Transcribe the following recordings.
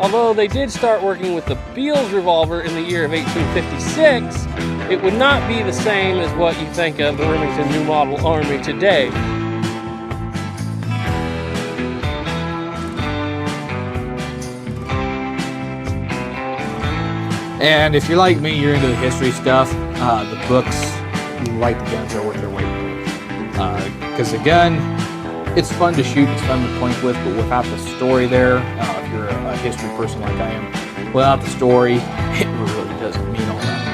although they did start working with the Beals revolver in the year of 1856, it would not be the same as what you think of the Remington New Model Army today. And if you're like me, you're into the history stuff, the books, you like the guns are worth their weight in gold. Because the gun, it's fun to shoot, it's fun to point with, but without the story there, if you're a history person like I am, without the story, it really doesn't mean all that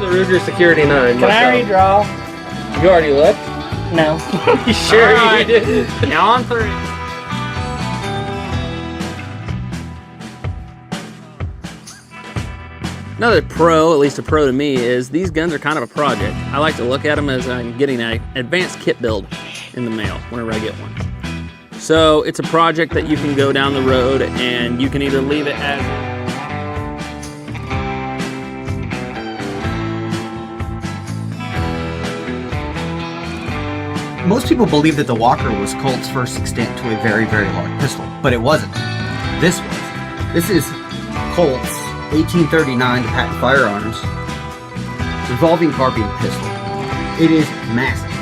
Ruger Security 9. Can I redraw? You already looked? No. You sure Right. you did? Now on 3. Another pro, at least a pro to me, is these guns are kind of a project. I like to look at them as I'm getting an advanced kit build in the mail whenever I get one. So it's a project that you can go down the road and you can either leave it as Most people believe that the Walker was Colt's first extent to a very, very large pistol, but it wasn't. This was. This is Colt's 1839 to patent firearms revolving carbine pistol. It is massive.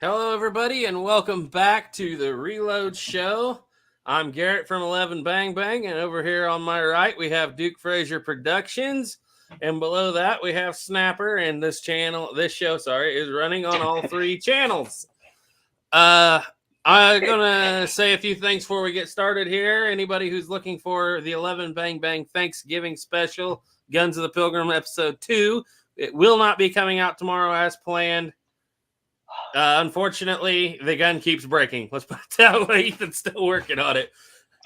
Hello, everybody, and welcome back to the Reload Show. I'm Garrett from 11 Bang Bang, and over here on my right, we have Duke Frazier Productions, and below that, we have Snapper, and this show is running on all 3 channels. I'm going to say a few things before we get started here. Anybody who's looking for the 11 Bang Bang Thanksgiving special, Guns of the Pilgrim Episode 2, it will not be coming out tomorrow as planned. Unfortunately, the gun keeps breaking. Let's put it that way. Ethan's still working on it.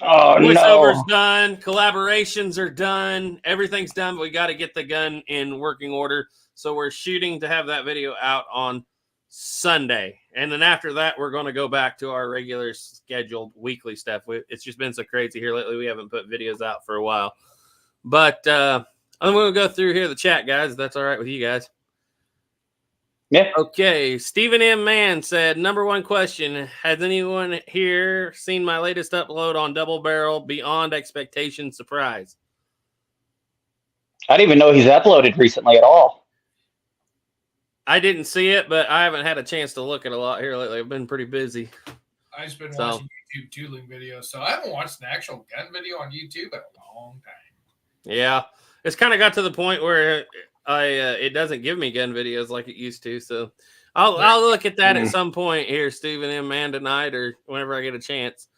Oh, Voiceover's done. Collaborations are done. Everything's done, but we got to get the gun in working order. So we're shooting to have that video out on Sunday. And then after that, we're going to go back to our regular scheduled weekly stuff. It's just been so crazy here lately. We haven't put videos out for a while. But I'm going to go through here the chat, guys. If that's all right with you guys. Yeah. Okay, Stephen M. Mann said, number one question, has anyone here seen my latest upload on Double Barrel Beyond Expectation Surprise? I didn't even know he's uploaded recently at all. I didn't see it, but I haven't had a chance to look at a lot here lately. I've been pretty busy. I've just been watching YouTube tooling videos, so I haven't watched an actual gun video on YouTube in a long time. Yeah, it's kind of got to the point where it doesn't give me gun videos like it used to, so I'll look at that at some point here, Stephen M. Man, tonight or whenever I get a chance.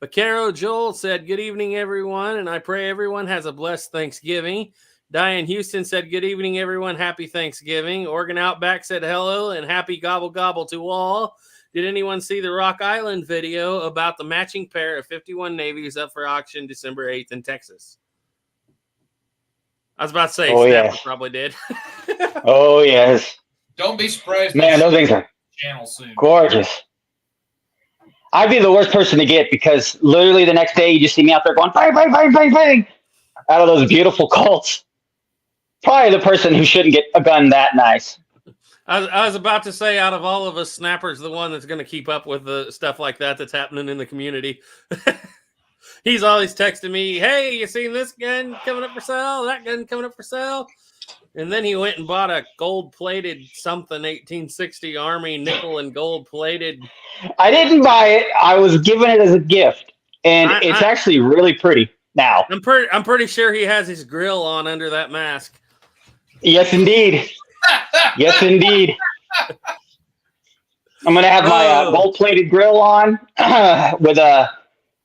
Vaquero Joel said, good evening, everyone, and I pray everyone has a blessed Thanksgiving. Diane Houston said, good evening, everyone. Happy Thanksgiving. Oregon Outback said hello and happy gobble gobble to all. Did anyone see the Rock Island video about the matching pair of 51 Navies up for auction December 8th in Texas? I was about to say, Snapper probably did. Oh, yes. Don't be surprised. Man, those things are channel soon. gorgeous. I'd be the worst person to get because literally the next day you just see me out there going, bang, bang, bang, bang, bang, out of those beautiful Colts. Probably the person who shouldn't get a gun that nice. I was about to say, out of all of us, Snapper's the one that's going to keep up with the stuff like that that's happening in the community. He's always texting me, hey, you seen this gun coming up for sale? That gun coming up for sale? And then he went and bought a gold-plated something 1860 Army nickel and gold-plated. I didn't buy it. I was given it as a gift, and it's actually really pretty now. I'm pretty sure he has his grill on under that mask. Yes, indeed. Yes, indeed. I'm going to have my gold-plated grill on with a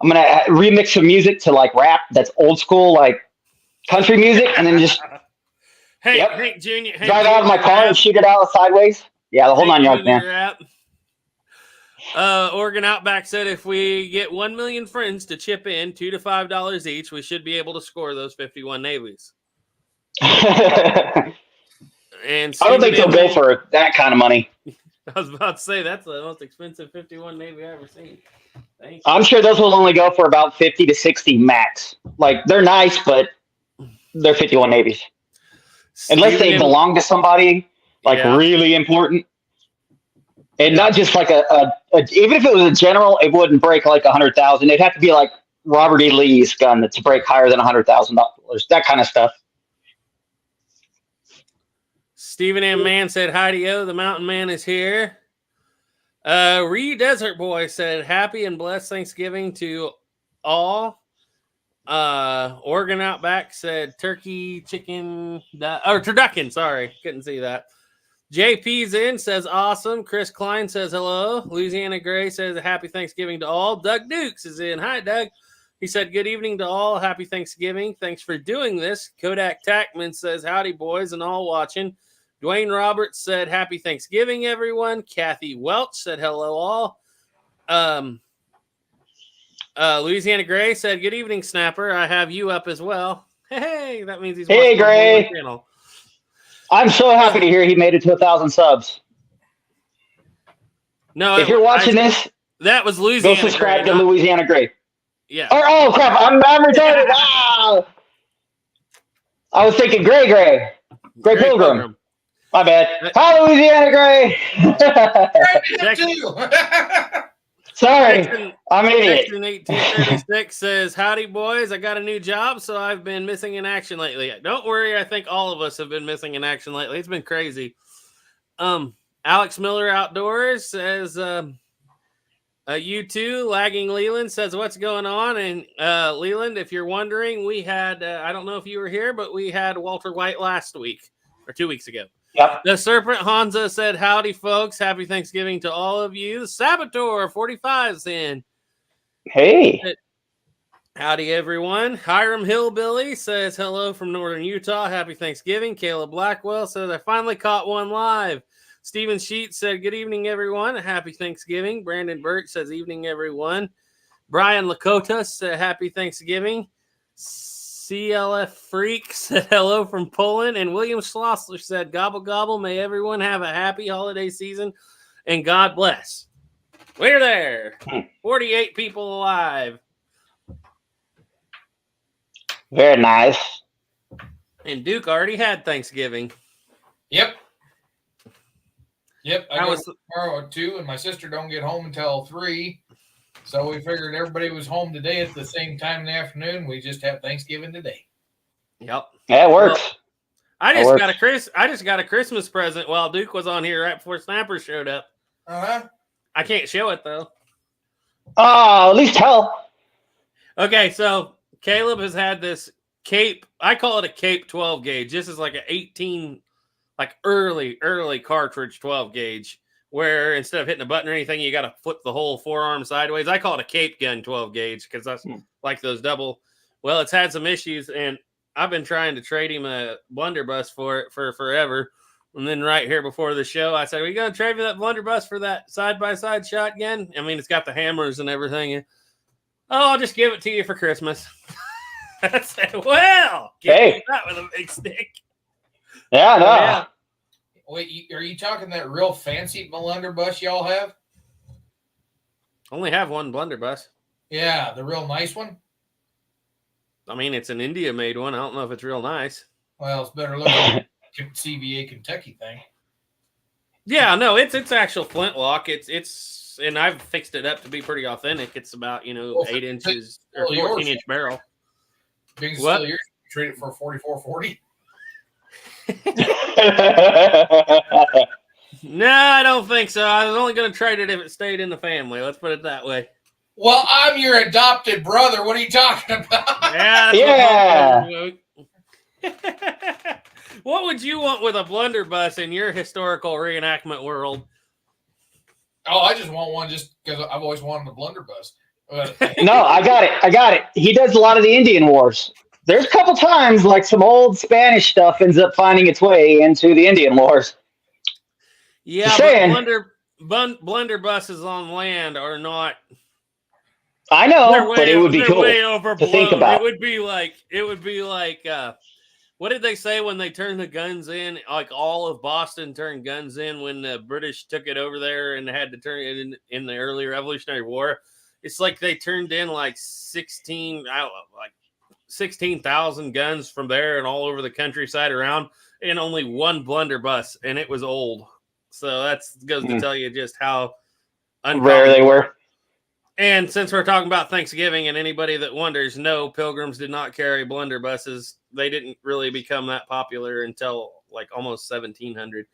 I'm gonna remix some music to like rap that's old school, like country music, and then just Hey, Yep. Hank Jr. Hank drive out of my Jr. car rap. and shoot it out sideways. Yeah, the whole Hank 9 yards, Jr. man. rap. Oregon Outback said if we get 1 million friends to chip in $2 to $5 each, we should be able to score those 51 navies. I And don't think Stephen they'll M. go for that kind of money. I was about to say that's the most expensive 51 navy I've ever seen. Thank you. I'm sure those will only go for about 50 to 60 max. Like they're nice, but they're 51 navies. Unless Stephen they M. belong to somebody like Yeah. really important. And not just like a even if it was a general, it wouldn't break like 100,000. It'd have to be like Robert E. Lee's gun that's break higher than $100,000. That kind of stuff. Stephen M. Mann said, "Hi-de-o, the mountain man is here." Reed Desert Boy said, "Happy and blessed Thanksgiving to all." Oregon Outback said, "Turkey, chicken, or turducken." Sorry, couldn't see that. JP's in says, "Awesome." Chris Klein says, "Hello." Louisiana Gray says, "Happy Thanksgiving to all." Doug Dukes is in. Hi, Doug. He said, "Good evening to all. Happy Thanksgiving. Thanks for doing this." Kodak Tackman says, "Howdy, boys, and all watching." Dwayne Roberts said, "Happy Thanksgiving, everyone." Kathy Welch said, "Hello, all." Louisiana Gray said, "Good evening, Snapper. I have you up as well." Hey, that means he's Hey, watching the Gray. Boiler channel. I'm so happy to hear he made it to 1,000 subs. No, If you're watching this, that was go Louisiana subscribe Gray, to not- Louisiana Gray. Yeah. Or, oh crap, I'm retarded. Wow. I was thinking Gray. Gray Pilgrim. My bad. Hi, Louisiana Gray. Sorry, Section, I'm an idiot. Section 1836 says, "Howdy, boys. I got a new job, so I've been missing in action lately." Don't worry. I think all of us have been missing in action lately. It's been crazy. Alex Miller Outdoors says, "You too." Lagging Leland says, "What's going on?" And Leland, if you're wondering, we had, I don't know if you were here, but we had Walter White last week or 2 weeks ago. Yep. The Serpent Hansa said, "Howdy, folks. Happy Thanksgiving to all of you." Saboteur 45's in. Hey. Howdy, everyone. Hiram Hillbilly says, "Hello from Northern Utah. Happy Thanksgiving." Caleb Blackwell says, "I finally caught one live." Stephen Sheets said, "Good evening, everyone. Happy Thanksgiving." Brandon Birch says, "Evening, everyone." Brian Lakota said, "Happy Thanksgiving." CLF Freak said, "Hello from Poland." And William Schlossler said, "Gobble, gobble. May everyone have a happy holiday season and God bless." We're there. 48 people alive. Very nice. And Duke already had Thanksgiving. Yep. I How go was tomorrow at 2, and my sister don't get home until 3. So we figured everybody was home today at the same time in the afternoon. We just have Thanksgiving today. Yep. Yeah, it works. Well, I That just works. got a Christmas present while Duke was on here right before Snapper showed up. I can't show it though. Oh, at least tell. Okay, so Caleb has had this Cape. I call it a Cape 12 gauge. This is like an 18, like early cartridge 12 gauge, where instead of hitting a button or anything, you got to flip the whole forearm sideways. I call it a Cape gun 12 gauge because that's like those double. Well, it's had some issues, and I've been trying to trade him a blunderbuss for it for forever. And then right here before the show, I said, "Are you going to trade me that blunderbuss for that side-by-side shotgun?" I mean, it's got the hammers and everything. "Oh, I'll just give it to you for Christmas." I said, "Well, Hey. me that with a big stick." Yeah, no. Yeah. Wait, are you talking that real fancy blunderbuss y'all have? Only have one blunderbuss. Yeah, the real nice one. I mean, it's an India-made one. I don't know if it's real nice. Well, it's better looking than CVA Kentucky thing. Yeah, no, it's actual flintlock. It's and I've fixed it up to be pretty authentic. It's about 8 inches or well, yours. 14-inch barrel. Being What? still yours, you trade it for 4440. No, I don't think so. I was only going to trade it if it stayed in the family. Let's put it that way. Well, I'm your adopted brother. What are you talking about? Yeah. Yeah. What would you want with a blunderbuss in your historical reenactment world? Oh, I just want one just because I've always wanted a blunderbuss. No, I got it. He does a lot of the Indian Wars. There's a couple times like some old Spanish stuff ends up finding its way into the Indian Wars. Yeah, Just but saying. blunderbusses on land are not. I know, but it would be cool way to overblown. think about. It would be like what did they say when they turned the guns in? Like all of Boston turned guns in when the British took it over there and had to turn it in the early Revolutionary War. It's like they turned in like 16,000 guns from there and all over the countryside around, and only one blunderbuss, and it was old. So that goes to tell you just how Rare they were. And since we're talking about Thanksgiving, and anybody that wonders, no, Pilgrims did not carry blunderbusses. They didn't really become that popular until like almost 1700.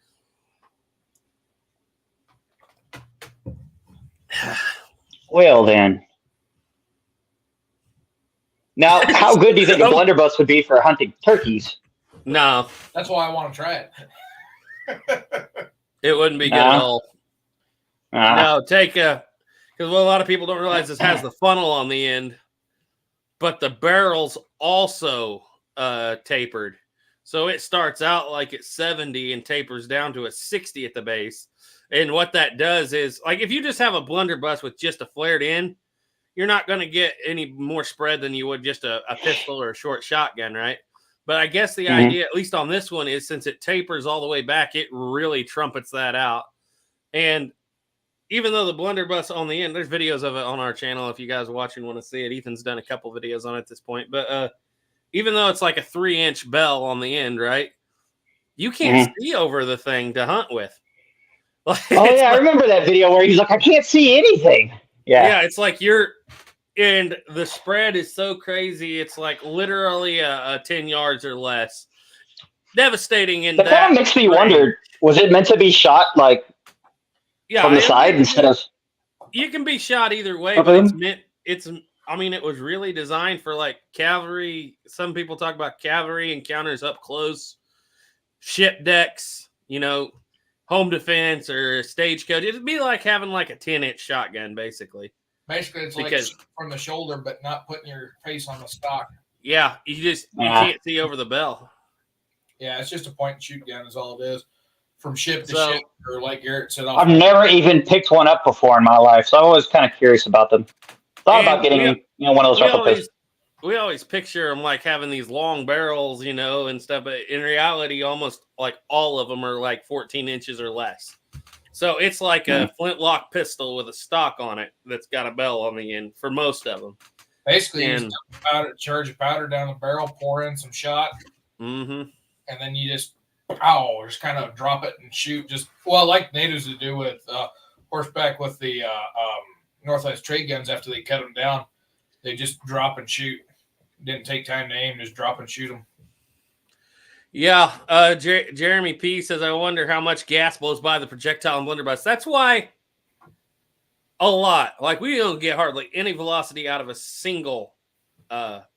Well, then. Now, how good do you think a blunderbuss would be for hunting turkeys? No, That's why I want to try it. it wouldn't be good at all. Ah. No, because a lot of people don't realize this has the funnel on the end, but the barrel's also tapered. So it starts out like at 70 and tapers down to a 60 at the base. And what that does is, like, if you just have a blunderbuss with just a flared end, you're not going to get any more spread than you would just a pistol or a short shotgun, right? But I guess the idea, at least on this one, is since it tapers all the way back, it really trumpets that out. And even though the blunderbuss on the end, there's videos of it on our channel if you guys watching want to see it. Ethan's done a couple videos on it at this point. But even though it's like a 3-inch bell on the end, right? You can't see over the thing to hunt with. I remember that video where he's like, I can't see anything. Yeah, it's like and the spread is so crazy. It's like literally a 10 yards or less. Devastating in that kind of makes me wonder, was it meant to be shot like from the side instead of... You can be shot either way, but it was really designed for like cavalry. Some people talk about cavalry encounters up close, ship decks, home defense or stagecoach. It'd be like having like a 10-inch shotgun, basically. Basically, it's like from the shoulder, but not putting your face on the stock. Yeah, you can't see over the bell. Yeah, it's just a point and shoot gun is all it is. From ship to ship, or like Garrett said. I've never even picked one up before in my life, so I'm always kind of curious about them. Thought about getting one of those replicas. We always picture them like having these long barrels, and stuff. But in reality, almost like all of them are like 14 inches or less. So it's like a flintlock pistol with a stock on it that's got a bell on the end for most of them. Basically, you charge of powder down the barrel, pour in some shot, and then you just kind of drop it and shoot. Like natives would do with horseback with the Northwest trade guns after they cut them down. They just drop and shoot. Didn't take time to aim, just drop and shoot them. Yeah, Jeremy P says, I wonder how much gas blows by the projectile and blunderbuss. That's why a lot. Like, we don't get hardly any velocity out of a single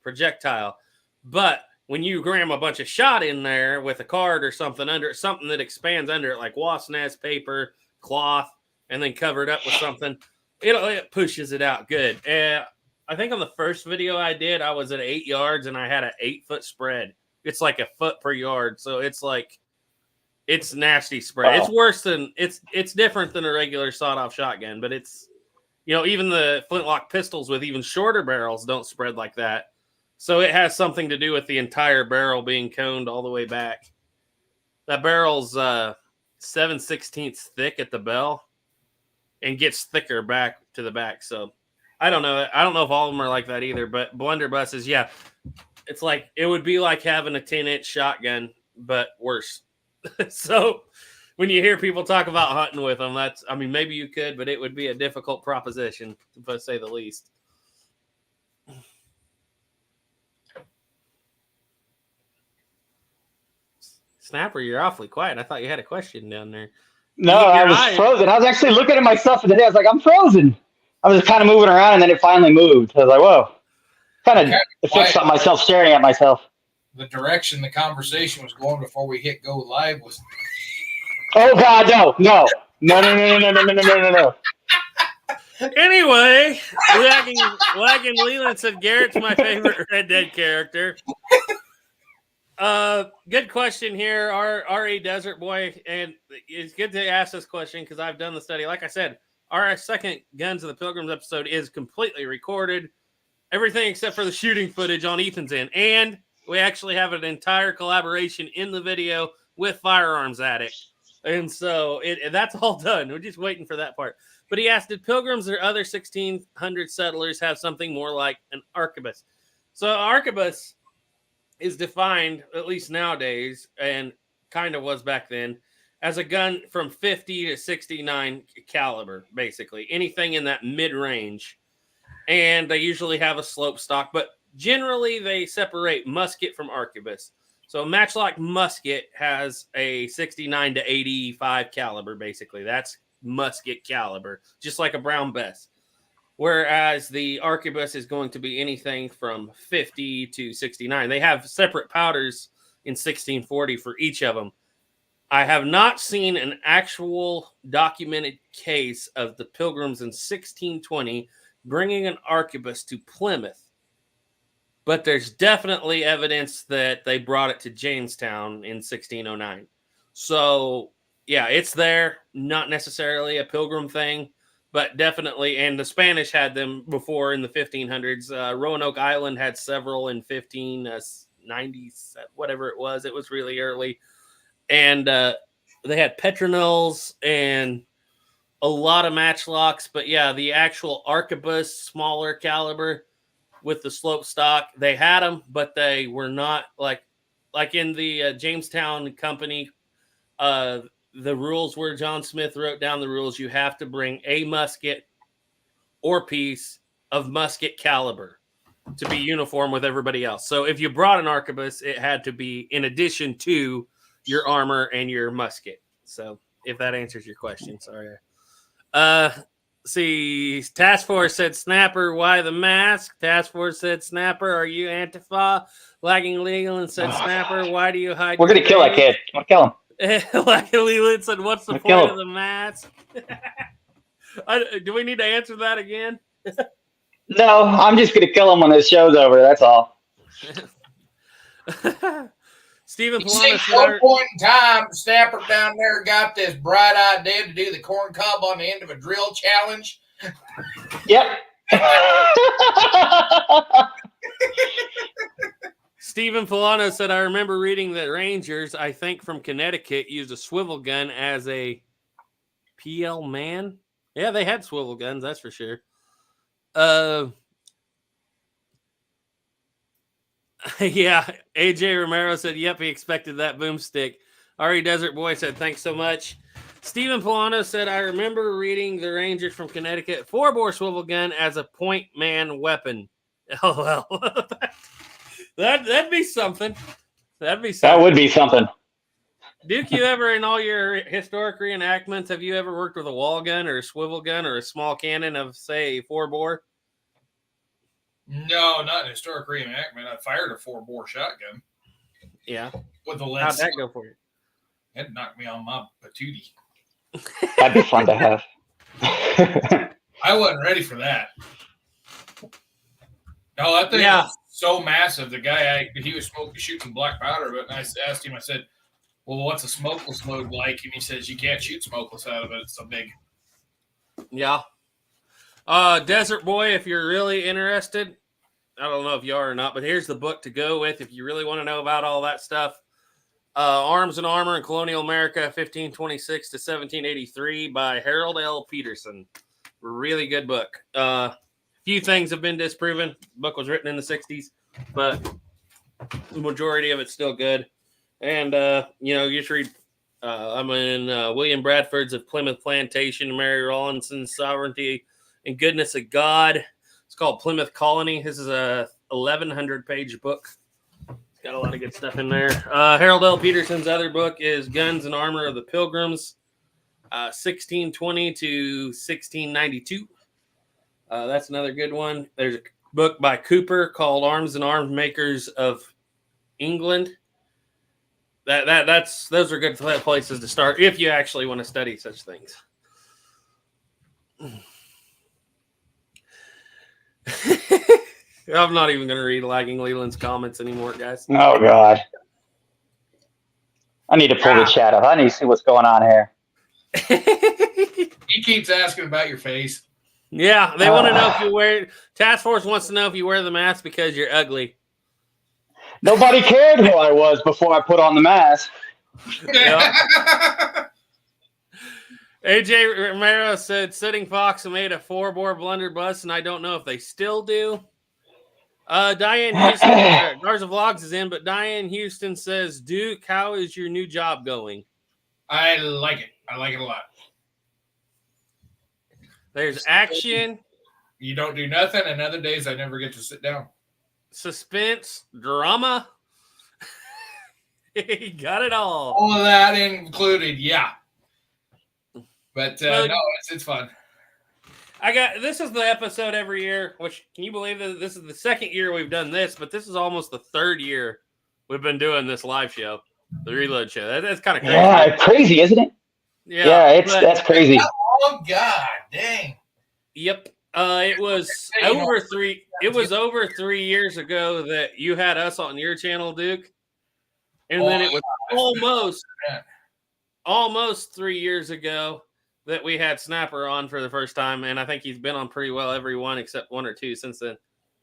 projectile. But when you ram a bunch of shot in there with a card or something under it, something that expands under it, like wasp nest, paper, cloth, and then cover it up with something, it pushes it out good. And I think on the first video I did, I was at 8 yards and I had an 8-foot spread. It's like a foot per yard. So it's nasty spread. Wow. It's worse than it's different than a regular sawed-off shotgun, but it's, even the flintlock pistols with even shorter barrels don't spread like that. So it has something to do with the entire barrel being coned all the way back. That barrel's 7/16 thick at the bell and gets thicker back to the back. So I don't know. I don't know if all of them are like that either, but blunderbusses, yeah. It's like, it would be like having a 10-inch shotgun, but worse. So when you hear people talk about hunting with them, maybe you could, but it would be a difficult proposition, to say the least. Snapper, you're awfully quiet. I thought you had a question down there. No, I was frozen. I was actually looking at myself today. I was like, I'm frozen. I was kind of moving around, and then it finally moved. I was like, whoa. Kind of fixed on myself, staring at myself. The direction the conversation was going before we hit go live was... Oh, God, no. Anyway, Wagon Leland said Garrett's my favorite Red Dead character. Good question here, R.A. Desert Boy, and it's good to ask this question because I've done the study. Like I said, our second Guns of the Pilgrims episode is completely recorded, everything except for the shooting footage on Ethan's end, and we actually have an entire collaboration in the video with Firearms Addict, and so that's all done. We're just waiting for that part. But he asked, did Pilgrims or other 1600 settlers have something more like an arquebus? So arquebus is defined, at least nowadays, and kind of was back then, as a gun from 50 to 69 caliber, basically. Anything in that mid-range. And they usually have a slope stock, but generally they separate musket from arquebus. So a matchlock musket has a 69 to 85 caliber, basically. That's musket caliber, just like a Brown Bess. Whereas the arquebus is going to be anything from 50 to 69. They have separate powders in 1640 for each of them. I have not seen an actual documented case of the Pilgrims in 1620 bringing an arquebus to Plymouth. But there's definitely evidence that they brought it to Jamestown in 1609. So, yeah, it's there. Not necessarily a Pilgrim thing, but definitely. And the Spanish had them before in the 1500s. Roanoke Island had several in 1590, whatever it was. It was really early. And they had Petronels and a lot of matchlocks. But, yeah, the actual arquebus, smaller caliber, with the slope stock, they had them, but they were not like in the Jamestown Company. The rules were John Smith wrote down the rules. You have to bring a musket or piece of musket caliber to be uniform with everybody else. So if you brought an arquebus, it had to be in addition to your armor and your musket. So if that answers your question, sorry. See, Task Force said Snapper, why the mask? Task Force said Snapper, are you Antifa? Lagging Leland said Snapper, why do you hide? We're going to kill that kid. I'm going to kill him. Lagging Leland said, what's the point of the mask? Do we need to answer that again? No, I'm just going to kill him when this show's over. That's all. Stephen You see, Polano at one point in time, Snapper down there got this bright idea to do the corn cob on the end of a drill challenge. Yep. Stephen Polano said, I remember reading that Rangers, I think from Connecticut, used a swivel gun as a PL man. Yeah, they had swivel guns, that's for sure. Yeah, AJ Romero said, yep, he expected that boomstick. Ari Desert Boy said, thanks so much. Stephen Polano said, I remember reading the Rangers from Connecticut 4-bore swivel gun as a point man weapon. Oh, well, that'd be something. That'd be something. That would be something. Duke, you ever, in all your historic reenactments, have you ever worked with a wall gun or a swivel gun or a small cannon of, say, 4-bore? No, not an historic reenactment. I fired a 4-bore shotgun. Yeah. With a lens. How'd that go for you? It knocked me on my patootie. That'd be fun to have. I wasn't ready for that. No, that thing was so massive. The guy, he was shooting black powder, but I asked him, I said, well, what's a smokeless mode like? And he says, you can't shoot smokeless out of it. It's so big. Yeah. Desert Boy, if you're really interested, I don't know if you are or not, but here's the book to go with if you really want to know about all that stuff. Arms and Armor in Colonial America, 1526 to 1783 by Harold L. Peterson. Really good book. Few things have been disproven. The book was written in the 60s, but the majority of it's still good. And, you just read, I'm in William Bradford's of Plymouth Plantation, Mary Rawlinson's Sovereignty and Goodness of God. It's called Plymouth Colony. This is a 1,100-page book. It's got a lot of good stuff in there. Harold L. Peterson's other book is Guns and Armor of the Pilgrims, 1620 to 1692. That's another good one. There's a book by Cooper called Arms and Arms Makers of England. Those are good places to start if you actually want to study such things. I'm not even going to read Lagging Leland's comments anymore, guys. Oh God. I need to pull the chat up. I need to see what's going on here. He keeps asking about your face. Yeah, they want to know if you wear. Task Force wants to know if you wear the mask because you're ugly. Nobody cared who I was before I put on the mask. AJ Romero said Sitting Fox made a 4-bore blunderbuss, and I don't know if they still do. Diane Houston, Garza Vlogs is in, but Diane Houston says, Duke, how is your new job going? I like it. I like it a lot. There's action, You don't do nothing, and other days I never get to sit down. suspense, drama. He got it all. All of that included, yeah. But Well, no, it's fun. This is the episode every year, which can you believe that this is the second year we've done this, but this is almost the third year we've been doing this live show, the Reload show. That's kind of crazy. Yeah, crazy, isn't it? Yeah, that's crazy. Oh God, dang. Yep. It was over 3. It was over 3 years ago that you had us on your channel, Duke, and then it was almost 3 years ago that we had Snapper on for the first time, and I think he's been on pretty well every one except 1 or 2 since then.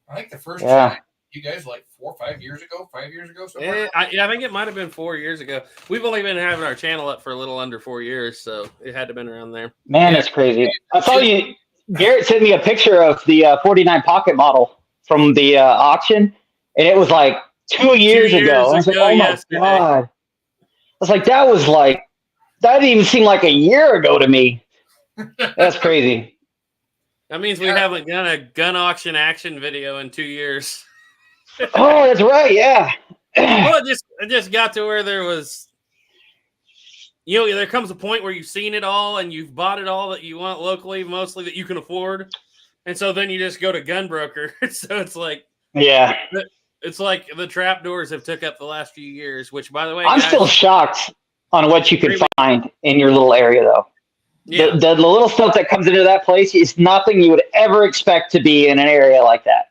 I think the first Yeah. you guys like 4 or 5 years ago, 5 years ago. I think it might have been 4 years ago. We've only been having our channel up for a little under 4 years, so it had to have been around there. Man, that's crazy. I saw you. Garrett sent me a picture of the 49 Pocket model from the auction, and it was like 2 years ago. I was like, oh my God. I was like, that didn't even seem like a year ago to me. That's crazy. That means we haven't done a gun auction action video in 2 years. Oh, that's right. Yeah. Well, it just got to where there was, there comes a point where you've seen it all and you've bought it all that you want locally, mostly that you can afford. And so then you just go to Gunbroker. So it's like, Yeah. it's like the trapdoors have took up the last few years, which, by the way, I'm guys, still shocked on what you can find in your little area, though. yeah, The little stuff that comes into that place is nothing you would ever expect to be in an area like that.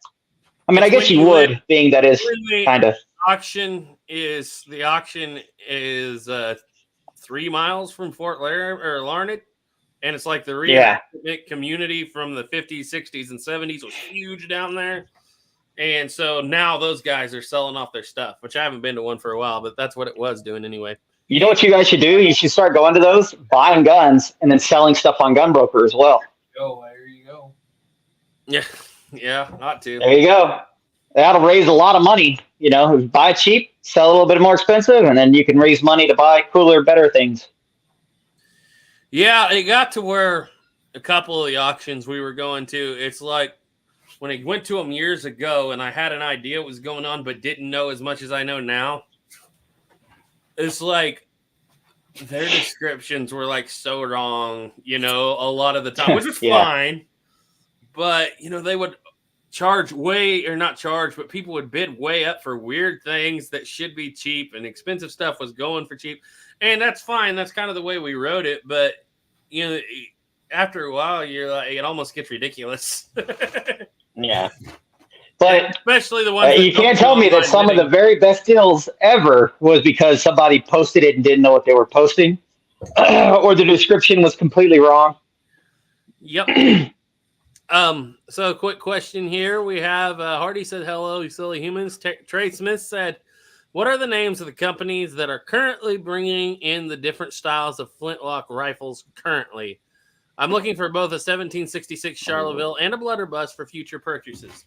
I mean, I guess you would, being that is kind of. auction is 3 miles from Fort Larned, and it's like the reenactment community from the 50s, 60s, and 70s was huge down there. And so now those guys are selling off their stuff, which I haven't been to one for a while, but that's what it was doing anyway. You know what you guys should do? You should start going to those, buying guns, and then selling stuff on Gunbroker as well. There you go. Yeah, not to. There you go. That'll raise a lot of money. Buy cheap, sell a little bit more expensive, and then you can raise money to buy cooler, better things. Yeah, it got to where a couple of the auctions we were going to, it's like when I went to them years ago and I had an idea what was going on but didn't know as much as I know now. It's like their descriptions were like so wrong, a lot of the time, which is fine. But, they would charge but people would bid way up for weird things that should be cheap, and expensive stuff was going for cheap. And that's fine. That's kind of the way we wrote it. But, after a while, you're like, it almost gets ridiculous. Yeah. But especially the ones you can't tell me that some of the very best deals ever was because somebody posted it and didn't know what they were posting, or the description was completely wrong. Yep. So quick question here. We have Hardy said, hello, you silly humans. Trey Smith said, what are the names of the companies that are currently bringing in the different styles of flintlock rifles currently? I'm looking for both a 1766 Charleville and a blunderbuss for future purchases.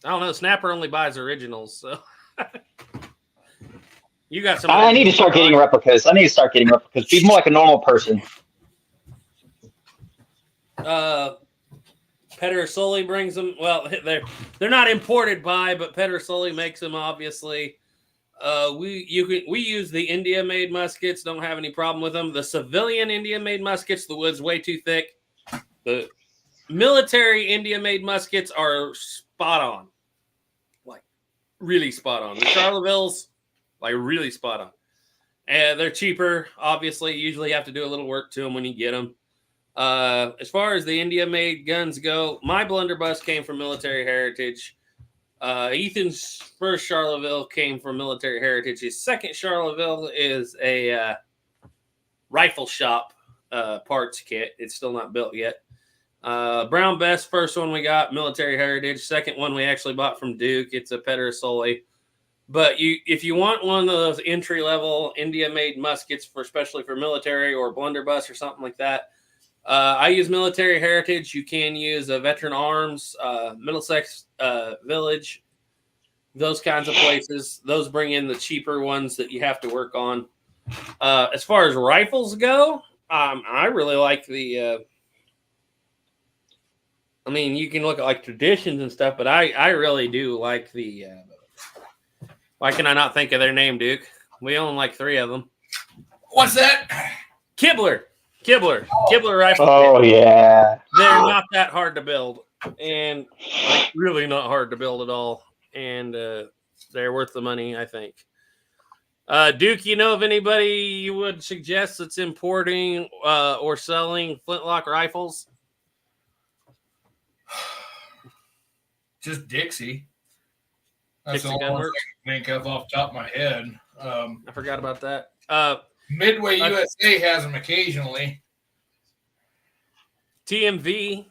I don't know. Snapper only buys originals, so you got some. I need to start getting replicas. Be more like a normal person. Pedersoli brings them. Well, they're not imported by, but Pedersoli makes them. Obviously, we use the India-made muskets. Don't have any problem with them. The civilian India-made muskets, the wood's way too thick. The military India-made muskets are spot on, like really spot on. The Charlevilles, like really spot on, and they're cheaper. Obviously, you usually have to do a little work to them when you get them. As far as the India-made guns go, my blunderbuss came from Military Heritage. Ethan's first Charleville came from Military Heritage. His second Charleville is a rifle shop parts kit. It's still not built yet. Brown Best, first one we got, Military Heritage. Second one we actually bought from Duke. It's a Pedersoli. But if you want one of those entry-level India-made muskets, especially for military or blunderbuss or something like that, I use Military Heritage. You can use a Veteran Arms, Middlesex Village, those kinds of places. Those bring in the cheaper ones that you have to work on. As far as rifles go, I really like the. I mean, you can look at like traditions and stuff, but I really do like the. Why can I not think of their name, Duke? We own like 3 of them. What's that? Kibler rifle. Oh yeah. They're not that hard to build, and really not hard to build at all. And they're worth the money, I think. Duke, you know of anybody you would suggest that's importing or selling flintlock rifles? Just Dixie. That's Dixie the only one Gunworks? I can think of off the top of my head. I forgot about that. Midway USA has them occasionally. TMV.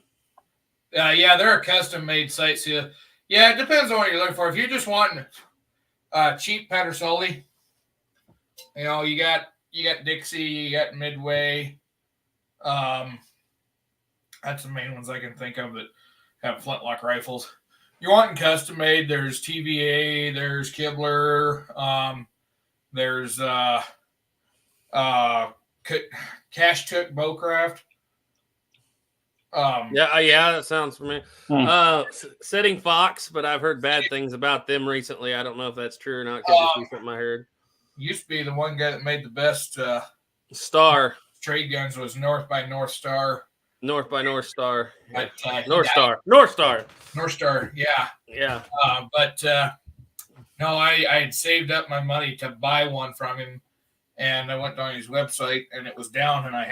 Yeah, there are custom-made sites here. Yeah, it depends on what you're looking for. If you're just wanting cheap Pedersoli, you know, you got Dixie, you got Midway. That's the main ones I can think of that have flintlock rifles. You're wanting custom-made, there's TVA, there's Kibler, there's Cash Took Bowcraft. Yeah, that sounds familiar. Setting Fox, but I've heard bad things about them recently. I don't know if that's true or not. Could just be something I heard. Used to be the one guy that made the best Star. trade guns was North by North Star. North by North Star. But, North Star. North Star, yeah. Yeah. But no, I had saved up my money to buy one from him, and I went on his website, and it was down, and I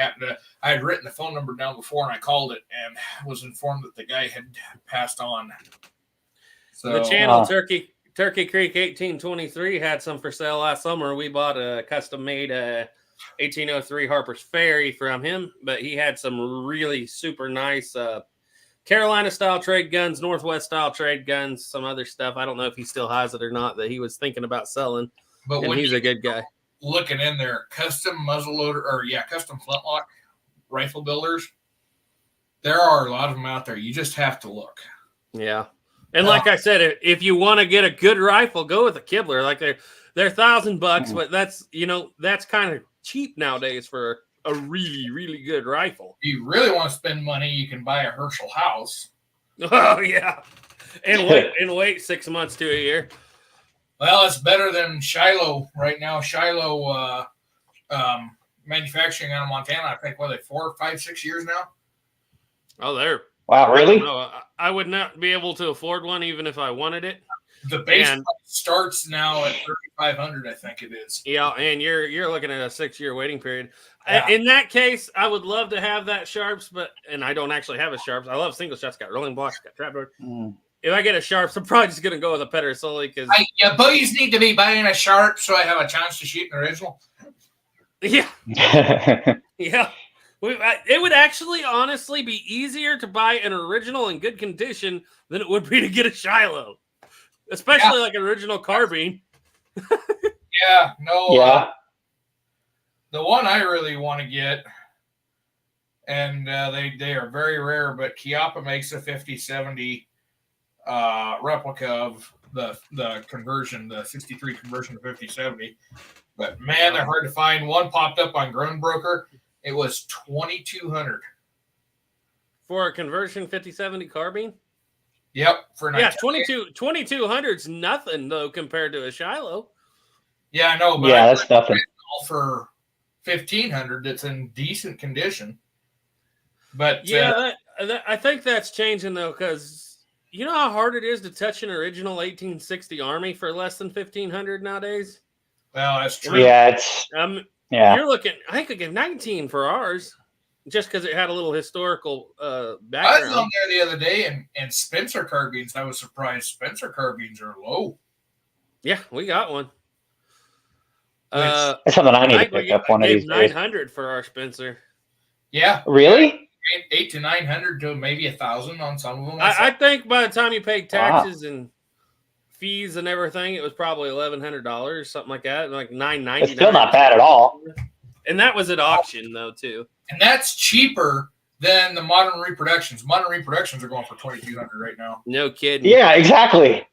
had written the phone number down before, and I called it, and was informed that the guy had passed on. So The channel Turkey Creek 1823 had some for sale last summer. We bought a custom-made 1803 Harper's Ferry from him, but he had some really super nice Carolina-style trade guns, Northwest-style trade guns, some other stuff. I don't know if he still has it or not that he was thinking about selling, but and when he's a good guy. looking in there, custom muzzleloader custom flintlock rifle builders, there are a lot of them out there. You just have to look. Yeah. And like I said, if you want to get a good rifle, go with a Kibler. Like they're $1,000, but that's kind of cheap nowadays for a really, really good rifle. If you really want to spend money, you can buy a Herschel House. Oh yeah. And wait 6 months to a year. Well, it's better than Shiloh right now. Shiloh manufacturing out of Montana, I think, 4, 5, 6 years now? Oh, there. Wow, really? No, I would not be able to afford one even if I wanted it. The base price starts now at $3,500, I think it is. Yeah, and you're looking at a 6-year waiting period. Yeah. In that case, I would love to have that Sharps, and I don't actually have a Sharps. I love single shots. Got rolling blocks, got trapdoor. If I get a Sharps, I'm probably just gonna go with a Pedersoli because You boys need to be buying a Sharp so I have a chance to shoot an original. yeah. Yeah. It would actually honestly be easier to buy an original in good condition than it would be to get a Shiloh, especially like an original carbine. Yeah, no. Yeah. The one I really want to get, and they are very rare, but Chiappa makes a 5070 replica of the conversion, the 63 conversion to 5070. But man, they're hard to find. One popped up on Grunbroker. It was $2,200 For a conversion 5070 carbine? Yep, for Yeah, 2200's nothing though compared to a Shiloh. Yeah, I know, but Yeah, that's nothing. for $1,500 that's in decent condition. But Yeah, I think that's changing though, because you know how hard it is to touch an original 1860 Army for less than $1,500 nowadays. well, that's true. Yeah, it's Yeah. yeah. You're looking, I think I get 19 for ours. just because it had a little historical I was background. on there the other day, and Spencer carbines. I was surprised Spencer carbines are low. Yeah, we got one. That's something I need to pick up one of these days. 900 for our Spencer. Yeah, Really? 800 to 900 to maybe 1,000 on some of them. I think by the time you paid taxes and fees and everything, it was probably $1,100, something like that, like $999. It's still not bad at all. And that was at auction though too. And that's cheaper than the modern reproductions. Modern reproductions are going for $2,200 right now. No kidding. Yeah, exactly.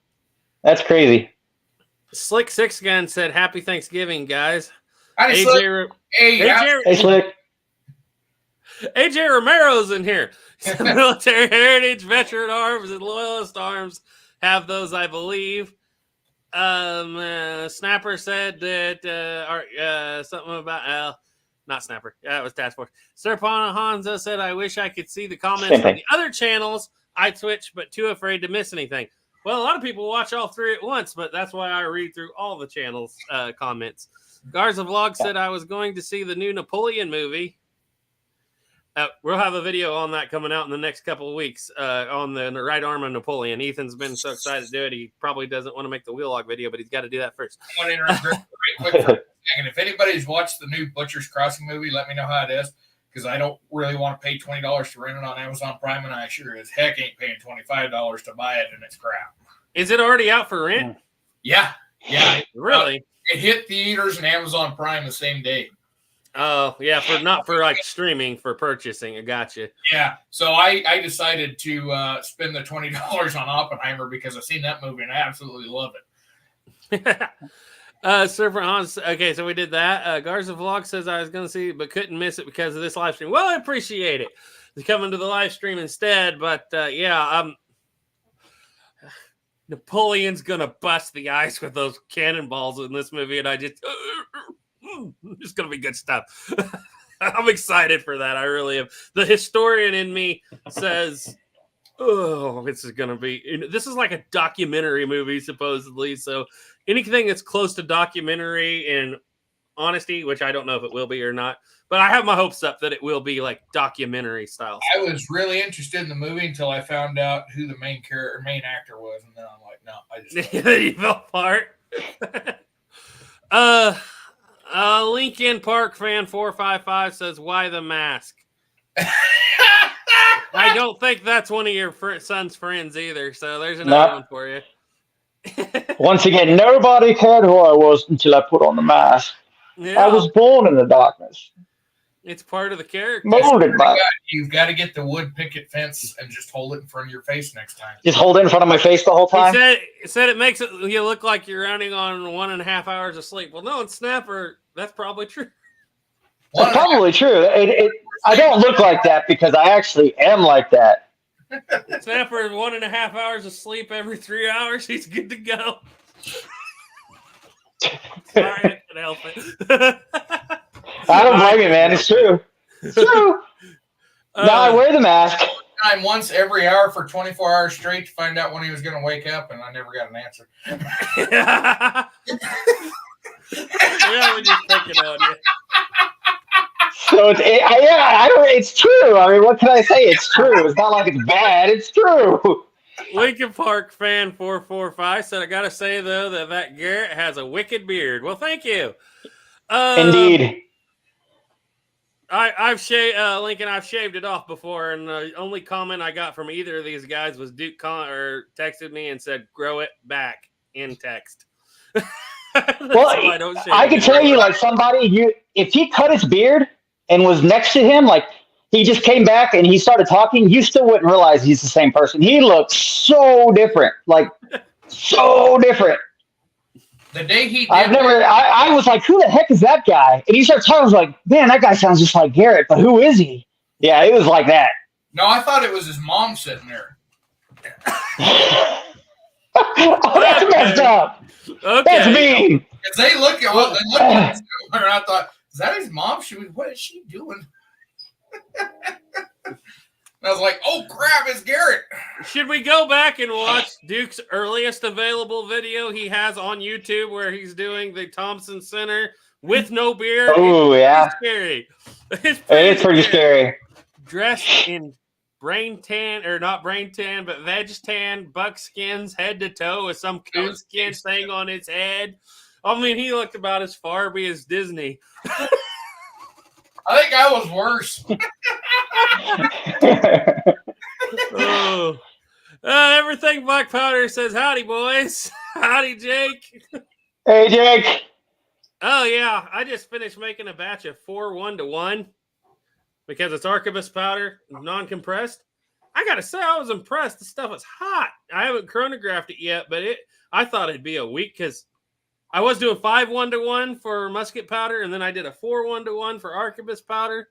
That's crazy. Slick Six Gun said, "Happy Thanksgiving, guys." I just look, Hey, Slick. AJ Romero's in here. Military Heritage, Veteran Arms, and Loyalist Arms have those, I believe. Snapper said that something about not Snapper. That was Task Force. Serpana Hanzo said, "I wish I could see the comments from the other channels. I Twitch, but too afraid to miss anything." Well, a lot of people watch all three at once, but that's why I read through all the channels' comments. Garza Vlog said, "I was going to see the new Napoleon movie." We'll have a video on that coming out in the next couple of weeks on the right arm of Napoleon. Ethan's been so excited to do it. He probably doesn't want to make the wheel log video, but he's got to do that first. I want to interrupt very quick for a second. If anybody's watched the new Butcher's Crossing movie, let me know how it is, because I don't really want to pay $20 to rent it on Amazon Prime, and I sure as heck ain't paying $25 to buy it, and it's crap. Is it already out for rent? Yeah. Really? It hit theaters and Amazon Prime the same day. Oh, yeah, not for like streaming, for purchasing. I got you. Yeah, so I decided to spend the $20 on Oppenheimer because I've seen that movie and I absolutely love it. Surfer Hans. Okay, so we did that. Garza Vlog says, "I was going to see it, but couldn't miss it because of this live stream." Well, I appreciate it. It's coming to the live stream instead, but Napoleon's going to bust the ice with those cannonballs in this movie, and I just... it's going to be good stuff. I'm excited for that. I really am. The historian in me says, "Oh, this is going to be." This is like a documentary movie, supposedly. So anything that's close to documentary and honesty, which I don't know if it will be or not, but I have my hopes up that it will be like documentary style. I was really interested in the movie until I found out who the main actor was, and then I'm like, no, I just you fell apart. Lincoln Park fan 455 says, "Why the mask?" I don't think that's one of your son's friends either. So there's another one for you. Once again, nobody cared who I was until I put on the mask. Yeah, I was born in the darkness. it's part of the character. Molded by it. You've got to get the wood picket fence and just hold it in front of your face next time. Just hold it in front of my face the whole time. He said it makes you look like you're running on 1.5 hours of sleep. Well, no, it's Snapper. That's probably true. That's probably true. I don't look like that because I actually am like that. Snapper, 1.5 hours of sleep every 3 hours. He's good to go. Sorry, I can't help it. I don't blame you, man. It's true. It's true. No, I wear the mask. Time once every hour for 24 hours straight to find out when he was going to wake up, and I never got an answer. Yeah, we're just picking on you. So it's true. I mean, what can I say? It's true. It's not like it's bad. It's true. Lincoln Park fan 445 said, "I gotta say though that Garrett has a wicked beard." Well, thank you. Indeed. I've shaved Lincoln. I've shaved it off before, and the only comment I got from either of these guys was Duke texted me and said, "Grow it back," in text. Well, I can tell you, like somebody, if he cut his beard and was next to him, like he just came back and he started talking, you still wouldn't realize he's the same person. He looks so different, like so different. The day he did I was like, who the heck is that guy? And he started talking, I was like, man, that guy sounds just like Garrett, but who is he? Yeah, it was like that. No, I thought it was his mom sitting there. Oh, that's messed up. Okay. That's mean. Because they look at what they look at, and I thought, is that his mom? What is she doing? And I was like, oh crap, it's Garrett. Should we go back and watch Duke's earliest available video he has on YouTube where he's doing the Thompson Center with no beard? Oh, yeah. It's scary. It's pretty scary. dressed in brain tan, or not brain tan, but veg tan, buckskins head to toe with some coonskin thing on his head. I mean, he looked about as Farby as Disney. I think I was worse. Oh. Everything Black Powder says, howdy, boys. Howdy, Jake. Hey, Jake. Oh, yeah. I just finished making a batch of 4 1-to-1 because it's Arquebus powder, non-compressed. I got to say, I was impressed. The stuff is hot. I haven't chronographed it yet, but I thought it'd be a week because I was doing 5 1-to-1 for musket powder, and then I did a 4 1-to-1 for Arquebus powder.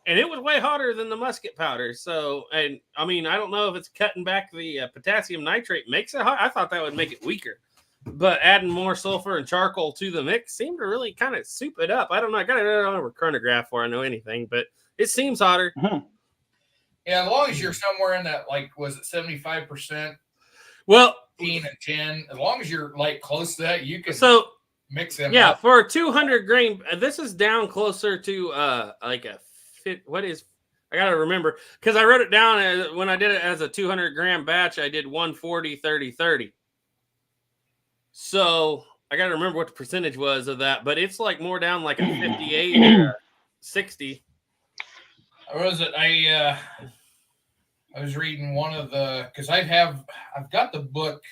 And it was way hotter than the musket powder. So, and I mean, I don't know if it's cutting back the potassium nitrate makes it hot. I thought that would make it weaker. But adding more sulfur and charcoal to the mix seemed to really kind of soup it up. I don't know. I got to do it over chronograph before I know anything, but it seems hotter. Mm-hmm. Yeah, as long as you're somewhere in that, like, was it 75%? Well, 15 and 10. As long as you're, like, close to that, you can mix them yeah, up. for a 200 grain, this is down closer to like a fit. What is, I got to remember, because I wrote it down as, when I did it as a 200 gram batch, I did 140, 30, 30. So I got to remember what the percentage was of that, but it's like more down like a 58 or 60. Or was it? I was reading one of the, because I've got the book,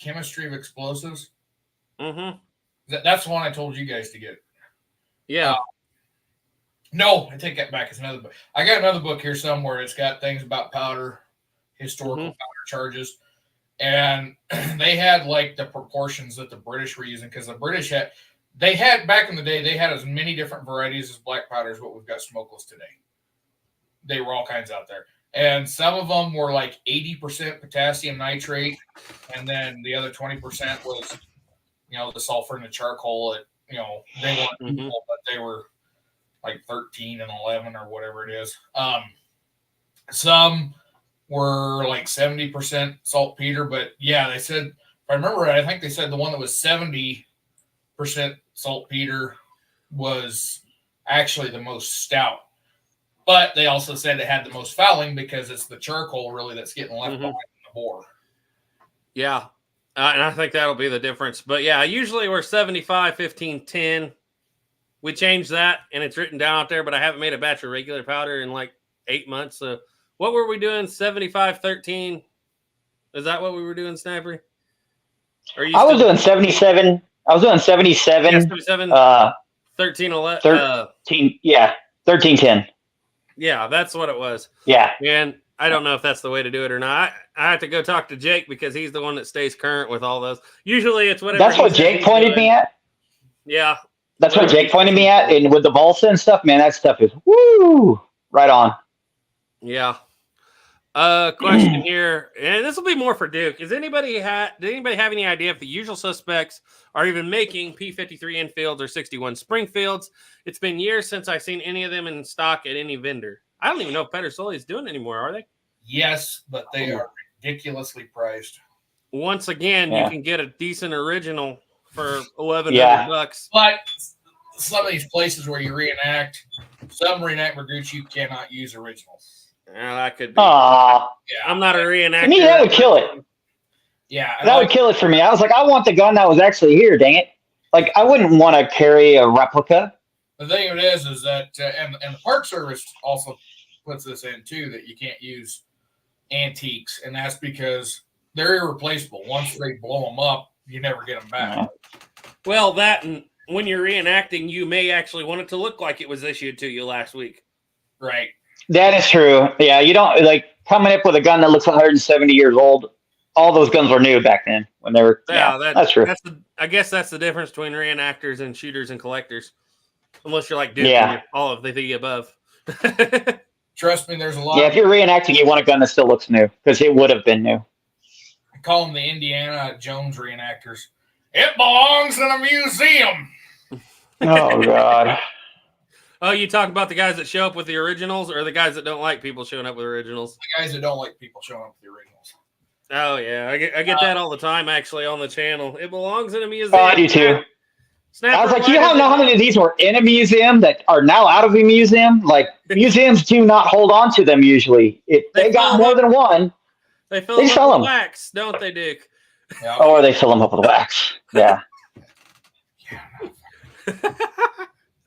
Chemistry of Explosives. Mm-hmm. That's the one I told you guys to get. Yeah. No, I take that back. It's another book. I got another book here somewhere. It's got things about powder, historical powder charges. And they had like the proportions that the British were using, because the British had back in the day, they had as many different varieties as black powder as what we've got smokeless today. They were all kinds out there. And some of them were like 80% potassium nitrate. And then the other 20% was, the sulfur and the charcoal. They weren't equal, but they were like 13 and 11 or whatever it is. Some were like 70% saltpeter, but yeah, they said, if I remember right, I think they said the one that was 70% saltpeter was actually the most stout. But they also said it had the most fouling because it's the charcoal really that's getting left behind in the bore. Yeah. And I think that'll be the difference. But yeah, usually we're 75, 15, 10. We changed that and it's written down out there, but I haven't made a batch of regular powder in like 8 months. So what were we doing? 75, 13. Is that what we were doing, Snapper? I was doing 77. I was doing 77. Yeah, 77. 13, 11. 13, yeah. 13, 10. Yeah, that's what it was. Yeah. And I don't know if that's the way to do it or not. I have to go talk to Jake because he's the one that stays current with all those. Usually it's whatever. That's what Jake pointed me at. Yeah. That's what Jake pointed me at. And with the Balsa and stuff, man, that stuff is woo right on. Yeah. Question here, and this will be more for Duke. Did anybody have any idea if the usual suspects are even making P53 infields or 61 Springfields? It's been years since I've seen any of them in stock at any vendor. I don't even know if Pedersoli is doing it anymore, are they? Yes, but they are ridiculously priced. Once again, you can get a decent original for $1,100. But some of these places where you reenact, some reenactment groups, you cannot use originals. Yeah, that could be. Aww. Yeah. I'm not a reenactor. To me, that would kill it. Yeah. That would kill it for me. I was like, I want the gun that was actually here, dang it. Like, I wouldn't want to carry a replica. The thing of it is that, and the Park Service also puts this in too, that you can't use antiques, and that's because they're irreplaceable. Once they blow them up, you never get them back. Well, that, and when you're reenacting, you may actually want it to look like it was issued to you last week. Right. That is true. Yeah, you don't, like, coming up with a gun that looks 170 years old. All those guns were new back then when they were. Yeah, that's true. I guess that's the difference between reenactors and shooters and collectors. Unless you're like Duke, all of the above. Trust me, there's a lot. Yeah, if you're reenacting, you want a gun that still looks new because it would have been new. I call them the Indiana Jones reenactors. It belongs in a museum. Oh, God. Oh, you talk about the guys that show up with the originals or the guys that don't like people showing up with originals? The guys that don't like people showing up with the originals. Oh, yeah. I get that all the time, actually, on the channel. It belongs in a museum. Oh, I do too. I was Snapper, like, you why don't know how many of these were in a museum that are now out of a museum? Like, museums do not hold on to them usually. If They they got fill 'em more up. than one, They fill They them sell up 'em. with wax, don't they, Dick? Yeah. or they fill them up with wax. Yeah.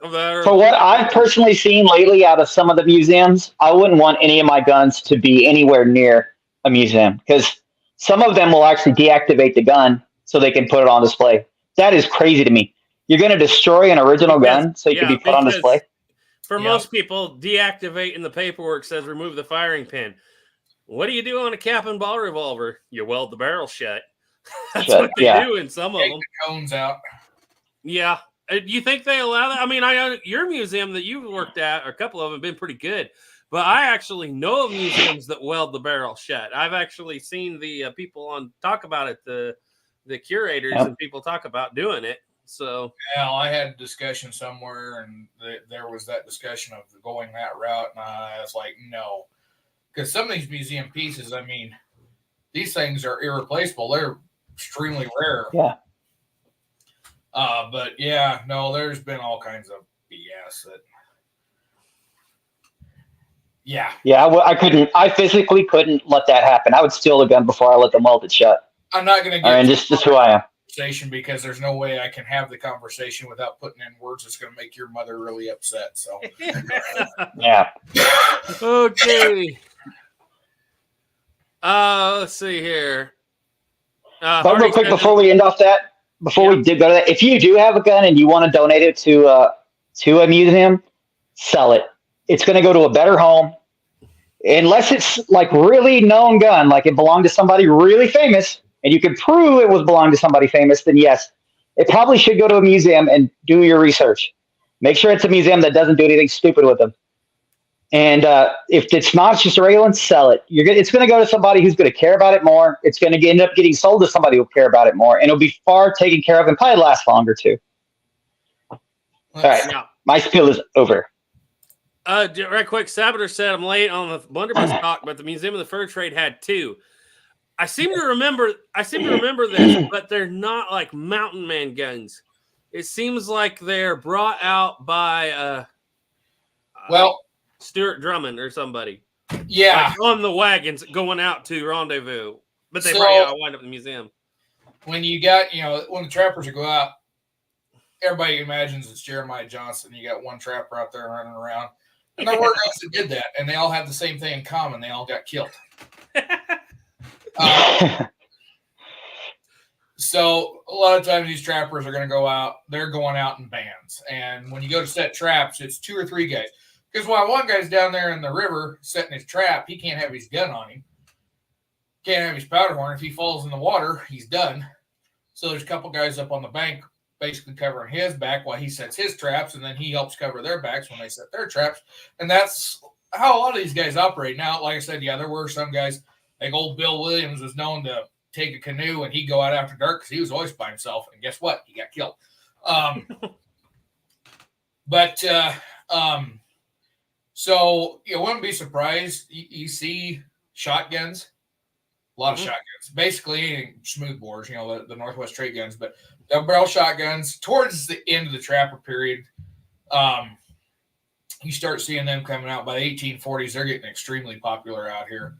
For what I've personally seen lately out of some of the museums, I wouldn't want any of my guns to be anywhere near a museum because some of them will actually deactivate the gun so they can put it on display. That is crazy to me. You're going to destroy an original gun so it can be put on display? For Yeah. most people, deactivate in the paperwork says remove the firing pin. What do you do on a cap and ball revolver? You weld the barrel shut. That's Shut, what they yeah. do in some of Take them. the cones out. Yeah. Do you think they allow that? I mean, I know your museum that you've worked at, or a couple of them, have been pretty good. But I actually know of museums that weld the barrel shut. I've actually seen the people on talk about it, the curators Yep. and people talk about doing it. So Well, I had a discussion somewhere, and there was that discussion of going that route, and I was like, no. Because some of these museum pieces, I mean, these things are irreplaceable. They're extremely rare. Yeah. But yeah, no, there's been all kinds of BS that. Yeah. Yeah, I physically couldn't let that happen. I would steal the gun before I let them weld it shut. I'm not going to I get mean, just who I am. conversation because there's no way I can have the conversation without putting in words that's going to make your mother really upset. So, Yeah. okay. Let's see here. But Hardy real quick, said before we end off that, before we did go to that, if you do have a gun and you want to donate it to a museum, sell it. It's going to go to a better home. Unless it's like really known gun, like it belonged to somebody really famous, and you can prove it was belonged to somebody famous, then yes, it probably should go to a museum and do your research. Make sure it's a museum that doesn't do anything stupid with them. And if it's not just regular, sell it. It's going to go to somebody who's going to care about it more. It's going to end up getting sold to somebody who will care about it more, and it'll be far taken care of and probably last longer too. All right, Yeah. my spiel is over. Right quick, Sabater said I'm late on the blunderbuss talk, but the Museum of the Fur Trade had two. I seem to remember this, but they're not like mountain man guns. It seems like they're brought out by well, Stuart Drummond or somebody. yeah. Like on the wagons going out to rendezvous, but they So- probably wind up in the museum. When you got, when the trappers go out, everybody imagines it's Jeremiah Johnson. You got one trapper out there running around. And there were guys that did that, and they all had the same thing in common. They all got killed. So a lot of times these trappers are going to go out. They're going out in bands. And when you go to set traps, it's 2 or 3 guys. Because while one guy's down there in the river setting his trap, he can't have his gun on him. Can't have his powder horn. If he falls in the water, he's done. So there's a couple guys up on the bank basically covering his back while he sets his traps, and then he helps cover their backs when they set their traps. And that's how a lot of these guys operate. Now, like I said, yeah, there were some guys, like old Bill Williams was known to take a canoe and he'd go out after dark because he was always by himself. And guess what? He got killed. So you wouldn't be surprised. You see shotguns, a lot of shotguns, basically smooth bores, the Northwest Trade guns, but double barrel shotguns towards the end of the trapper period. You start seeing them coming out by the 1840s. They're getting extremely popular out here.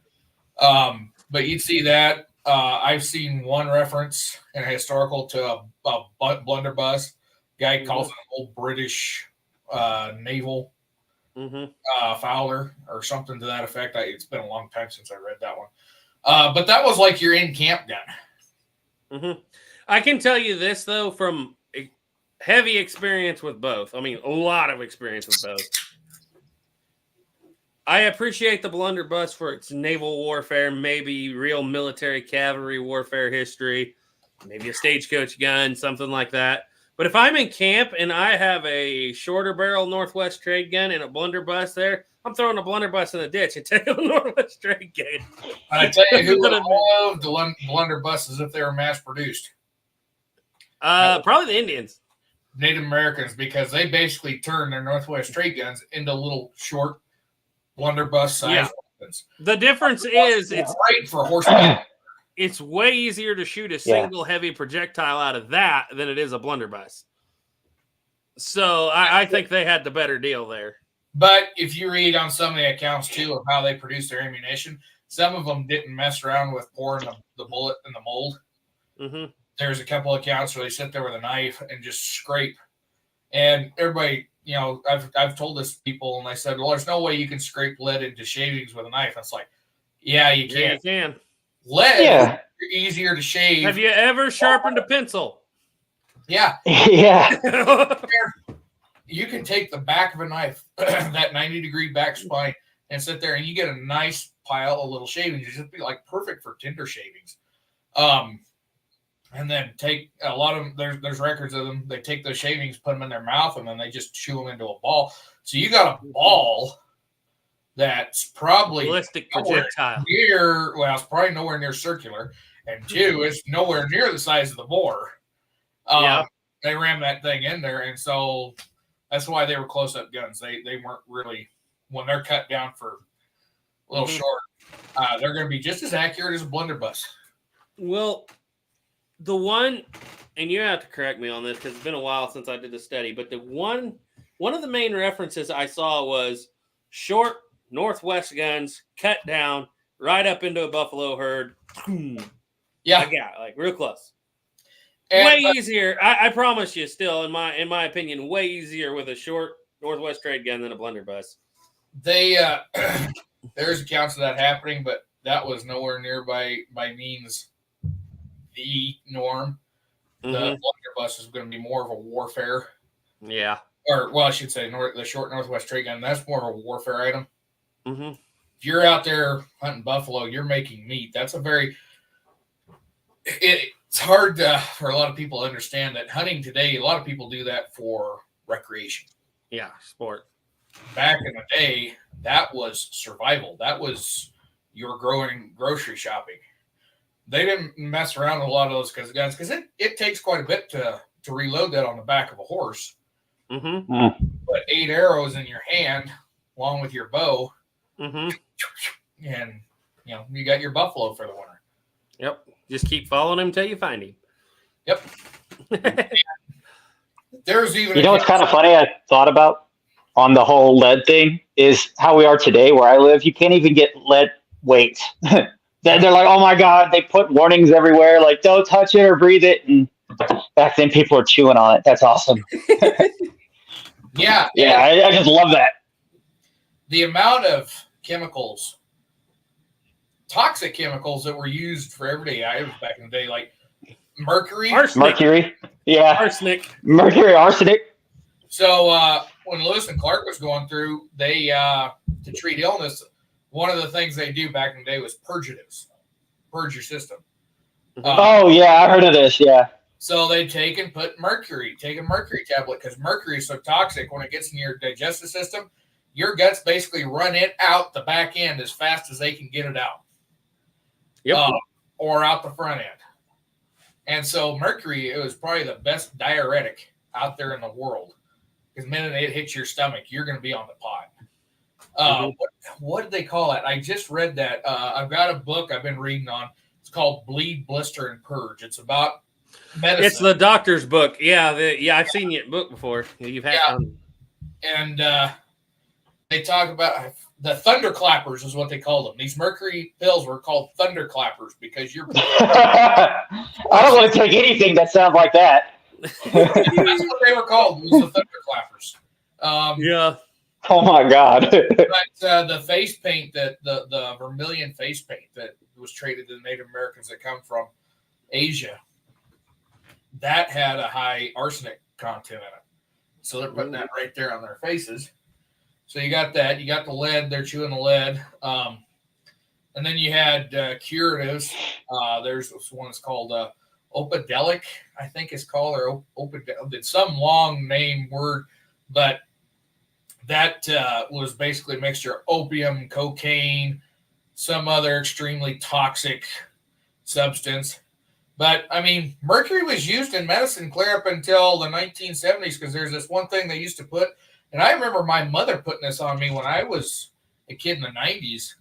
But you'd see that. I've seen one reference in a historical to a blunderbuss. Guy calls it an old British naval Fowler or something to that effect. It's been a long time since I read that one. But that was like your in-camp gun. I can tell you this, though, from heavy experience with both. I mean, a lot of experience with both. I appreciate the blunderbuss for its naval warfare, maybe real military cavalry warfare history, maybe a stagecoach gun, something like that. But if I'm in camp and I have a shorter barrel Northwest Trade gun and a blunderbuss there, I'm throwing a blunderbuss in the ditch and taking a Northwest Trade gun. I tell you who would have loved the blunderbusses if they were mass produced. Probably the Indians. Native Americans, because they basically turn their Northwest Trade guns into little short blunderbuss size weapons. The difference is it's great for horseback. It's way easier to shoot a single heavy projectile out of that than it is a blunderbuss. So I think they had the better deal there. But if you read on some of the accounts too of how they produce their ammunition, some of them didn't mess around with pouring the bullet in the mold. Mm-hmm. There's a couple of accounts where they sit there with a knife and just scrape. And everybody, you know, I've told this to people, and I said, well, there's no way you can scrape lead into shavings with a knife. It's like, yeah, you Yeah, can. you can. Lead Yeah. is easier to shave. Have you ever sharpened a pencil? Yeah. Yeah. You can take the back of a knife, that 90-degree back spine, and sit there, and you get a nice pile of little shavings. It's just be like perfect for tinder shavings. And then take a lot of them. There's records of them. They take those shavings, put them in their mouth, and then they just chew them into a ball. So you got a ball that's probably Ballistic projectile. near. Well, it's probably nowhere near circular, and two, it's nowhere near the size of the bore. Yeah. They ram that thing in there, and so that's why they were close-up guns. They weren't really, when they're cut down for a little short, they're going to be just as accurate as a blunderbuss. Well, the one, and you have to correct me on this because it's been a while since I did the study, but the one of the main references I saw was short Northwest guns cut down right up into a buffalo herd. Yeah, I got it, like real close. and, Way easier. I promise you, still in my opinion, way easier with a short Northwest trade gun than a blunderbuss. they there's accounts of that happening, but that was nowhere near by means the norm. The blunderbuss is going to be more of a warfare, Yeah. or well, I should say the short Northwest trade gun. That's more of a warfare item. Mm-hmm. If you're out there hunting buffalo, you're making meat. That's a very it's hard for a lot of people to understand that hunting today, a lot of people do that for recreation. Yeah, sport. Back in the day, that was survival. That was your growing grocery shopping. They didn't mess around with a lot of those kinds of guns because it takes quite a bit to reload that on the back of a horse. Mm-hmm. But 8 arrows in your hand, along with your bow, Mm-hmm. and you got your buffalo for the winter. Yep. Just keep following him till you find him. Yep. There's even You know what's kind of funny I thought about on the whole lead thing is how we are today where I live. You can't even get lead weights. They're like, oh my God, they put warnings everywhere, like don't touch it or breathe it. And back then people were chewing on it. That's awesome. Yeah. Yeah, I just love that. The amount of chemicals, toxic chemicals that were used for everyday items back in the day, like mercury. Arsenic. Mercury. Yeah. Arsenic. Mercury, arsenic. So when Lewis and Clark was going through, they to treat illness, one of the things they do back in the day was purgatives, purge your system. Oh, yeah, I heard of this. Yeah. So they take and put mercury, take a mercury tablet because mercury is so toxic when it gets in your digestive system, your guts basically run it out the back end as fast as they can get it out. Yep. Or out the front end. And so mercury, it was probably the best diuretic out there in the world. Because the minute it hits your stomach, you're going to be on the pot. What did they call it? I just read that. I've got a book I've been reading on. It's called Bleed, Blister, and Purge. It's about medicine. It's the doctor's book. Yeah, I've seen your book before. You've had And they talk about the thunderclappers is what they called them. These mercury pills were called thunderclappers because you're. I don't want to take anything that sounds like that. That's what they were called. Was the thunderclappers. yeah. Oh my God. But the face paint the vermilion face paint that was traded to the Native Americans that come from Asia, that had a high arsenic content in it. So they're putting that right there on their faces. So you got that. You got the lead. They're chewing the lead. And then you had curatives. There's one that's called Opidelic, I think it's called, or it's some long name word, but that was basically a mixture of opium, cocaine, some other extremely toxic substance. But, I mean, mercury was used in medicine clear up until the 1970s because there's this one thing they used to put, and I remember my mother putting this on me when I was a kid in the 90s.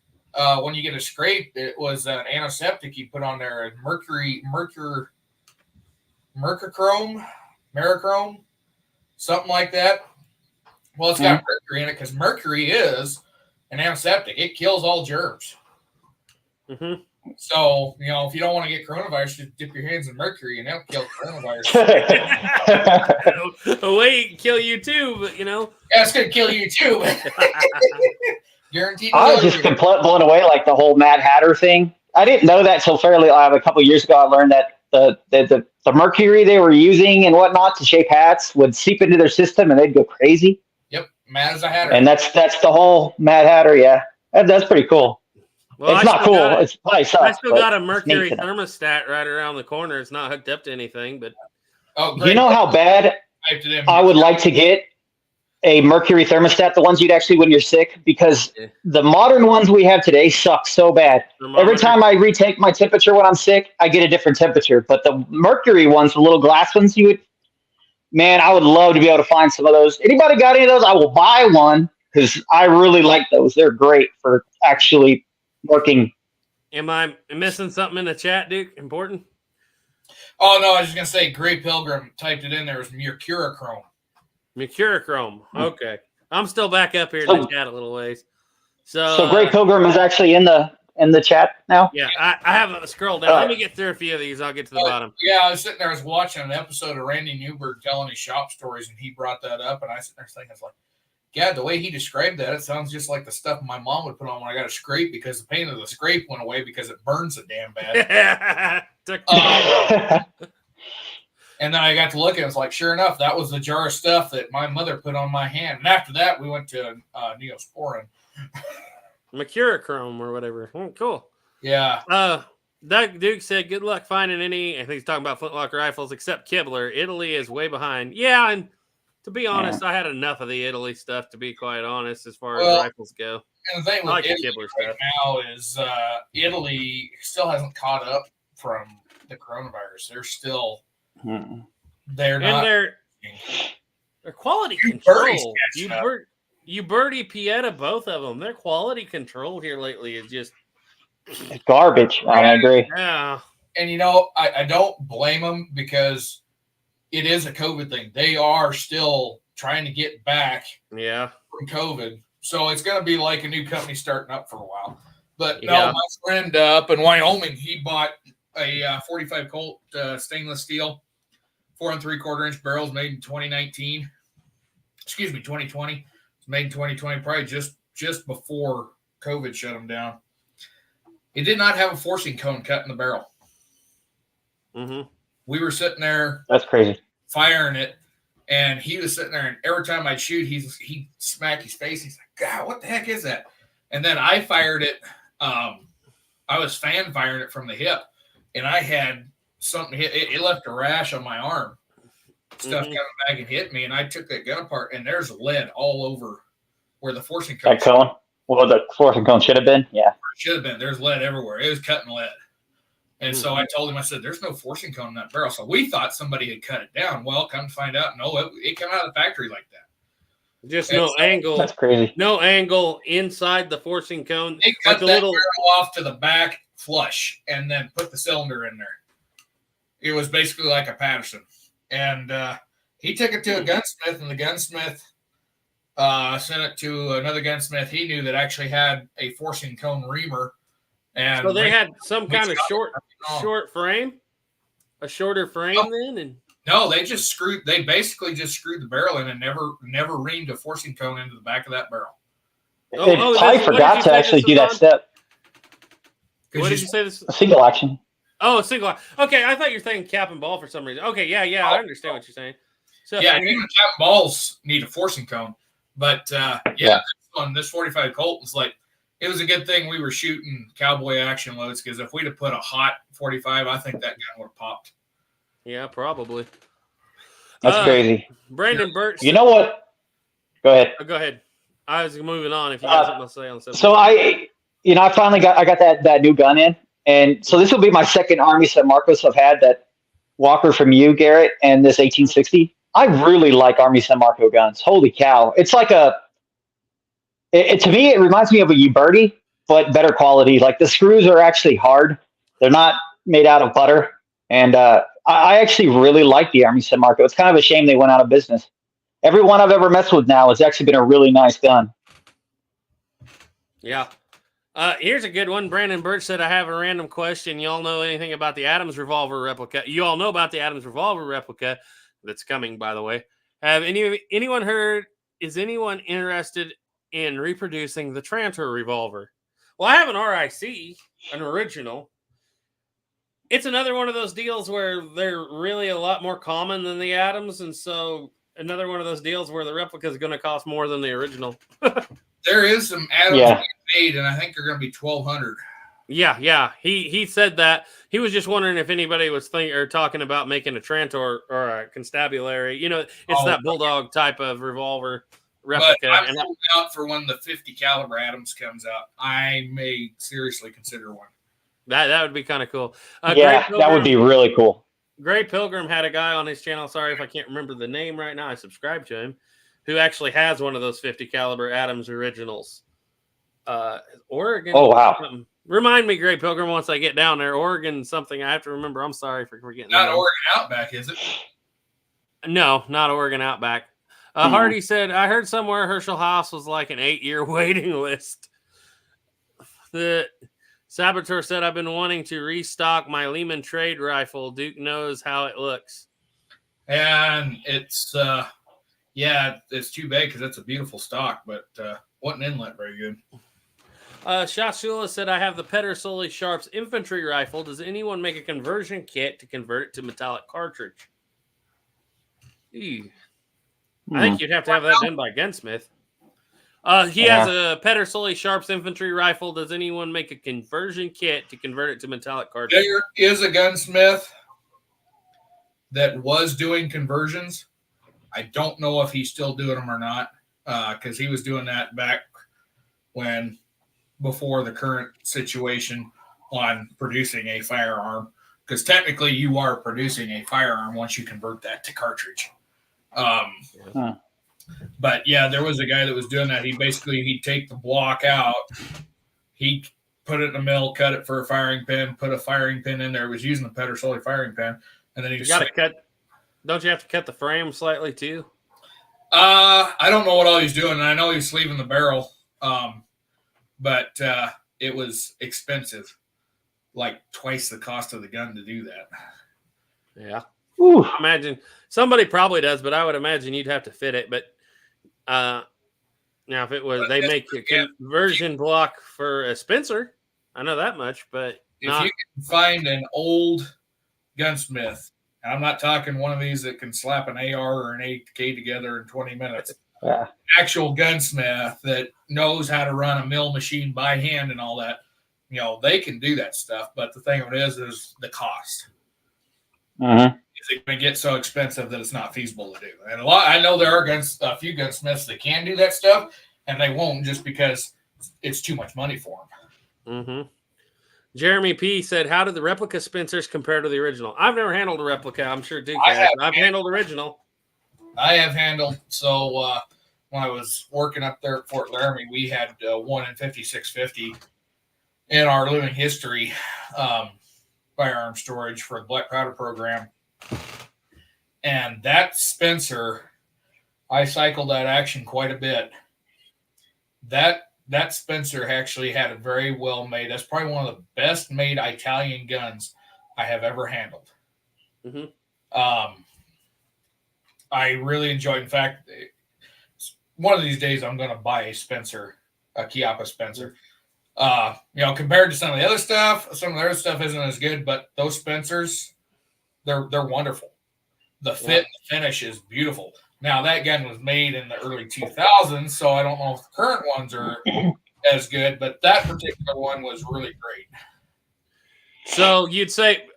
When you get a scrape, it was an antiseptic you put on there, mercurochrome, something like that. Well, it's got mercury in it because mercury is an antiseptic. It kills all germs. Mm-hmm. So, if you don't want to get coronavirus, just dip your hands in mercury and that'll kill coronavirus. Away, it can kill you too, but Yeah, it's going to kill you too. Guaranteed. I was just blown away, like the whole Mad Hatter thing. I didn't know that till fairly a couple of years ago. I learned that the mercury they were using and whatnot to shape hats would seep into their system and they'd go crazy. Yep, mad as a hatter. And that's the whole Mad Hatter. Yeah, that's pretty cool. well, It's not cool. It's probably sucks. I still but got a it's mercury neat to know. thermostat right around the corner. It's not hooked up to anything, but Oh, great. You know how bad Typed it in. I would like to get a mercury thermostat, the ones you'd actually when you're sick, because Yeah. the modern ones we have today suck so bad. Every thermometer. time I retake my temperature when I'm sick, I get a different temperature. But the mercury ones, the little glass ones, I would love to be able to find some of those. Anybody got any of those? I will buy one because I really like those. They're great for actually working. Am I missing something in the chat, Duke? Important? Oh, no, I was just going to say Gray Pilgrim typed it in there as mercurochrome. Mercurochrome. Hmm. Okay. I'm still back up here in the chat a little ways. So, So Great Pilgrim is actually in the chat now. yeah, I haven't scrolled down. Let me get through a few of these. I'll get to the bottom. Yeah, I was sitting there, I was watching an episode of Randy Newberg telling his shop stories, and he brought that up, and I was sitting there thinking, I was like, yeah, the way he described that, it sounds just like the stuff my mom would put on when I got a scrape because the pain of the scrape went away because it burns so damn bad. And then I got to look at it. It's like, sure enough, that was the jar of stuff that my mother put on my hand. And after that, we went to Neosporin. Mercurochrome or whatever. Cool. Yeah. Doug Duke said, good luck finding any. I think he's talking about flintlock rifles except Kibler. Italy is way behind. Yeah, and to be honest, I had enough of the Italy stuff, to be quite honest, as far as rifles go. And the thing I with like the Italy Kibler right stuff. now is Italy still hasn't caught up from the coronavirus. They're still, they're And not. their quality Birdie's control. catching up. Birdie Pieta, both of them. Their quality control here lately is just, It's garbage. I agree. yeah. And I don't blame them because it is a COVID thing. They are still trying to get back Yeah. from COVID. So it's going to be like a new company starting up for a while. But Yeah. no, my friend up in Wyoming, he bought a 45 Colt stainless steel 4 3/4 inch barrels made in 2019. Excuse me, 2020. It's made in 2020, probably just before COVID shut them down. It did not have a forcing cone cut in the barrel. Mm-hmm. We were sitting there That's crazy. firing it, and he was sitting there, and every time I'd shoot, he'd smack his face. He's like, God, what the heck is that? And then I fired it. I was fan firing it from the hip, and I had something hit. It left a rash on my arm. Stuff coming back and hit me, and I took that gun apart, and there's lead all over where the forcing cone That cone. Well, the forcing cone should have been. Yeah. should have been. There's lead everywhere. It was cutting lead. And so I told him, I said, there's no forcing cone in that barrel. So we thought somebody had cut it down. Well, come to find out, no, it came out of the factory like that. Just And no so- angle. That's crazy. No angle inside the forcing cone. They cut Like the that little. barrel off to the back flush and then put the cylinder in there. It was basically like a Patterson. And he took it to a gunsmith, and the gunsmith sent it to another gunsmith he knew that actually had a forcing cone reamer. And So they had some we kind of shot it. short frame, a shorter frame then, and No, they basically just screwed the barrel in and never reamed a forcing cone into the back of that barrel. Oh, They oh, probably this- what did forgot you to say actually this do was that on? step. what did you say this? A single action. Oh, single. Okay, I thought you were saying cap and ball for some reason. Okay, yeah, I understand what you're saying. So Yeah, even cap balls need a forcing cone. But Yeah. on this 45 Colt, it's like it was a good thing we were shooting cowboy action loads, because if we'd have put a hot 45, I think that gun would have popped. yeah, probably. That's crazy. Brandon Burt. You know what? Go ahead. Go ahead. I was moving on. If you got something to say on the subject. So I finally got that new gun in, and so this will be my second Army San Marcos I've had, that Walker from you, Garrett, and this 1860. I really like Army San Marco guns. Holy cow! It's like to me, it reminds me of a Uberti, but better quality. Like the screws are actually hard; they're not made out of butter. And I actually really like the Army San Marco. It's kind of a shame they went out of business. Every one I've ever messed with now has actually been a really nice gun. Yeah. Here's a good one. Brandon Birch said, I have a random question. Y'all know anything about the Adams revolver replica? You all know about the Adams revolver replica that's coming, by the way. Have anyone heard, is anyone interested in reproducing the Trantor revolver? Well, I have an RIC, an original. It's another one of those deals where they're really a lot more common than the Adams, and so another one of those deals where the replica is going to cost more than the original. There is some Adams made, and I think they're going to be $1,200. Yeah. He said that. He was just wondering if anybody was talking about making a Trantor or a Constabulary. You know, it's that Bulldog type of revolver replica. But I'm holding out for when the 50 caliber Adams comes out. I may seriously consider one. That would be kind of cool. That would be really cool. Gray Pilgrim had a guy on his channel. Sorry if I can't remember the name right now. I subscribed to him, who actually has one of those 50 caliber Adams originals. Oregon. Oh, wow. Something. Remind me, Gray Pilgrim, once I get down there. Oregon something I have to remember. I'm sorry for forgetting. Not Oregon Outback, is it? No, not Oregon Outback. Hardy said, I heard somewhere Herschel House was like an 8-year waiting list. The Saboteur said, I've been wanting to restock my Lehman trade rifle. Duke knows how it looks. And it's, it's too bad because it's a beautiful stock, but wasn't inlet very good. Shashula said, I have the Pedersoli Sharps infantry rifle. Does anyone make a conversion kit to convert it to metallic cartridge? I think you'd have to have that done by Gunsmith. He has a Pedersoli Sharps infantry rifle. Does anyone make a conversion kit to convert it to metallic cartridge? There is a gunsmith that was doing conversions. I don't know if he's still doing them or not, because he was doing that back before the current situation on producing a firearm. Because technically, you are producing a firearm once you convert that to cartridge. But yeah, there was a guy that was doing that. He'd take the block out, he'd put it in the mill, cut it for a firing pin, put a firing pin in there. It was using the Pedersoli firing pin, and then he just cut. Don't you have to cut the frame slightly too? I don't know what all he's doing. I know he's sleeving the barrel, but it was expensive, like twice the cost of the gun to do that. Yeah. Ooh. Imagine somebody probably does, but I would imagine you'd have to fit it. But now, if it was, they make a conversion block for a Spencer. I know that much, but if you can find an old gunsmith, and I'm not talking one of these that can slap an AR or an AK together in 20 minutes. Actual gunsmith that knows how to run a mill machine by hand and all that, they can do that stuff. But the thing of it is the cost. It's going to get so expensive that it's not feasible to do. And I know there are a few gunsmiths that can do that stuff, and they won't just because it's too much money for them. Jeremy P said, how did the replica Spencers compare to the original? I've never handled a replica. I'm sure Duke has. I've handled original. I have handled. So when I was working up there at Fort Laramie, we had 1 in 5650 in our living history firearm storage for the Black Powder program. And that Spencer, I cycled that action quite a bit. That Spencer actually had a very well made. That's probably one of the best made Italian guns I have ever handled. I really enjoyed. In fact, one of these days I'm going to buy a Spencer, a Chiappa Spencer. Compared to some of the other stuff, some of the other stuff isn't as good, but those Spencers, they're wonderful. The fit and the finish is beautiful. Now, that gun was made in the early 2000s, so I don't know if the current ones are as good, but that particular one was really great. So you'd say,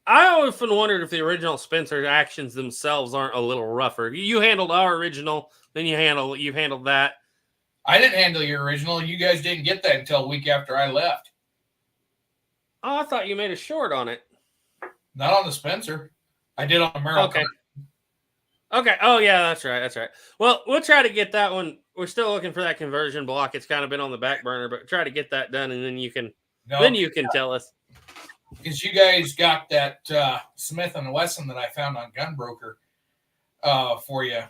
I often wondered if the original Spencer actions themselves aren't a little rougher. You handled our original, then you've handled that. I didn't handle your original. You guys didn't get that until a week after I left. Oh, I thought you made a short on it. Not on the Spencer. I did on the Merrill. Okay. Oh, yeah, that's right. Well, we'll try to get that one. We're still looking for that conversion block. It's kind of been on the back burner, but try to get that done, and then you can tell us. Because you guys got that Smith & Wesson that I found on Gunbroker for you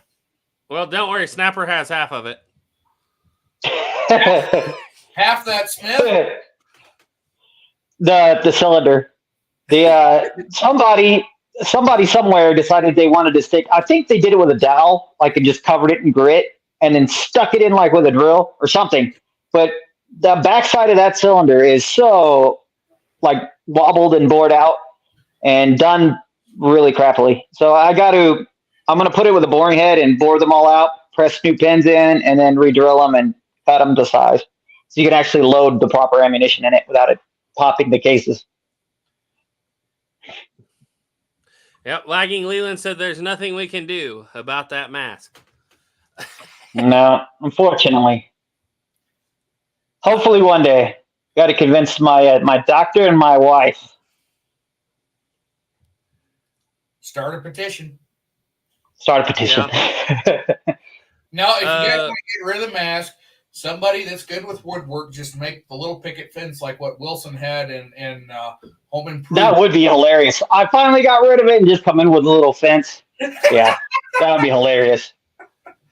Well, don't worry. Snapper has half of it. Half that, Smith. The cylinder. The somebody somewhere decided they wanted to stick. I think they did it with a dowel, like and just covered it in grit and then stuck it in like with a drill or something. But the backside of that cylinder is so like wobbled and bored out and done really crappily. So I'm gonna put it with a boring head and bore them all out, press new pins in, and then re-drill them and cut them to size, so you can actually load the proper ammunition in it without it popping the cases. Yep. Lagging Leland said there's nothing we can do about that mask. No, unfortunately. Hopefully one day. Got to convince my doctor and my wife. Start a petition. Start a petition. Now, if you guys want to get rid of the mask, somebody that's good with woodwork, just make the little picket fence like what Wilson had in Home Improvement. That would be hilarious. I finally got rid of it and just come in with a little fence. Yeah, that would be hilarious.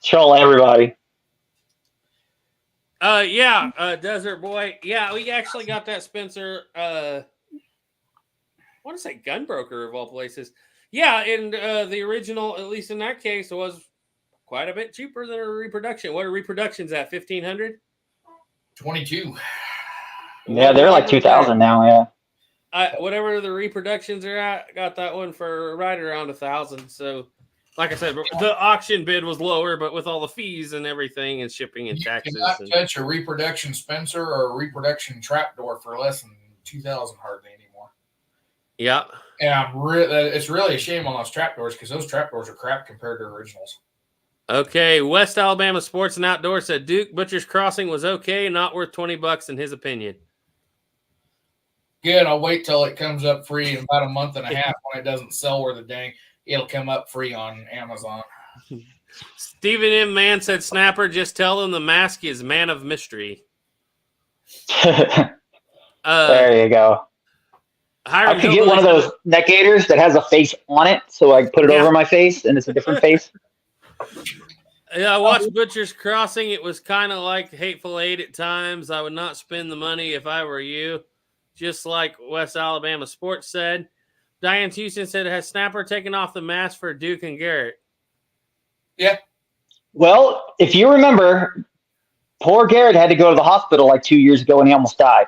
Troll everybody. Desert Boy. Yeah, we actually got that Spencer. I want to say Gunbroker of all places. Yeah, and the original, at least in that case, was quite a bit cheaper than a reproduction. What are reproductions at? 1,500? 22. Yeah, they're like 2,000 now. Yeah. Whatever the reproductions are at, got that one for right around 1,000. So, like I said, the auction bid was lower, but with all the fees and everything and shipping and taxes. You cannot touch a reproduction Spencer or a reproduction trapdoor for less than 2,000 hardly anymore. Yeah. And it's really a shame on those trapdoors because those trapdoors are crap compared to originals. Okay, West Alabama Sports and Outdoor said Duke Butcher's Crossing was okay, not worth $20 in his opinion. Good. I'll wait till it comes up free in about a month and a half when it doesn't sell worth a dang. It'll come up free on Amazon. Stephen M. Mann said, Snapper, just tell them the mask is Man of Mystery. There you go. Hiram I could get one of those neck gaiters that has a face on it, so I put it over my face, and it's a different face. Yeah, I watched Butcher's Crossing. It was kind of like Hateful Eight at times. I would not spend the money if I were you, just like West Alabama Sports said. Diane Houston said, has Snapper taken off the mask for Duke and Garrett? Yeah. Well, if you remember, poor Garrett had to go to the hospital like 2 years ago, and he almost died.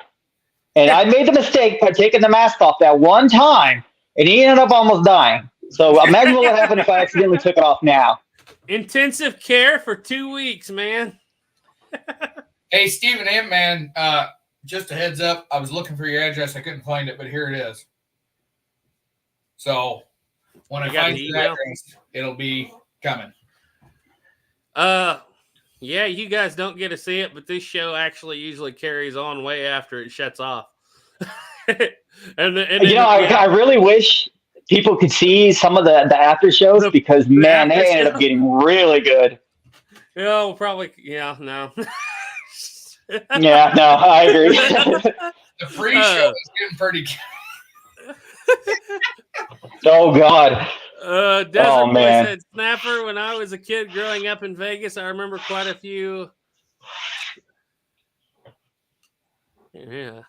And I made the mistake by taking the mask off that one time, and he ended up almost dying. So imagine what would happen if I accidentally took it off now. Intensive care for 2 weeks, man. Hey, Stephen M. Man, just a heads up. I was looking for your address. I couldn't find it, but here it is. So when I find your address, it'll be coming. Yeah, you guys don't get to see it, but this show actually usually carries on way after it shuts off. I really wish people could see some of the after shows because, man, they ended up getting really good. Yeah, we'll probably, no. Yeah, no, I agree. The free show is getting pretty good. Oh, God. Desert Boy said, Snapper, when I was a kid growing up in Vegas, I remember quite a few. Yeah.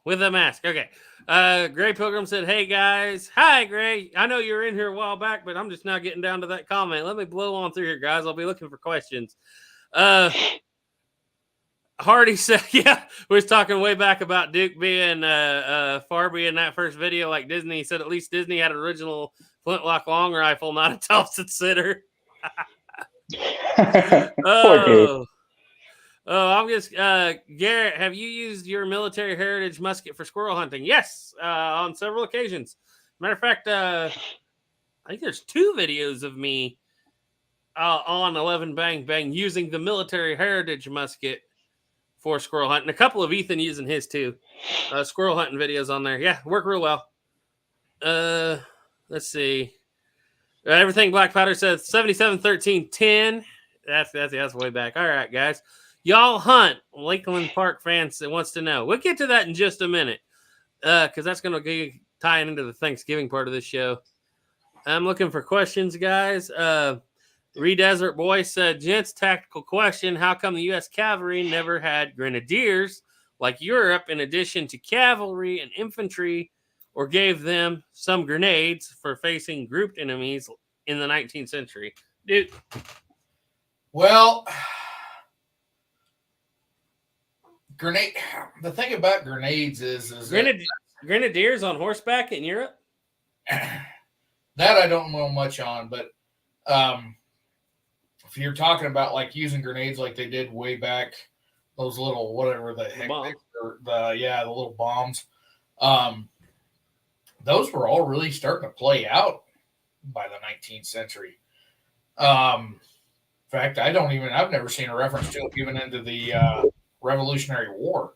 With a mask. Okay. Gray Pilgrim said, hey, guys. Hi, Gray. I know you were in here a while back, but I'm just now getting down to that comment. Let me blow on through here, guys. I'll be looking for questions. Hardy said, yeah, we was talking way back about Duke being Farby in that first video like Disney. He said at least Disney had an original flintlock long rifle, not a Thompson sitter. Oh, I'm just Garrett, have you used your military heritage musket for squirrel hunting? Yes, on several occasions. Matter of fact, I think there's 2 videos of me on 11 Bang Bang using the military heritage musket for squirrel hunting. A couple of Ethan using his too. Squirrel hunting videos on there. Yeah, work real well. Let's see. Everything Black Powder says 77-13-10. That's way back. All right, guys. Y'all hunt. Lakeland Park fans that wants to know. We'll get to that in just a minute. Because that's going to be tying into the Thanksgiving part of this show. I'm looking for questions, guys. Desert Boy said, "Gents, tactical question: how come the U.S. cavalry never had grenadiers like Europe, in addition to cavalry and infantry, or gave them some grenades for facing grouped enemies in the 19th century?" Dude, Well, the thing about grenades is grenadiers on horseback in Europe? that I don't know much on, but if you're talking about like using grenades like they did way back, those little whatever the heck Bombs. the little bombs, those were all really starting to play out by the 19th century. In fact, I've never seen a reference to it even into the Revolutionary War.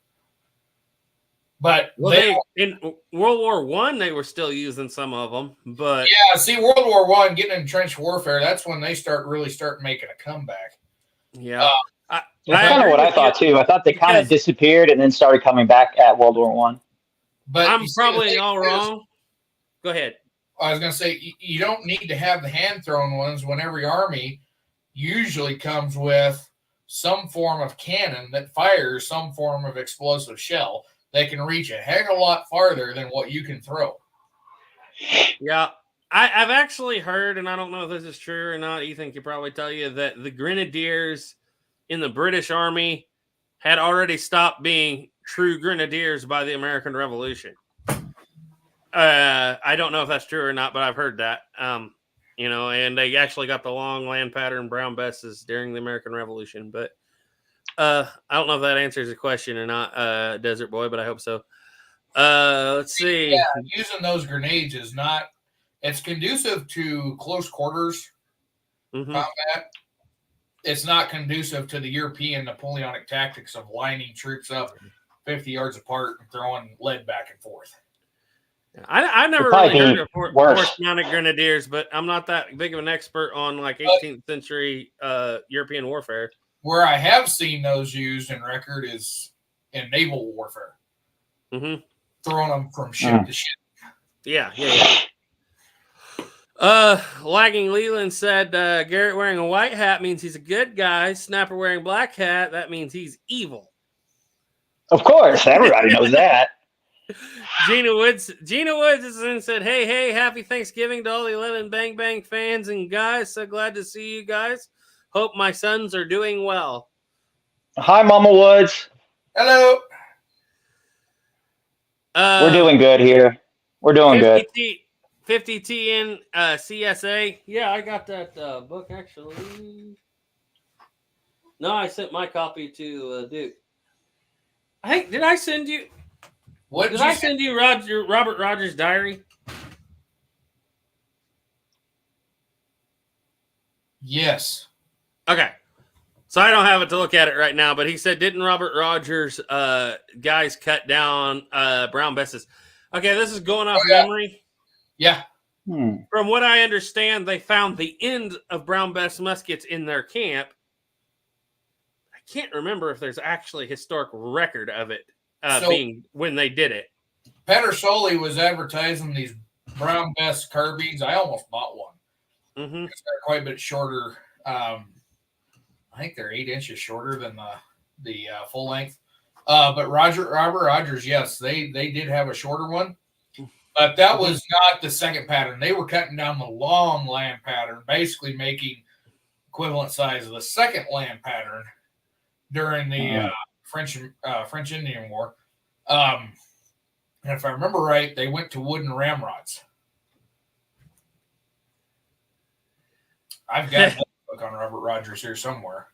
But in World War I, they were still using some of them. But yeah, see, World War I, getting in trench warfare, that's when they start making a comeback. yeah, That's kind of what I thought too. I thought they kind of disappeared and then started coming back at World War One. But I'm probably all wrong. Go ahead. I was going to say, you don't need to have the hand-thrown ones when every army usually comes with some form of cannon that fires some form of explosive shell. They can reach a heck of a lot farther than what you can throw. Yeah, I've actually heard, and I don't know if this is true or not, Ethan could probably tell you, that the grenadiers in the British Army had already stopped being true grenadiers by the American Revolution. I don't know if that's true or not, but I've heard that. And they actually got the long land pattern brown besses during the American Revolution. But I don't know if that answers the question or not, Desert Boy, but I hope so. Let's see. Yeah, using those grenades is not. It's conducive to close quarters combat. It's not conducive to the European Napoleonic tactics of lining troops up 50 yards apart and throwing lead back and forth. I never really heard of horse-mounted grenadiers, but I'm not that big of an expert on like 18th century European warfare. Where I have seen those used in record is in naval warfare. Throwing them from ship to ship. Yeah. Lagging Leland said Garrett wearing a white hat means he's a good guy. Snapper wearing black hat, that means he's evil. Of course, everybody knows that. Gina Woods said, hey, happy Thanksgiving to all the 11 Bang Bang fans and guys. So glad to see you guys. Hope my sons are doing well. Hi, Mama Woods. Hello. We're doing good here. We're doing good. 50TN CSA. Yeah, I got that book actually. No, I sent my copy to Duke. Hey, did I send you? Did I send you Robert Rogers' diary? Yes. Okay. So I don't have it to look at it right now, but he said, didn't Robert Rogers guys cut down brown besses? Okay, this is going off memory. Yeah. From what I understand, they found the end of brown bess muskets in their camp. I can't remember if there's actually a historic record of it being when they did it. Pedersoli was advertising these brown bess carbines. I almost bought one. They're quite a bit shorter. I think they're 8 inches shorter than the full length. But Robert Rogers, yes, they did have a shorter one. But that was not the second pattern. They were cutting down the long land pattern, basically making equivalent size of the second land pattern during the French Indian War. And if I remember right, they went to wooden ramrods. I've got a book on Robert Rogers here somewhere.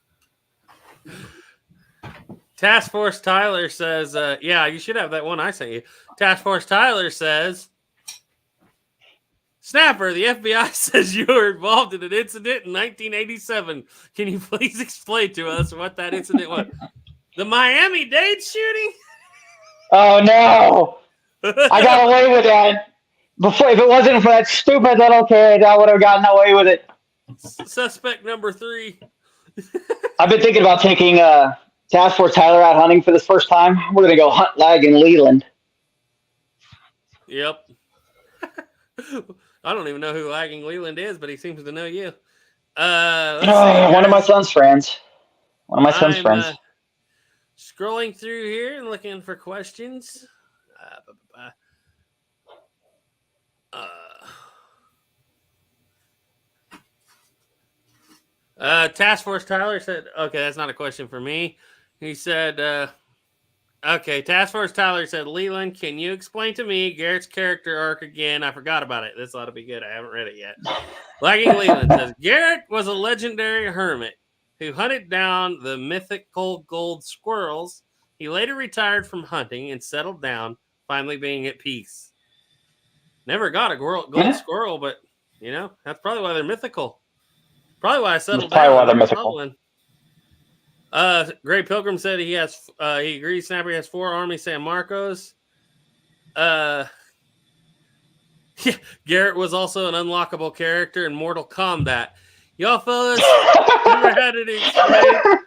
Task Force Tyler says, yeah, you should have that one I sent you. Task Force Tyler says, Snapper, the FBI says you were involved in an incident in 1987. Can you please explain to us what that incident was? The Miami-Dade shooting? Oh, no. I got away with that. If it wasn't for that stupid little kid, I would have gotten away with it. Suspect number 3. I've been thinking about taking Task Force Tyler out hunting for the first time. We're going to go hunt lag in Leland. Yep. I don't even know who Lagging Leland is, but he seems to know you. Let's see, One of my guys. son's friends. One of my son's I'm, friends. Scrolling through here and looking for questions. Task Force Tyler said, okay, that's not a question for me. He said, okay, Task Force Tyler said, Leland, can you explain to me Garrett's character arc again? I forgot about it. This ought to be good. I haven't read it yet. Lagging Leland says, Garrett was a legendary hermit who hunted down the mythical gold squirrels. He later retired from hunting and settled down, finally being at peace. Never got a gold squirrel, but, you know, that's probably why they're mythical. Probably why I settled Probably down. why they're mythical. Gray Pilgrim said he agrees Snapper has 4 Army San Marcos. Garrett was also an unlockable character in Mortal Kombat. Y'all fellas never had an experience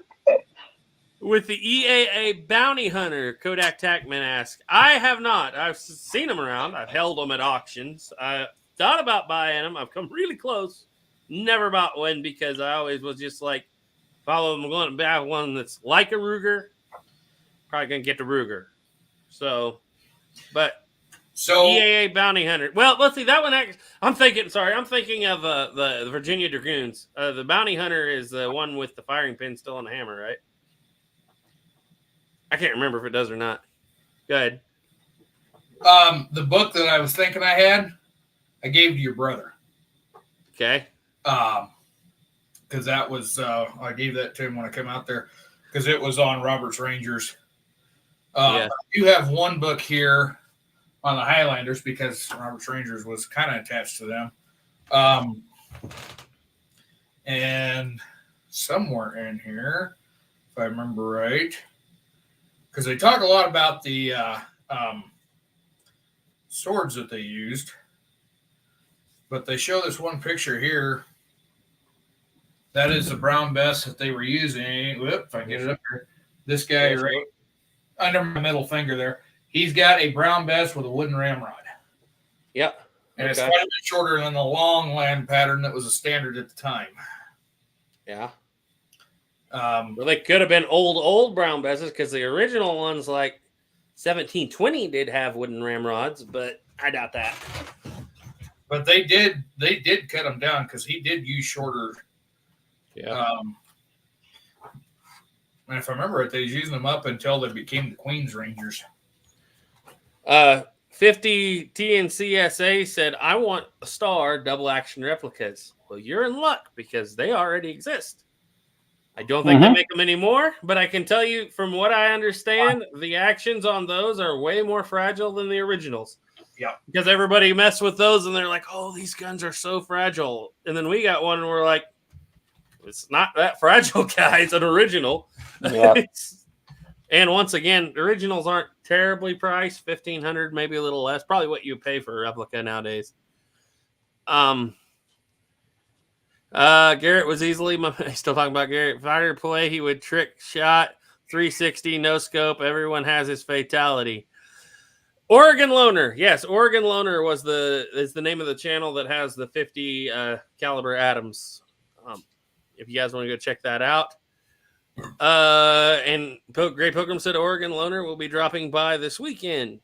with the EAA Bounty Hunter? Kodak Tackman asked. I have not. I've seen them around. I've held them at auctions. I thought about buying them. I've come really close. Never bought one because I always was just like, follow them going to buy one that's like a Ruger. Probably gonna get the Ruger. So, but EAA Bounty Hunter. Well, let's see that one. I'm thinking of the Virginia Dragoons. The Bounty Hunter is the one with the firing pin still on the hammer, right? I can't remember if it does or not. Go ahead. The book that I was thinking I had, I gave to your brother. Okay. Because that was I gave that to him when I came out there because it was on Robert's Rangers. You have one book here on the Highlanders because Robert's Rangers was kind of attached to them. And somewhere in here, if I remember right, because they talk a lot about the swords that they used, but they show this one picture here. That is the brown bess that they were using. Whoop, if I get it up here. This guy right under my middle finger there. He's got a brown bess with a wooden ramrod. Yep. And it's quite a bit shorter than the long land pattern that was a standard at the time. Yeah. Well, they could have been old brown besses because the original ones, like 1720, did have wooden ramrods, but I doubt that. But they did cut them down because he did use shorter. Yeah. And if I remember right, they was using them up until they became the Queen's Rangers. 50 TNCSA said, I want a Star double action replicas. Well, you're in luck because they already exist. I don't think they make them anymore, but I can tell you from what I understand, the actions on those are way more fragile than the originals. Yeah. Because everybody messed with those and they're like, oh, these guns are so fragile. And then we got one and we're like, it's not that fragile, guys. An original. Yeah. And once again, originals aren't terribly priced. $1,500, maybe a little less. Probably what you pay for a replica nowadays. Garrett was easily still talking about Garrett. Fighter play, he would trick shot, 360, no scope. Everyone has his fatality. Oregon Loner. Yes, Oregon Loner is the name of the channel that has the 50 caliber Adams. If you guys want to go check that out. And Gray Pilgrim said Oregon Loner will be dropping by this weekend.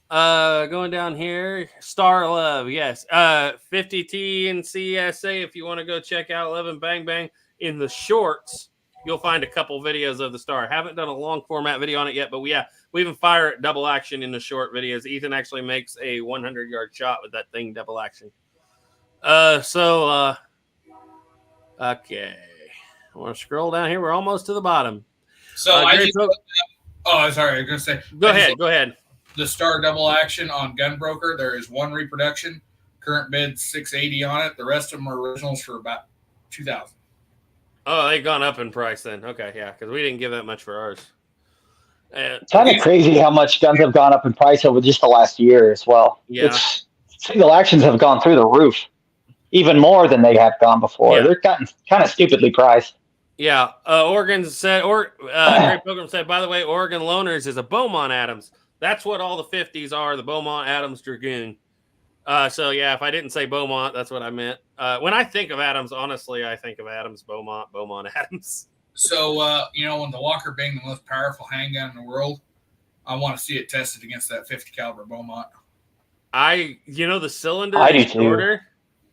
Going down here, Star Love, yes. 50T and CSA, if you want to go check out 11 Bang Bang in the shorts, you'll find a couple videos of the Star. Haven't done a long format video on it yet, but we even fire it double action in the short videos. Ethan actually makes a 100-yard shot with that thing double action. Okay. I want to scroll down here. We're almost to the bottom. So sorry. I was going to say. Go ahead. The Star double action on Gunbroker. There is one reproduction. Current bid $680 on it. The rest of them are originals for about $2,000. Oh, they've gone up in price then. Okay, yeah, because we didn't give that much for ours. It's kind of crazy how much guns have gone up in price over just the last year as well. Yeah. Single actions have gone through the roof, even more than they have gone before. Yeah. They're gotten kind of stupidly priced. Yeah. Oregon said, Gray Pilgrim said, by the way, Oregon Loners is a Beaumont Adams. That's what all the 50s are, the Beaumont Adams Dragoon. So yeah, if I didn't say Beaumont, that's what I meant. When I think of Adams, honestly, I think of Adams, Beaumont, Adams. So, when the Walker being the most powerful handgun in the world, I want to see it tested against that 50 caliber Beaumont. The cylinder I do is too. shorter,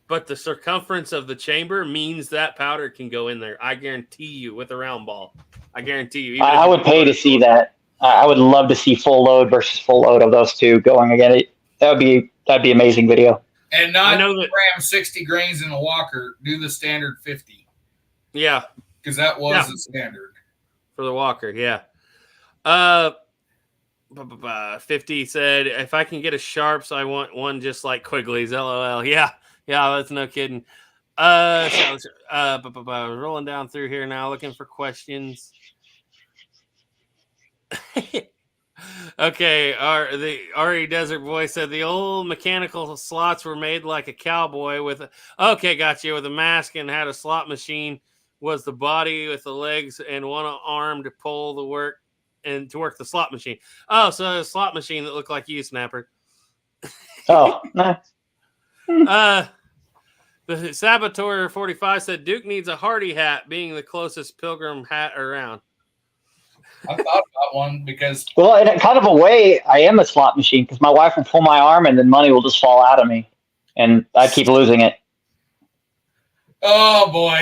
but the circumference of the chamber means that powder can go in there. I guarantee you, with a round ball. I guarantee you. Even I if would you pay to see that. I would love to see full load versus full load of those two going again. That'd be amazing video. And not I know that- cram 60 grains in a Walker. Do the standard 50 Yeah, because that was the standard. for the Walker, yeah. 50 said, if I can get a Sharps, I want one just like Quigley's. LOL. Yeah, that's no kidding. Rolling down through here now, looking for questions. Okay, the RE Desert Boy said the old mechanical slots were made like a cowboy with with a mask and had a slot machine was the body with the legs and one arm to pull the work and to work the slot machine. Oh, so a slot machine that looked like you, Snapper. Oh, nah. The Saboteur 45 said Duke needs a Hardy hat, being the closest pilgrim hat around. I thought about one because Well, in a kind of a way, I am a slot machine because my wife will pull my arm and then money will just fall out of me, and I keep losing it. oh boy.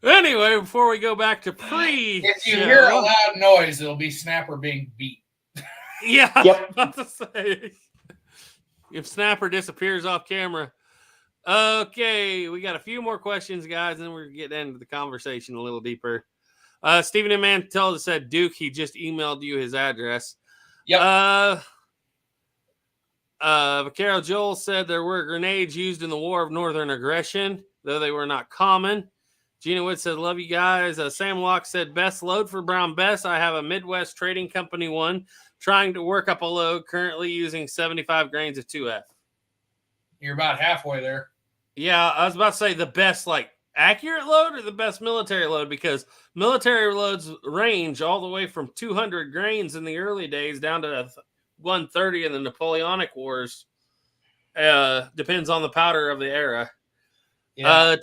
Anyway, before we go back to pre, If you hear a loud noise, it'll be Snapper being beat. yeah, Yep. I was about to say, if Snapper disappears off camera. Okay, we got a few more questions, guys, and then we're getting into the conversation a little deeper. Stephen M. Mantel said, Duke, he just emailed you his address. Yep. Vaquero Joel said there were grenades used in the War of Northern Aggression, though they were not common. Gina Wood said, love you guys. Sam Locke said, best load for Brown Bess. I have a Midwest Trading Company one, trying to work up a load, currently using 75 grains of 2F. You're about halfway there. Yeah, I was about to say the best, accurate load or the best military load, because military loads range all the way from 200 grains in the early days down to 130 in the Napoleonic Wars. Depends on the powder of the era. Yeah.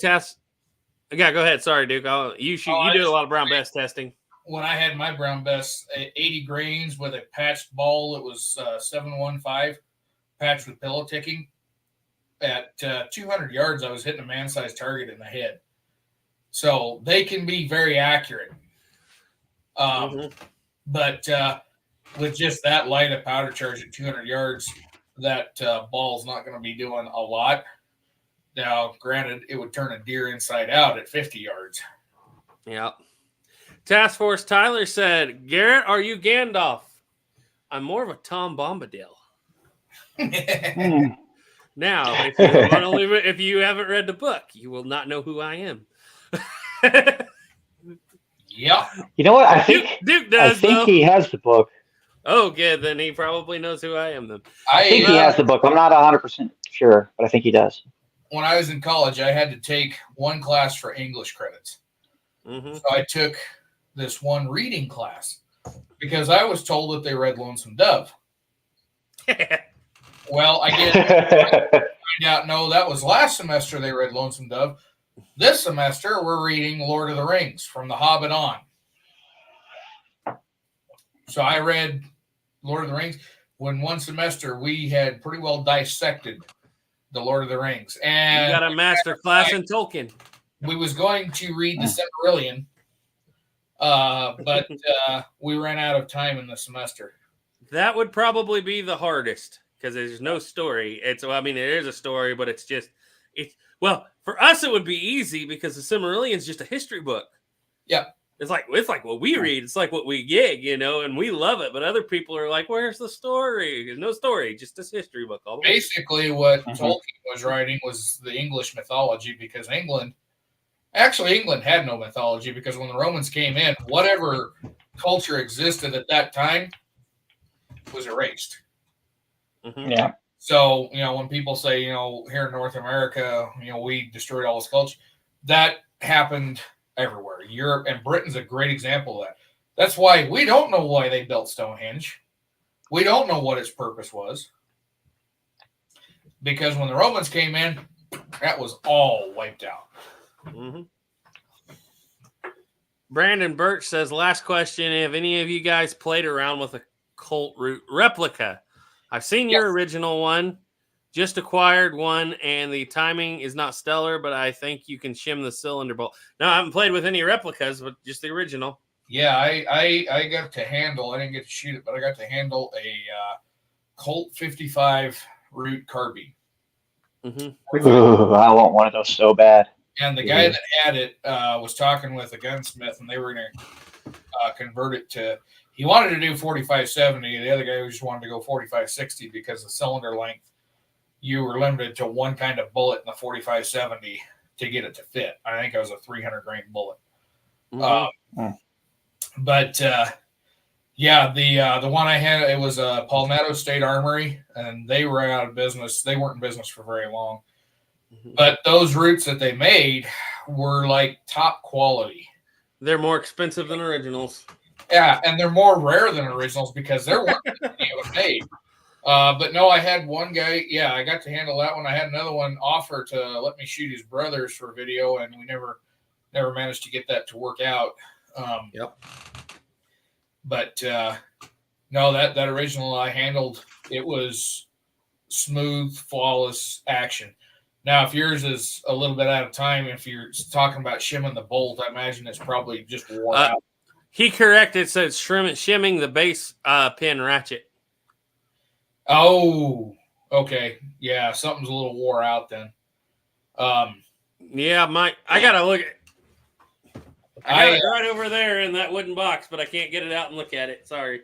Yeah, go ahead. Sorry, Duke. You do a lot of Brown Bess testing. When I had my Brown Bess, 80 grains with a patched ball, it was 715 patched with pillow ticking. At 200 yards, I was hitting a man-sized target in the head. So they can be very accurate. But with just that light of powder charge at 200 yards, that ball's not going to be doing a lot. Now, granted, it would turn a deer inside out at 50 yards. Yeah. Task Force Tyler said, Garrett, are you Gandalf? I'm more of a Tom Bombadil. Now, if you haven't read the book, you will not know who I am. Yeah. You know what? I think Duke does. I think he has the book. Oh, good. Then he probably knows who I am. Then I think he has the book. I'm not 100% sure, but I think he does. When I was in college, I had to take one class for English credits. So I took this one reading class because I was told that they read Lonesome Dove. Well, I get find out, no, that was last semester they read Lonesome Dove. This semester, we're reading Lord of the Rings from The Hobbit on. So I read Lord of the Rings. When one semester, we had pretty well dissected the Lord of the Rings. And you got a master class in Tolkien. We was going to read the Silmarillion, but we ran out of time in the semester. That would probably be the hardest because there's no story. There is a story, but for us it would be easy because the Silmarillion is just a history book. Yeah. It's like what we read. It's like what we gig, and we love it. But other people are like, "Where's the story? There's no story, just this history book." All the way. Basically, what Tolkien was writing was the English mythology because England had no mythology because when the Romans came in, whatever culture existed at that time was erased. Yeah. So, when people say, here in North America, we destroyed all this culture, that happened everywhere. Europe and Britain's a great example of that. That's why we don't know why they built Stonehenge. We don't know what its purpose was. because when the Romans came in, that was all wiped out. Mm-hmm. Brandon Birch says, last question. Have any of you guys played around with a Colt Root replica? I've seen your original one, just acquired one, and the timing is not stellar, but I think you can shim the cylinder bolt. No, I haven't played with any replicas, but just the original. Yeah, I got to handle, I didn't get to shoot it, but I got to handle a Colt 55 Root carbine. Mm-hmm. Ooh, I want one of those so bad. And the guy that had it was talking with a gunsmith, and they were going to convert it to. He wanted to do 4570. The other guy just wanted to go 4560 because the cylinder length, you were limited to one kind of bullet in the 4570 to get it to fit. I think it was a 300 grain bullet. Mm-hmm. But yeah, the one I had, it was a Palmetto State Armory, and they were out of business. They weren't in business for very long. But those roots that they made were like top quality. They're more expensive than originals. Yeah, and they're more rare than originals because there weren't any of them made. But no, I had one guy. Yeah, I got to handle that one. I had another one offer to let me shoot his brothers for video, and we never managed to get that to work out. Yep. But no, that original I handled. It was smooth, flawless action. Now, if yours is a little bit out of time, if you're talking about shimming the bolt, I imagine it's probably just worn out. He corrected, said shimming the base pin ratchet. Oh, okay. Yeah, something's a little wore out then. Yeah, I gotta look at. I got it right over there in that wooden box, but I can't get it out and look at it. Sorry.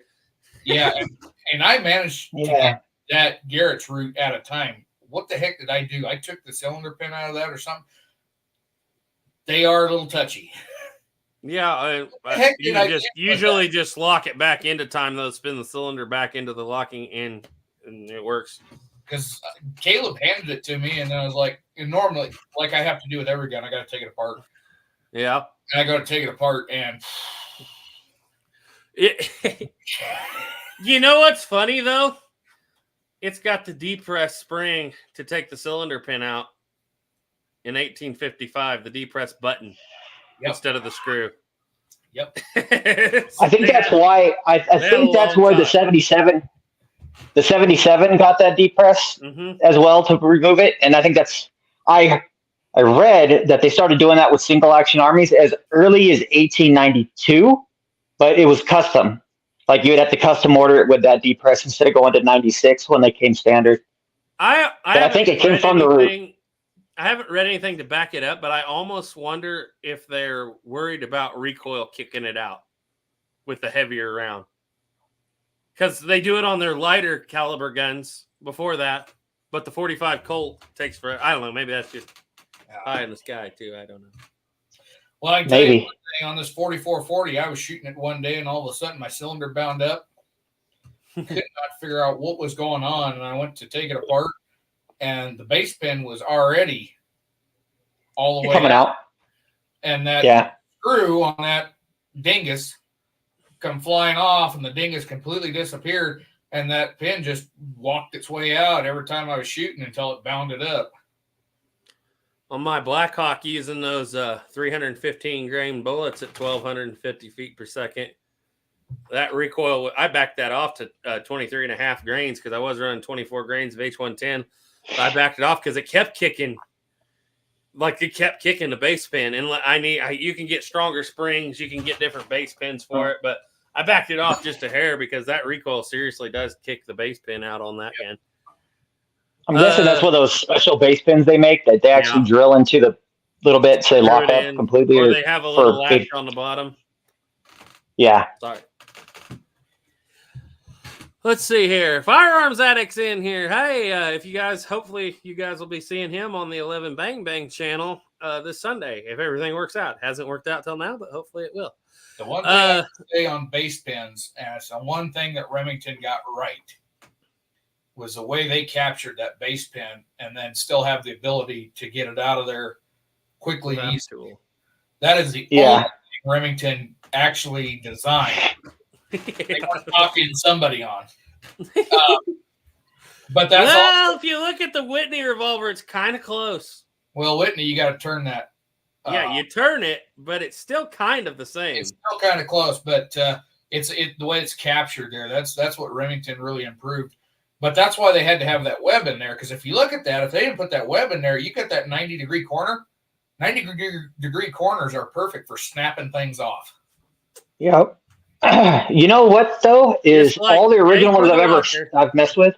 Yeah, and I managed to get that Garrett's root at a time. What the heck did I do? I took the cylinder pin out of that or something. They are a little touchy. Yeah, you usually just lock it back into time, though. Spin the cylinder back into the locking in, and it works. Because Caleb handed it to me, and I was like, and normally, like I have to do with every gun, I got to take it apart. Yeah. And I got to take it apart, and you know what's funny though? It's got the depress spring to take the cylinder pin out in 1855, the depress button instead of the screw. Yep. I think that's why I think that's where the 77 got that depress as well to remove it. And I think that's I read that they started doing that with single action armies as early as 1892, but it was custom. Like you would have to custom order it with that depress instead of going to 96 when they came standard. I think it came from the root. I haven't read anything to back it up, but I almost wonder if they're worried about recoil kicking it out with the heavier round. Because they do it on their lighter caliber guns before that, but the 45 Colt takes for, I don't know, maybe that's just high in the sky too. I don't know. Well, I can tell you one thing, on this 4440, I was shooting it one day and all of a sudden my cylinder bound up. Could not figure out what was going on, and I went to take it apart, and the base pin was already all the way coming out. And that screw on that dingus come flying off, and the dingus completely disappeared, and that pin just walked its way out every time I was shooting until it bounded up. On my Blackhawk, using those 315 grain bullets at 1,250 feet per second, that recoil, I backed that off to 23 and a half grains because I was running 24 grains of H110. I backed it off because it kept kicking. Like it kept kicking the base pin. And you can get stronger springs. You can get different base pins for it. But I backed it off just a hair because that recoil seriously does kick the base pin out on that gun. I'm guessing that's one of those special base pins they make that they actually drill into the little bit so they lock up completely. Or they have a little latch on the bottom. Yeah. Sorry. Let's see here. Firearms Addicts in here. Hey, if you guys, hopefully you guys will be seeing him on the 11 Bang Bang channel this Sunday, if everything works out. Hasn't worked out till now, but hopefully it will. The one thing I say on base pins, and it's the one thing that Remington got right, was the way they captured that base pin and then still have the ability to get it out of there quickly and easily. That is the only thing Remington actually designed. They weren't talking somebody on. But that's all. Well, if you look at the Whitney revolver, it's kind of close. Well, Whitney, you got to turn that. Yeah, you turn it, but it's still kind of the same. It's still kind of close, but it's the way it's captured there. That's what Remington really improved. But that's why they had to have that web in there. Because if you look at that, if they didn't put that web in there, you got that 90-degree corner. 90-degree corners are perfect for snapping things off. Yep. You know what though is Just like all the original ones Rocker. I've messed with.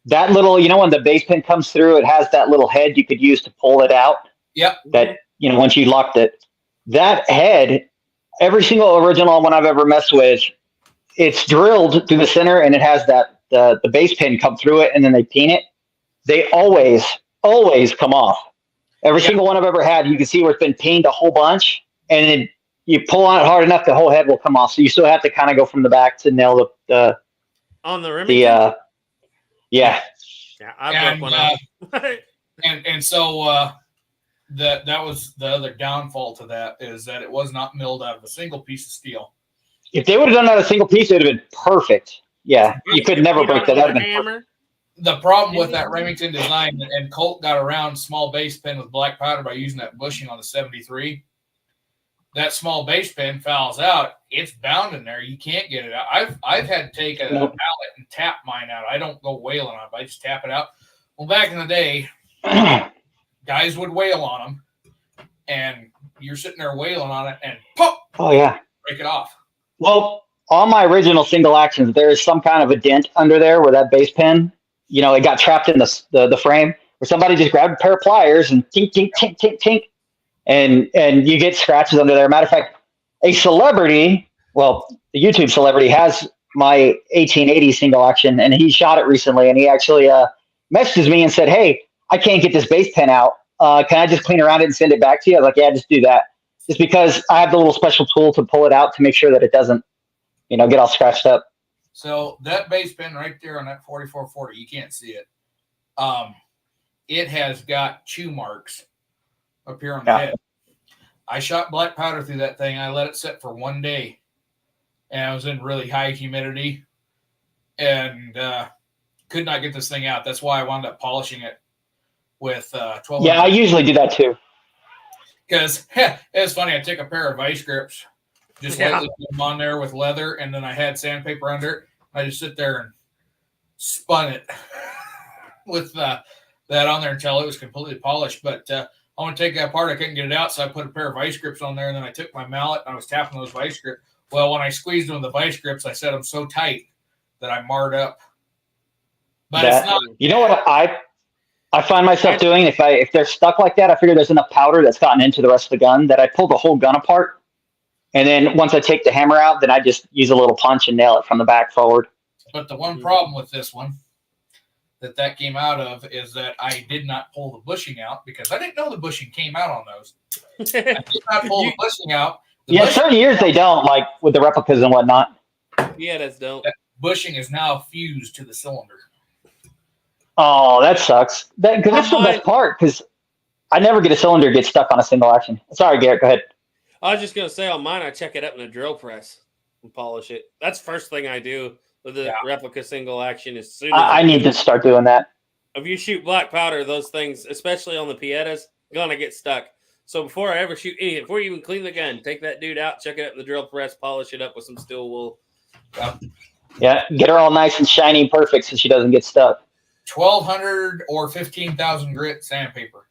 That little, when the base pin comes through, it has that little head you could use to pull it out. Yep. That once you locked it, that head, every single original one I've ever messed with, it's drilled through the center and it has that the base pin come through it, and then they peen it. They always come off. Every single one I've ever had, you can see where it's been peened a whole bunch, and then you pull on it hard enough, the whole head will come off. So you still have to kind of go from the back to nail the On the Remington? Yeah, I broke one out. And so that was the other downfall to that, is that it was not milled out of a single piece of steel. If they would have done that a single piece, it would have been perfect. Yeah, you could never break that. That would have been perfect. The problem with that Remington design, and Colt got around small base pin with black powder by using that bushing on the 73. That small base pin fouls out. It's bound in there. You can't get it out. I've had to take a mallet and tap mine out. I don't go whaling on it. I just tap it out. Well, back in the day, guys would whale on them, and you're sitting there whaling on it, and pop! Oh yeah, break it off. Well, on my original single actions, there is some kind of a dent under there where that base pin, it got trapped in the frame, where somebody just grabbed a pair of pliers and tink, tink, tink, tink, tink. And you get scratches under there. Matter of fact, a celebrity, the YouTube celebrity, has my 1880 single action, and he shot it recently, and he actually messages me and said, "Hey, I can't get this base pin out. Can I just clean around it and send it back to you?" I was like, "Yeah, just do that." Just because I have the little special tool to pull it out to make sure that it doesn't, get all scratched up. So that base pin right there on that 4440, you can't see it. It has got chew marks up here on the head. I shot black powder through that thing. I let it sit for 1 day, and I was in really high humidity, and could not get this thing out. That's why I wound up polishing it with 12. Yeah, I usually do that too. Because it's funny. I took a pair of vice grips, just lightly put them on there with leather, and then I had sandpaper under it. I just sit there and spun it with that on there until it was completely polished. But I want to take that apart. I couldn't get it out, so I put a pair of vice grips on there, and then I took my mallet and I was tapping those vice grips. Well, when I squeezed them with the vice grips, I set them so tight that I marred up. But it's not. You know what I find myself doing if they're stuck like that? I figure there's enough powder that's gotten into the rest of the gun that I pull the whole gun apart, and then once I take the hammer out, then I just use a little punch and nail it from the back forward. But the one problem with this one that came out of is that I did not pull the bushing out because I didn't know the bushing came out on those. I did not pull the bushing out. Certain years they don't, like with the replicas and whatnot. Yeah, that's dope. That bushing is now fused to the cylinder. Oh, that sucks. Because that's the best part, because I never get a cylinder get stuck on a single action. Sorry, Garrett, go ahead. I was just going to say on mine, I check it up in a drill press and polish it. That's the first thing I do with the replica single action. As soon as I need to start doing that. If you shoot black powder, those things, especially on the Pietas, gonna get stuck. So before I ever shoot anything, before you even clean the gun, take that dude out, check it up in the drill press, polish it up with some steel wool. Yeah, get her all nice and shiny and perfect so she doesn't get stuck. 1,200 or 15,000 grit sandpaper.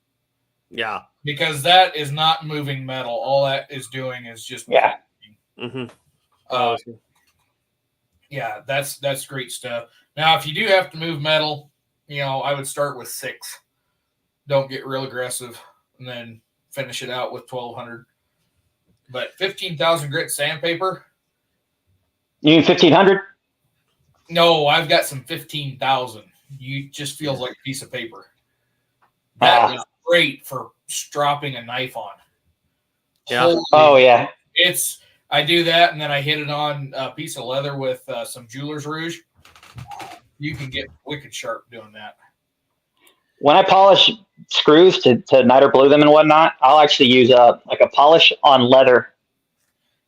Yeah. Because that is not moving metal. All that is doing is just Mm-hmm. Yeah, that's great stuff. Now, if you do have to move metal, I would start with 6. Don't get real aggressive, and then finish it out with 1,200. But 15,000 grit sandpaper. You mean 1,500? No, I've got some 15,000. You just feels like a piece of paper. That is great for stropping a knife on. Yeah. Yeah. I do that, and then I hit it on a piece of leather with some jeweler's rouge. You can get wicked sharp doing that. When I polish screws to niter blue them and whatnot, I'll actually use a polish on leather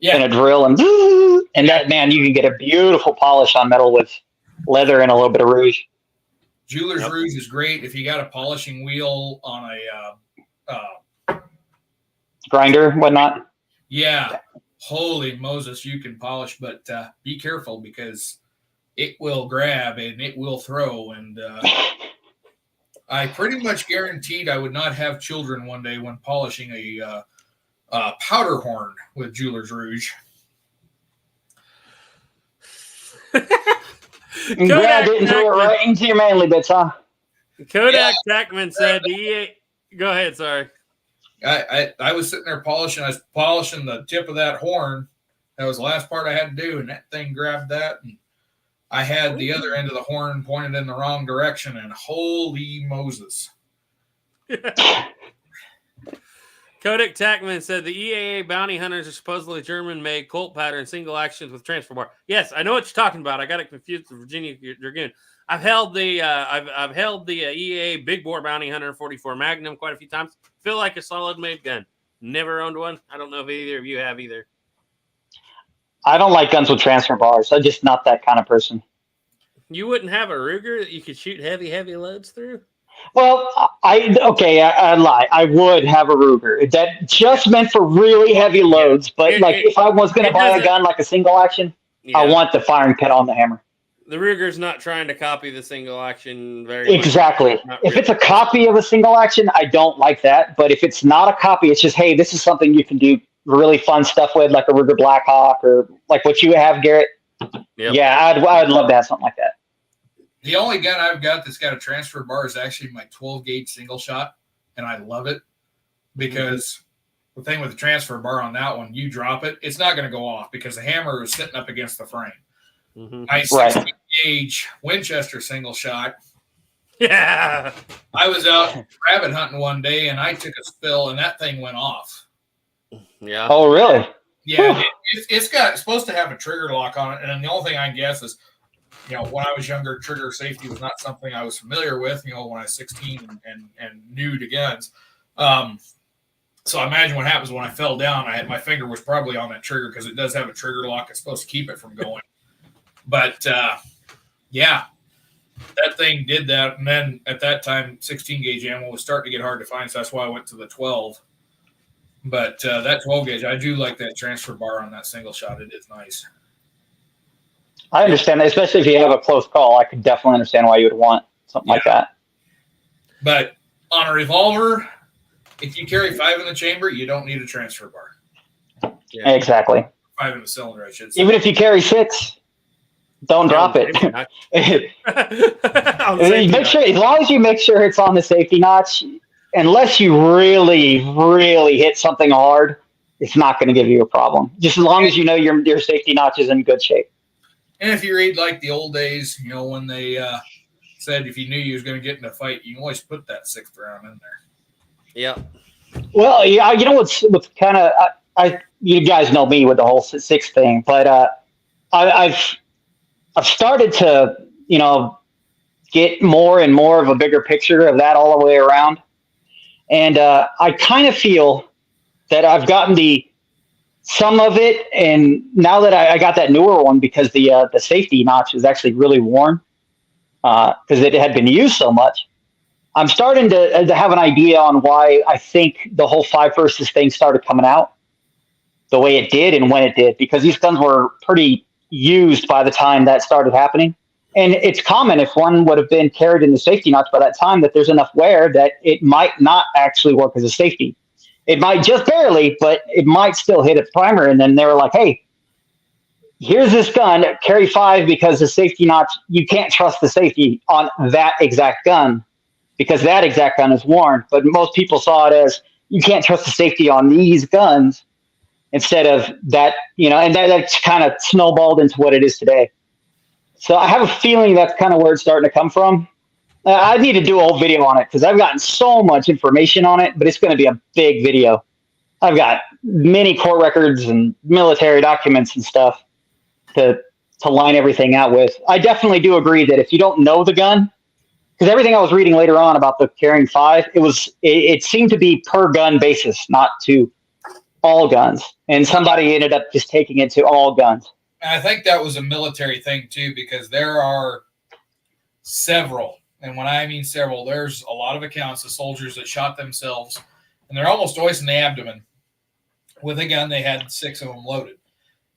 and a drill and that, man, you can get a beautiful polish on metal with leather and a little bit of rouge. Jeweler's Yep. Rouge is great if you got a polishing wheel on a Grinder, whatnot. yeah. Holy Moses, you can polish, but be careful because it will grab and it will throw. And I pretty much guaranteed I would not have children one day when polishing a powder horn with Jeweler's Rouge. And grabbed it and threw it right into your manly bits, huh? Kodak Tackman said the EA. Go ahead, sorry. I was sitting there polishing. I was polishing the tip of that horn. That was the last part I had to do, and that thing grabbed that. And I had the other end of the horn pointed in the wrong direction, and holy Moses. Kodak Tackman said the EAA bounty hunters are supposedly German-made Colt pattern single actions with transfer bar. Yes, I know what you're talking about. I got it confused with Virginia Dragoon. I've held the EAA Big Bore Bounty Hunter 44 Magnum quite a few times. Feel like a solid made gun. Never owned one. I don't know if either of you have either. I don't like guns with transfer bars. I'm just not that kind of person. You wouldn't have a Ruger that you could shoot heavy loads through? Well, I lie. I would have a Ruger. That just meant for really heavy loads. But if I was going to buy a gun like a single action, Yeah. I want the firing pin on the hammer. The Ruger's not trying to copy the single action very Exactly. Not If really. it's a copy of a single action, I don't like that. But if it's not a copy, it's just, hey, this is something you can do really fun stuff with, like a Ruger Blackhawk or like what you have, Garrett. Yep. Yeah, I'd love to have something like that. The only gun I've got that's got a transfer bar is actually my 12 gauge single shot, and I love it because the thing with the transfer bar on that one, you drop it, it's not going to go off because the hammer is sitting up against the frame. Mhm. My 16 gauge Winchester single shot. Yeah. I was out rabbit hunting one day and I took a spill and that thing went off. Yeah. Oh, really? Yeah, it's supposed to have a trigger lock on it, and the only thing I guess is, when I was younger, trigger safety was not something I was familiar with. When I was 16 and new to guns, so I imagine what happens when I fell down. My finger was probably on that trigger because it does have a trigger lock. It's supposed to keep it from going. But yeah, that thing did that, and then at that time, 16 gauge ammo was starting to get hard to find, so that's why I went to the 12. But that 12 gauge, I do like that transfer bar on that single shot. It is nice. I understand that, especially if you have a close call. I could definitely understand why you would want something like that. But on a revolver, if you carry 5 in the chamber, you don't need a transfer bar. Yeah. Exactly. 5 in the cylinder, I should say. Even if you carry 6, don't drop it. Make sure, as long as you make sure it's on the safety notch, unless you really, really hit something hard, it's not going to give you a problem. Just as long as you know your safety notch is in good shape. And if you read like the old days, when they said if you knew you was going to get in a fight, you can always put that 6th round in there. Yeah. Well, yeah, you know what's kind of you guys know me with the whole 6 thing, but I've started to get more and more of a bigger picture of that all the way around. And I kind of feel that I've gotten some of it, and now that I got that newer one because the safety notch is actually really worn because it had been used so much. I'm starting to have an idea on why I think the whole 5 versus thing started coming out the way it did and when it did, because these guns were pretty used by the time that started happening. And it's common if one would have been carried in the safety notch by that time that there's enough wear that it might not actually work as a safety. It might just barely, but it might still hit its primer. And then they were like, hey, here's this gun, carry 5 because the safety notch, you can't trust the safety on that exact gun because that exact gun is worn. But most people saw it as you can't trust the safety on these guns instead of that, and that's kind of snowballed into what it is today. So I have a feeling that's kind of where it's starting to come from. I need to do a whole video on it because I've gotten so much information on it, but it's going to be a big video. I've got many court records and military documents and stuff to line everything out with. I definitely do agree that if you don't know the gun, because everything I was reading later on about the carrying 5, it seemed to be per gun basis, not to all guns. And somebody ended up just taking it to all guns. And I think that was a military thing too, because there are several, and when I mean several, there's a lot of accounts of soldiers that shot themselves, and they're almost always in the abdomen with a gun. They had 6 of them loaded,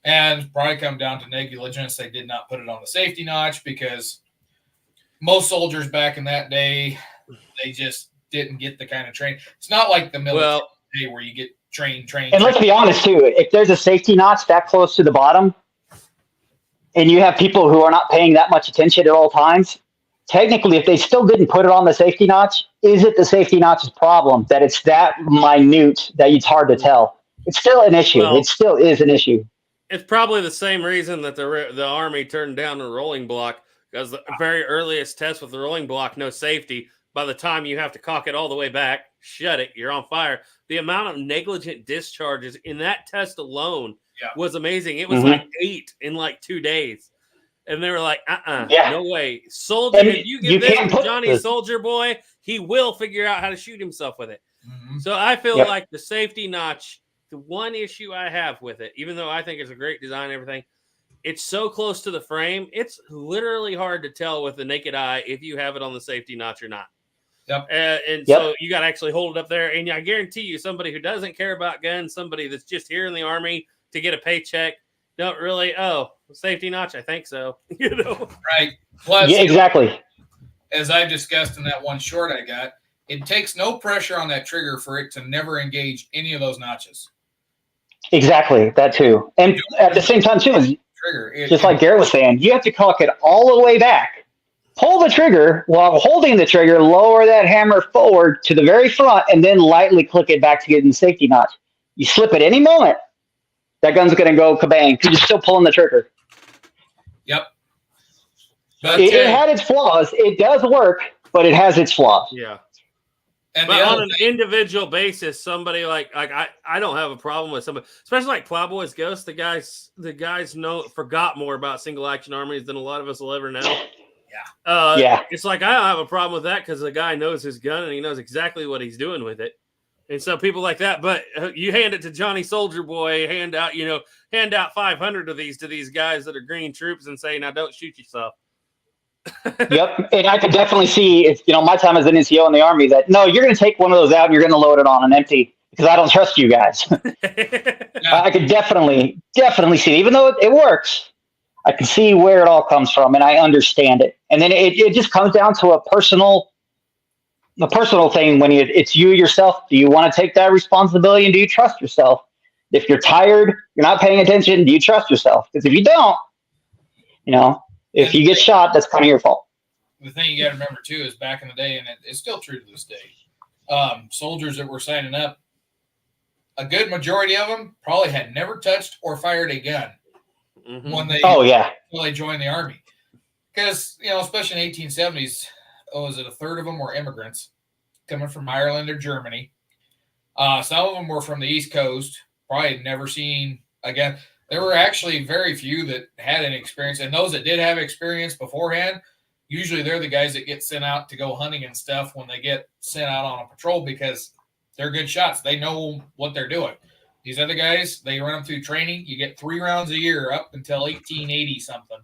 and probably come down to negligence. They did not put it on the safety notch because most soldiers back in that day, they just didn't get the kind of training. It's not like the military day where you get trained. And let's be honest too, if there's a safety notch that close to the bottom and you have people who are not paying that much attention at all times, technically, if they still didn't put it on the safety notch, is it the safety notch's problem that it's that minute that it's hard to tell? It's still an issue. Well, it still is an issue. It's probably the same reason that the Army turned down the rolling block, because the very earliest test with the rolling block, no safety. By the time you have to cock it all the way back, shut it, you're on fire. The amount of negligent discharges in that test alone was amazing. It was like 8 in like 2 days. And they were like, no way. Soldier, if you give this to Johnny Soldier Boy, he will figure out how to shoot himself with it. Mm-hmm. So I feel like the safety notch, the one issue I have with it, even though I think it's a great design and everything, it's so close to the frame, it's literally hard to tell with the naked eye if you have it on the safety notch or not. Yep. So you got to actually hold it up there. And I guarantee you, somebody who doesn't care about guns, somebody that's just here in the Army to get a paycheck, don't really, safety notch, I think so. Right. Plus, exactly. As I've discussed in that one short I got, it takes no pressure on that trigger for it to never engage any of those notches. Exactly, that too. And at the same time too, just like Garrett was saying, you have to cock it all the way back. Pull the trigger while holding the trigger, lower that hammer forward to the very front, and then lightly click it back to get in the safety notch. You slip it any moment, that gun's going to go kabang because you're still pulling the trigger. Yep. But it had its flaws. It does work, but it has its flaws. Yeah. And but on an individual basis, somebody like I don't have a problem with somebody, especially like Plowboys Ghost. The guys forgot more about single action armies than a lot of us will ever know. It's like I don't have a problem with that because the guy knows his gun and he knows exactly what he's doing with it. And so people like that, but you hand it to Johnny Soldier Boy, hand out 500 of these to these guys that are green troops and say, now don't shoot yourself. Yep. And I could definitely see, if my time as an NCO in the Army, that no, you're going to take one of those out and you're going to load it on an empty because I don't trust you guys. I could definitely see it. Even though it works, I can see where it all comes from and I understand it. And then it just comes down to a personal thing when it's you yourself. Do you want to take that responsibility and do you trust yourself? If you're tired, you're not paying attention, do you trust yourself? Because if you don't, if you get shot, that's kind of your fault. The thing you got to remember too is back in the day, and it's still true to this day, soldiers that were signing up, a good majority of them probably had never touched or fired a gun when they joined the Army. Because, especially in the 1870s, was it a third of them were immigrants coming from Ireland or Germany? Some of them were from the East Coast, probably had never seen a gun. There were actually very few that had any experience, and those that did have experience beforehand, usually they're the guys that get sent out to go hunting and stuff when they get sent out on a patrol because they're good shots. They know what they're doing. These other guys, they run them through training. You get 3 rounds a year up until 1880 something.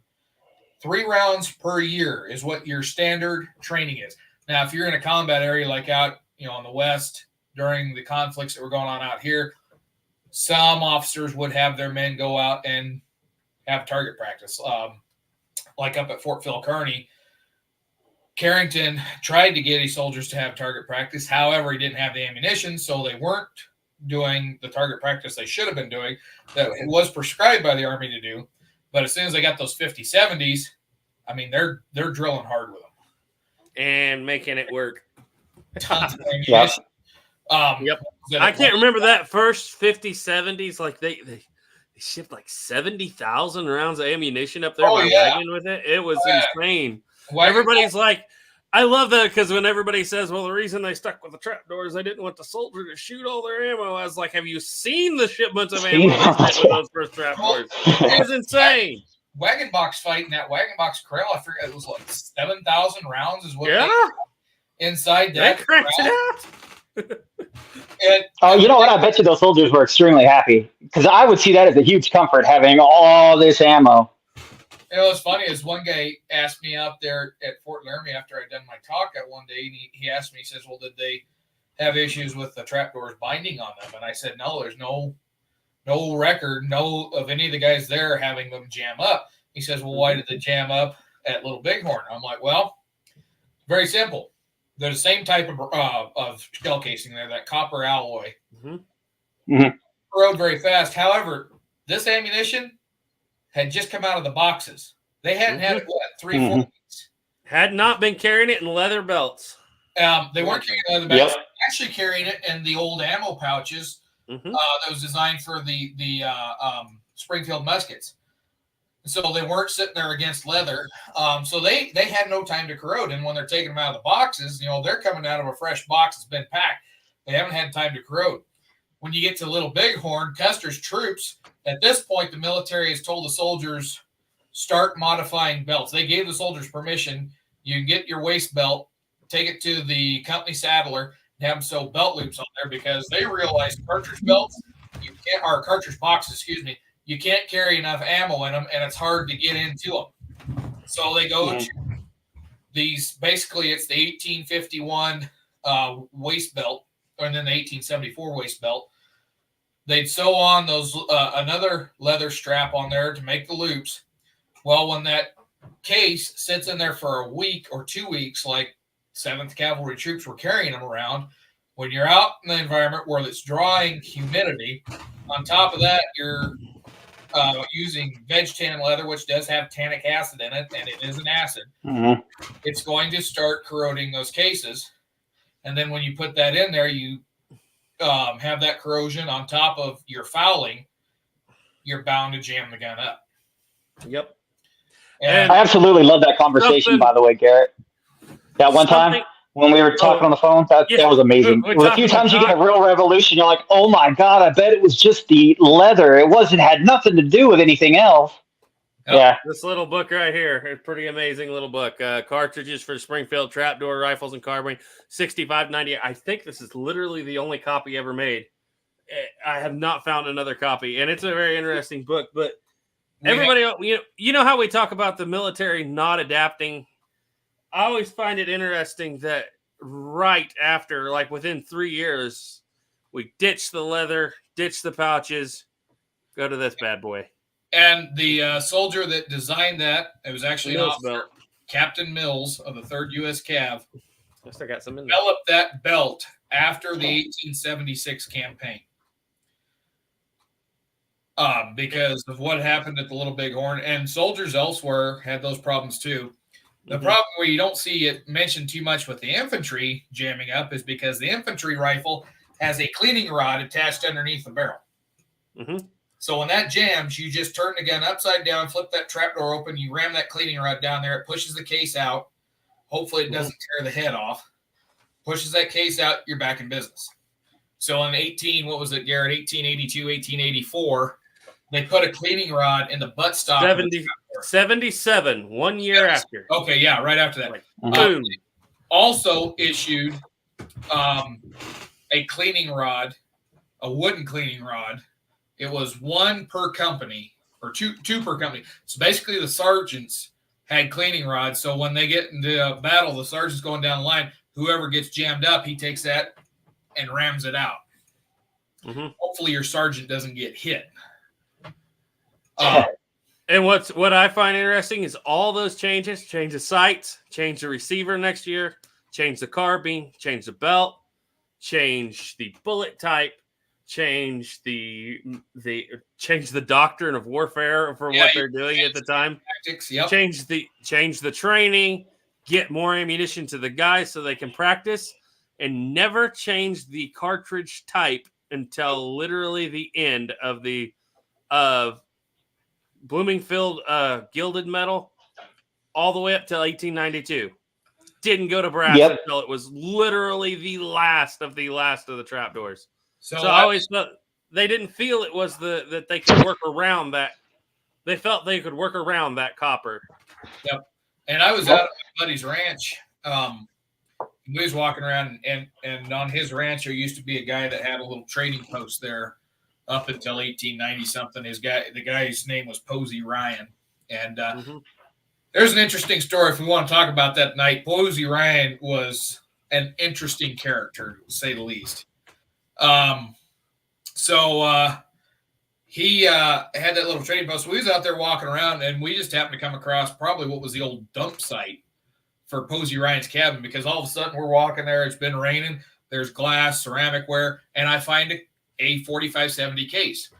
3 rounds per year is what your standard training is. Now, if you're in a combat area like out, in the West during the conflicts that were going on out here, some officers would have their men go out and have target practice. Like up at Fort Phil Kearny, Carrington tried to get his soldiers to have target practice. However, he didn't have the ammunition, so they weren't doing the target practice they should have been doing that it was prescribed by the Army to do. But as soon as they got those 50-70s, I mean, they're drilling hard with them. And making it work. Tons of ammunition. I can't remember that first 50-70s. Like they shipped like 70,000 rounds of ammunition up there by wagon with it. It was insane. Everybody's like, I love that because when everybody says, well, the reason they stuck with the trapdoor is they didn't want the soldier to shoot all their ammo. I was like, have you seen the shipments of ammo with those first trapdoors? It was insane. Wagon box fight in that wagon box corral, I forget, it was like 7,000 rounds is what they inside that. They cracked it out. You know what? I bet you those soldiers were extremely happy because I would see that as a huge comfort having all this ammo. You know, what's funny is one guy asked me out there at Fort Laramie after I'd done my talk at one day, and he asked me, he says, well, did they have issues with the trapdoors binding on them? And I said, no, there's no record, of any of the guys there having them jam up. He says, well, why did they jam up at Little Bighorn? I'm like, well, very simple. They're the same type of shell casing there, that copper alloy. Corrode very fast. However, this ammunition had just come out of the boxes. They hadn't had it, 3-4 weeks. Had not been carrying it in leather belts. They weren't carrying leather belts. They were actually carrying it in the old ammo pouches that was designed for the Springfield muskets. So they weren't sitting there against leather. So they had no time to corrode. And when they're taking them out of the boxes, they're coming out of a fresh box that's been packed. They haven't had time to corrode. When you get to Little Bighorn, Custer's troops, at this point, the military has told the soldiers, start modifying belts. They gave the soldiers permission. You get your waist belt, take it to the company saddler, and have them sew belt loops on there because they realize cartridge belts, cartridge boxes, you can't carry enough ammo in them, and it's hard to get into them. So they go to these, basically it's the 1851 waist belt, and then the 1874 waist belt. They'd sew on those another leather strap on there to make the loops. Well, when that case sits in there for a week or 2 weeks, like 7th Cavalry troops were carrying them around, when you're out in the environment where it's drawing humidity, on top of that, you're using veg tan leather, which does have tannic acid in it, and it is an acid. It's going to start corroding those cases. And then when you put that in there, you have that corrosion on top of your fouling, you're bound to jam the gun up. Yep. And I absolutely love that conversation, by the way, Garrett. That one time when we were talking on the phone, that was amazing. A few times you get a real revolution. You're like, oh my God, I bet it was just the leather. It had nothing to do with anything else. Yeah. This little book right here, a pretty amazing little book. Cartridges for Springfield Trapdoor Rifles and Carbine, $65.98. I think this is literally the only copy ever made. I have not found another copy, and it's a very interesting book. But everybody, you know how we talk about the military not adapting? I always find it interesting that right after, like within 3 years, we ditch the leather, ditch the pouches, go to this bad boy. And the soldier that designed that, it was actually an officer, Captain Mills of the 3rd U.S. Cav, I still got some in there. Developed that belt after the 1876 campaign. Because of what happened at the Little Bighorn, and soldiers elsewhere had those problems too. The problem where you don't see it mentioned too much with the infantry jamming up is because the infantry rifle has a cleaning rod attached underneath the barrel. So when that jams, you just turn the gun upside down, flip that trapdoor open, you ram that cleaning rod down there, it pushes the case out. Hopefully it doesn't tear the head off. Pushes that case out, you're back in business. So in 1882, 1884, they put a cleaning rod in the buttstock. 77, 1 year after. Okay, yeah, right after that. Boom. Also issued a cleaning rod, a wooden cleaning rod. It was one per company, or two per company. So basically the sergeants had cleaning rods. So when they get into battle, the sergeant's going down the line. Whoever gets jammed up, he takes that and rams it out. Hopefully your sergeant doesn't get hit. And what I find interesting is all those changes, change the sights, change the receiver next year, change the carbine, change the belt, change the bullet type, change the doctrine of warfare for what they're doing at the time. Tactics, change the training, get more ammunition to the guys so they can practice, and never change the cartridge type until literally the end of the Bloomingfield gilded metal all the way up till 1892. Didn't go to brass until it was literally the last of the trapdoors. So I always felt they didn't feel it was that they could work around that. They felt they could work around that copper. Yep. And I was out at my buddy's ranch. We was walking around, and on his ranch there used to be a guy that had a little trading post there up until 1890 something. The guy's name was Posey Ryan. And Mm-hmm. there's an interesting story if we want to talk about that night. Posey Ryan was an interesting character, to say the least. He had that little trading post. We was out there walking around, and we just happened to come across probably what was the old dump site for Posey Ryan's cabin, because all of a sudden we're walking there. It's been raining. There's glass, ceramic ware, and I find a 4570 case,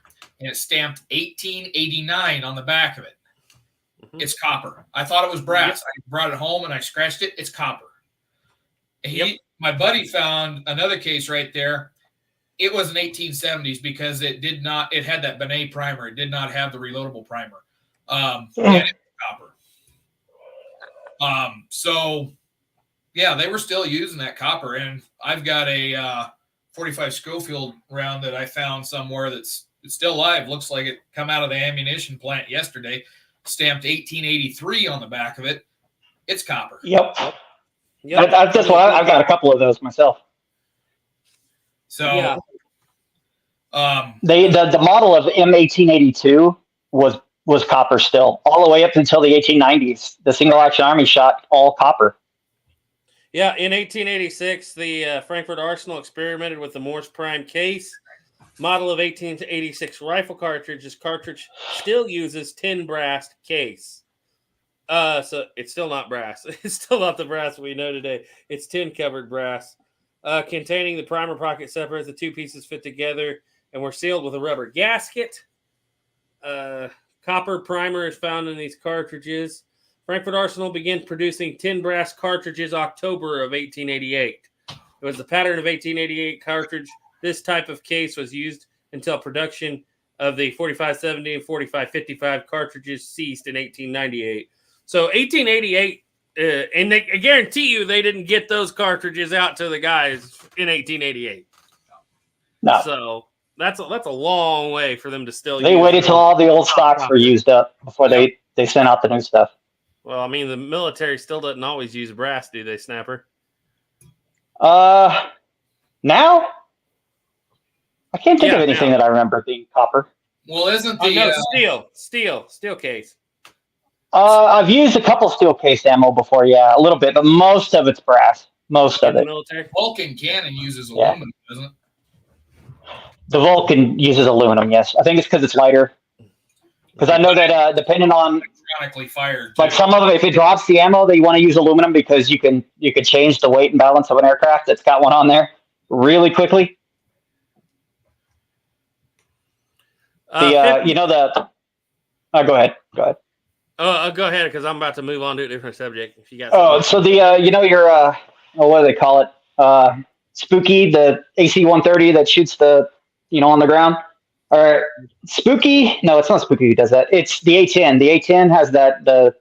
and it's stamped 1889 on the back of it. Mm-hmm. It's copper. I thought it was brass. Yep. I brought it home and I scratched it. It's copper. My buddy found another case right there. It was an 1870s because it had that Benet primer. It did not have the reloadable primer. And it was copper. They were still using that copper. And I've got a 45 Schofield round that I found somewhere it's still live. Looks like it come out of the ammunition plant yesterday. Stamped 1883 on the back of it. It's copper. Yep. That's why I've got a couple of those myself. So, yeah. The model of M1882 was copper still, all the way up until the 1890s. The single action army shot all copper. Yeah, in 1886, the Frankfurt Arsenal experimented with the Morse Prime case. Model of 1886 rifle cartridge. This cartridge still uses tin brass case. So it's still not brass. It's still not the brass we know today. It's tin covered brass, containing the primer pocket separates. The two pieces fit together and were sealed with a rubber gasket. Copper primer is found in these cartridges. Frankfurt Arsenal began producing tin brass cartridges October of 1888. It was the pattern of 1888 cartridge. This type of case was used until production of the 4570 and 4555 cartridges ceased in 1898. So 1888, and I guarantee you they didn't get those cartridges out to the guys in 1888. No. So that's a long way for them to still use. They waited till all the old stocks were used up before they sent out the new stuff. Well, I mean, the military still doesn't always use brass, do they, Snapper? Now? I can't think of anything that I remember being copper. Well, isn't the steel case? I've used a couple steel case ammo before, a little bit, but most of it's brass. Most of it. Military? Vulcan cannon uses aluminum, doesn't it? The Vulcan uses aluminum, yes. I think it's because it's lighter. Because I know that depending on electronically fired, like some of them, if it drops the ammo, they want to use aluminum because you can change the weight and balance of an aircraft that's got one on there really quickly. Go ahead. Oh, go ahead, because I'm about to move on to a different subject. If you got so your what do they call it? Spooky, the AC-130 that shoots the on the ground. Or Spooky? No, it's not Spooky who does that. It's the A-10. The A-10 has that the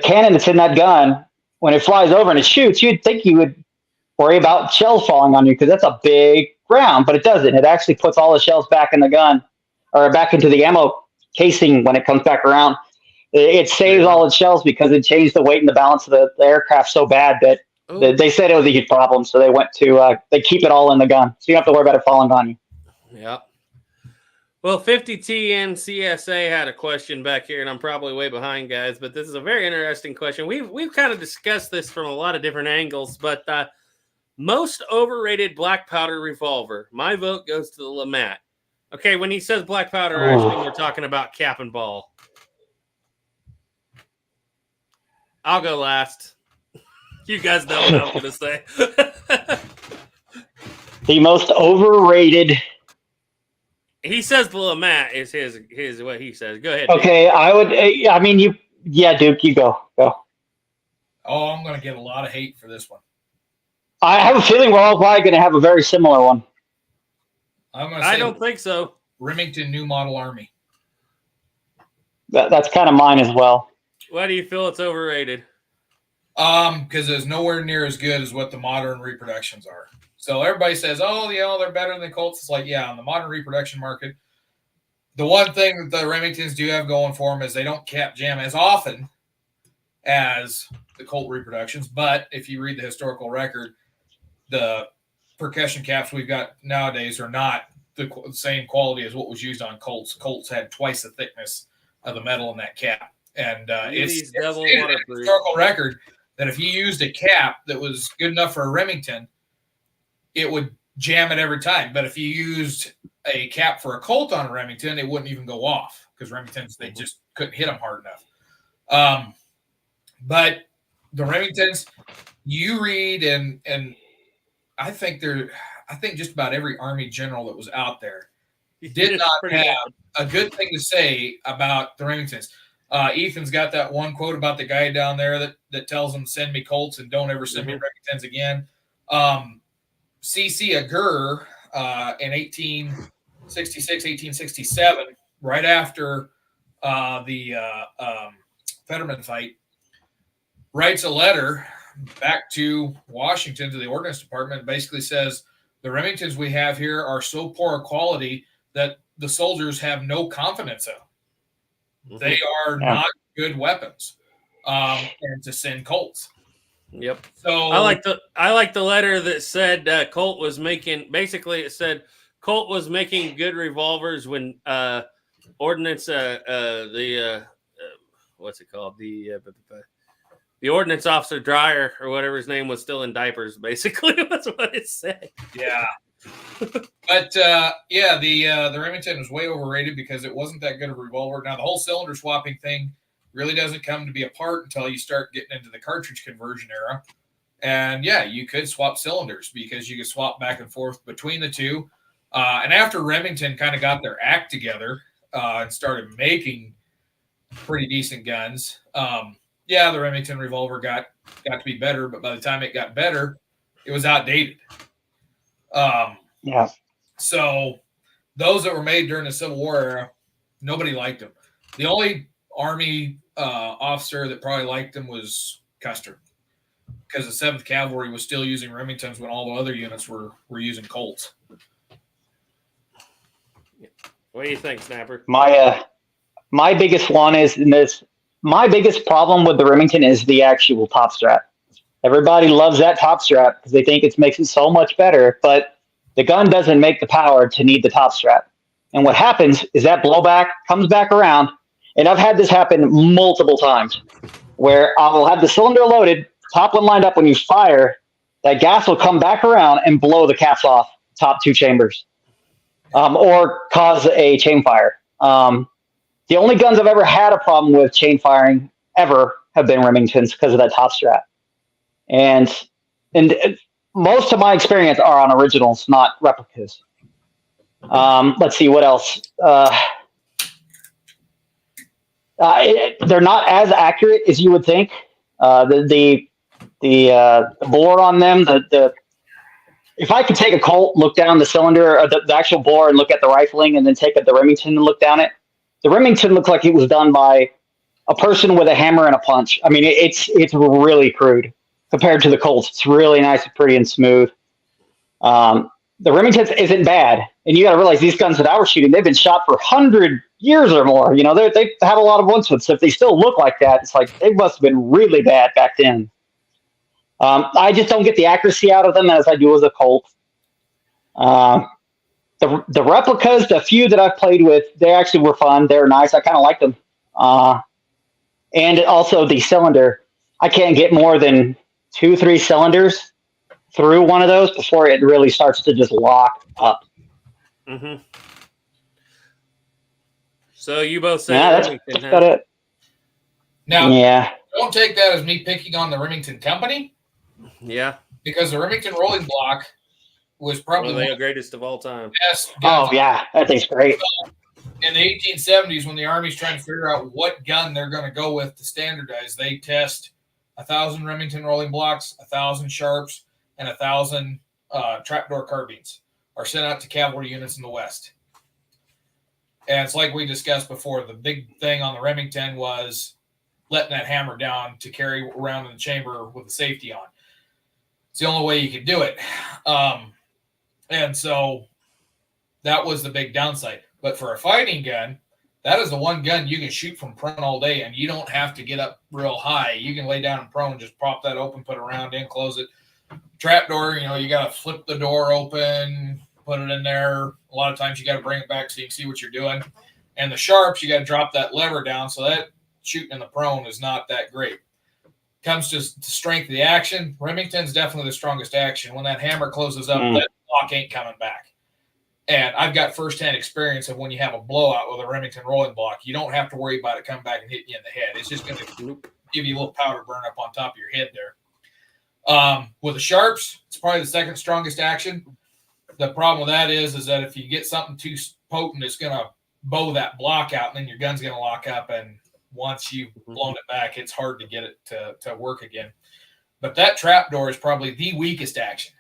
cannon that's in that gun. When it flies over and it shoots, you'd think you would worry about shells falling on you because that's a big round, but it doesn't. It actually puts all the shells back in the gun or back into the ammo casing when it comes back around. It saves all its shells because it changed the weight and the balance of the aircraft so bad that they said it was a huge problem. So they went to they keep it all in the gun, so you don't have to worry about it falling on you. Yeah. Well, 50TN CSA had a question back here, and I'm probably way behind, guys, but this is a very interesting question. We've kind of discussed this from a lot of different angles, but most overrated black powder revolver. My vote goes to the LeMat. Okay, when he says black powder, I think we're talking about cap and ball. I'll go last. You guys know what I'm going to say. The most overrated. He says the LeMat is his what he says. Go ahead. Okay, Duke. I would. I mean, you. Yeah, Duke, you go. Oh, I'm going to get a lot of hate for this one. I have a feeling we're all probably going to have a very similar one. I don't think so. Remington New Model Army. That's kind of mine as well. Why do you feel it's overrated? Because it's nowhere near as good as what the modern reproductions are. So everybody says, oh, they're better than the Colts. It's like, yeah, on the modern reproduction market, the one thing that the Remingtons do have going for them is they don't cap jam as often as the Colt reproductions. But if you read the historical record, the percussion caps we've got nowadays are not the same quality as what was used on Colts. Colts had twice the thickness of the metal in that cap. And Beauty's it's double stated in the waterproof. historical record that if you used a cap that was good enough for a Remington, it would jam it every time. But if you used a cap for a Colt on a Remington, it wouldn't even go off because Remingtons, they just couldn't hit them hard enough. But the Remingtons, you read and I think just about every Army general that was out there did not have a good thing to say about the Remingtons. Ethan's got that one quote about the guy down there that tells him, send me Colts and don't ever send me Remingtons again. C.C. Agur in 1866, 1867, right after the Fetterman fight, writes a letter back to Washington, to the Ordnance Department, and basically says, the Remingtons we have here are so poor a quality that the soldiers have no confidence in them. They are not good weapons, and to send Colts. Yep. So I like the letter that said Colt was making. Basically, it said Colt was making good revolvers when ordnance what's it called, the ordnance officer Dreyer or whatever his name was still in diapers. Basically, that's what it said. Yeah. But the Remington was way overrated because it wasn't that good of a revolver. Now the whole cylinder swapping thing really doesn't come to be a part until you start getting into the cartridge conversion era. And yeah, you could swap cylinders because you could swap back and forth between the two. And after Remington kind of got their act together and started making pretty decent guns, the Remington revolver got to be better. But by the time it got better, it was outdated. So those that were made during the Civil War era, nobody liked them. The only Army officer that probably liked them was Custer, because the 7th Cavalry was still using Remingtons when all the other units were using Colts. What do you think, Snapper? My biggest one is in this. My biggest problem with the Remington is the actual top strap. Everybody loves that top strap because they think it makes it so much better, but the gun doesn't make the power to need the top strap. And what happens is that blowback comes back around, and I've had this happen multiple times, where I will have the cylinder loaded, top one lined up. When you fire, that gas will come back around and blow the caps off top two chambers, or cause a chain fire. The only guns I've ever had a problem with chain firing ever have been Remingtons because of that top strap. And most of my experience are on originals, not replicas. Let's see what else. They're not as accurate as you would think. The bore on them, if I could take a Colt, look down the cylinder, or the actual bore, and look at the rifling, and then take the Remington and look down it, the Remington looks like it was done by a person with a hammer and a punch. I mean, it's really crude compared to the Colts. It's really nice and pretty and smooth. The Remington isn't bad, and you got to realize these guns that I was shooting, they've been shot for 100 years or more. You know, they have a lot of wounds, so if they still look like that, it's like they must have been really bad back then. I just don't get the accuracy out of them as I do with a Colt. The replicas, the few that I've played with, they actually were fun. They're nice. I kind of like them. And also the cylinder, I can't get more than 2-3 cylinders through one of those before it really starts to just lock up. Mm-hmm. So you both say that's about it. Now, don't take that as me picking on the Remington company. Yeah. Because the Remington rolling block was probably one of the greatest of all time. Best guns. Oh, yeah. That thing's great. In the 1870s, when the Army's trying to figure out what gun they're going to go with to standardize, they test 1,000 Remington rolling blocks, 1,000 Sharps, and 1,000 trapdoor carbines are sent out to cavalry units in the West. And it's like we discussed before, the big thing on the Remington was letting that hammer down to carry around in the chamber with the safety on. It's the only way you could do it. And so that was the big downside. But for a fighting gun, that is the one gun you can shoot from prone all day, and you don't have to get up real high. You can lay down in prone, just prop that open, put a round in, close it. Trapdoor, you got to flip the door open, put it in there. A lot of times you got to bring it back so you can see what you're doing. And the sharps, you got to drop that lever down, so that shooting in the prone is not that great. Comes to strength of the action, Remington's definitely the strongest action. When that hammer closes up, that block ain't coming back. And I've got firsthand experience of when you have a blowout with a Remington rolling block, you don't have to worry about it coming back and hitting you in the head. It's just going to give you a little powder burn up on top of your head there. With the sharps, it's probably the second strongest action. The problem with that is that if you get something too potent, it's going to bow that block out, and then your gun's going to lock up. And once you've blown it back, it's hard to get it to work again. But that trapdoor is probably the weakest action.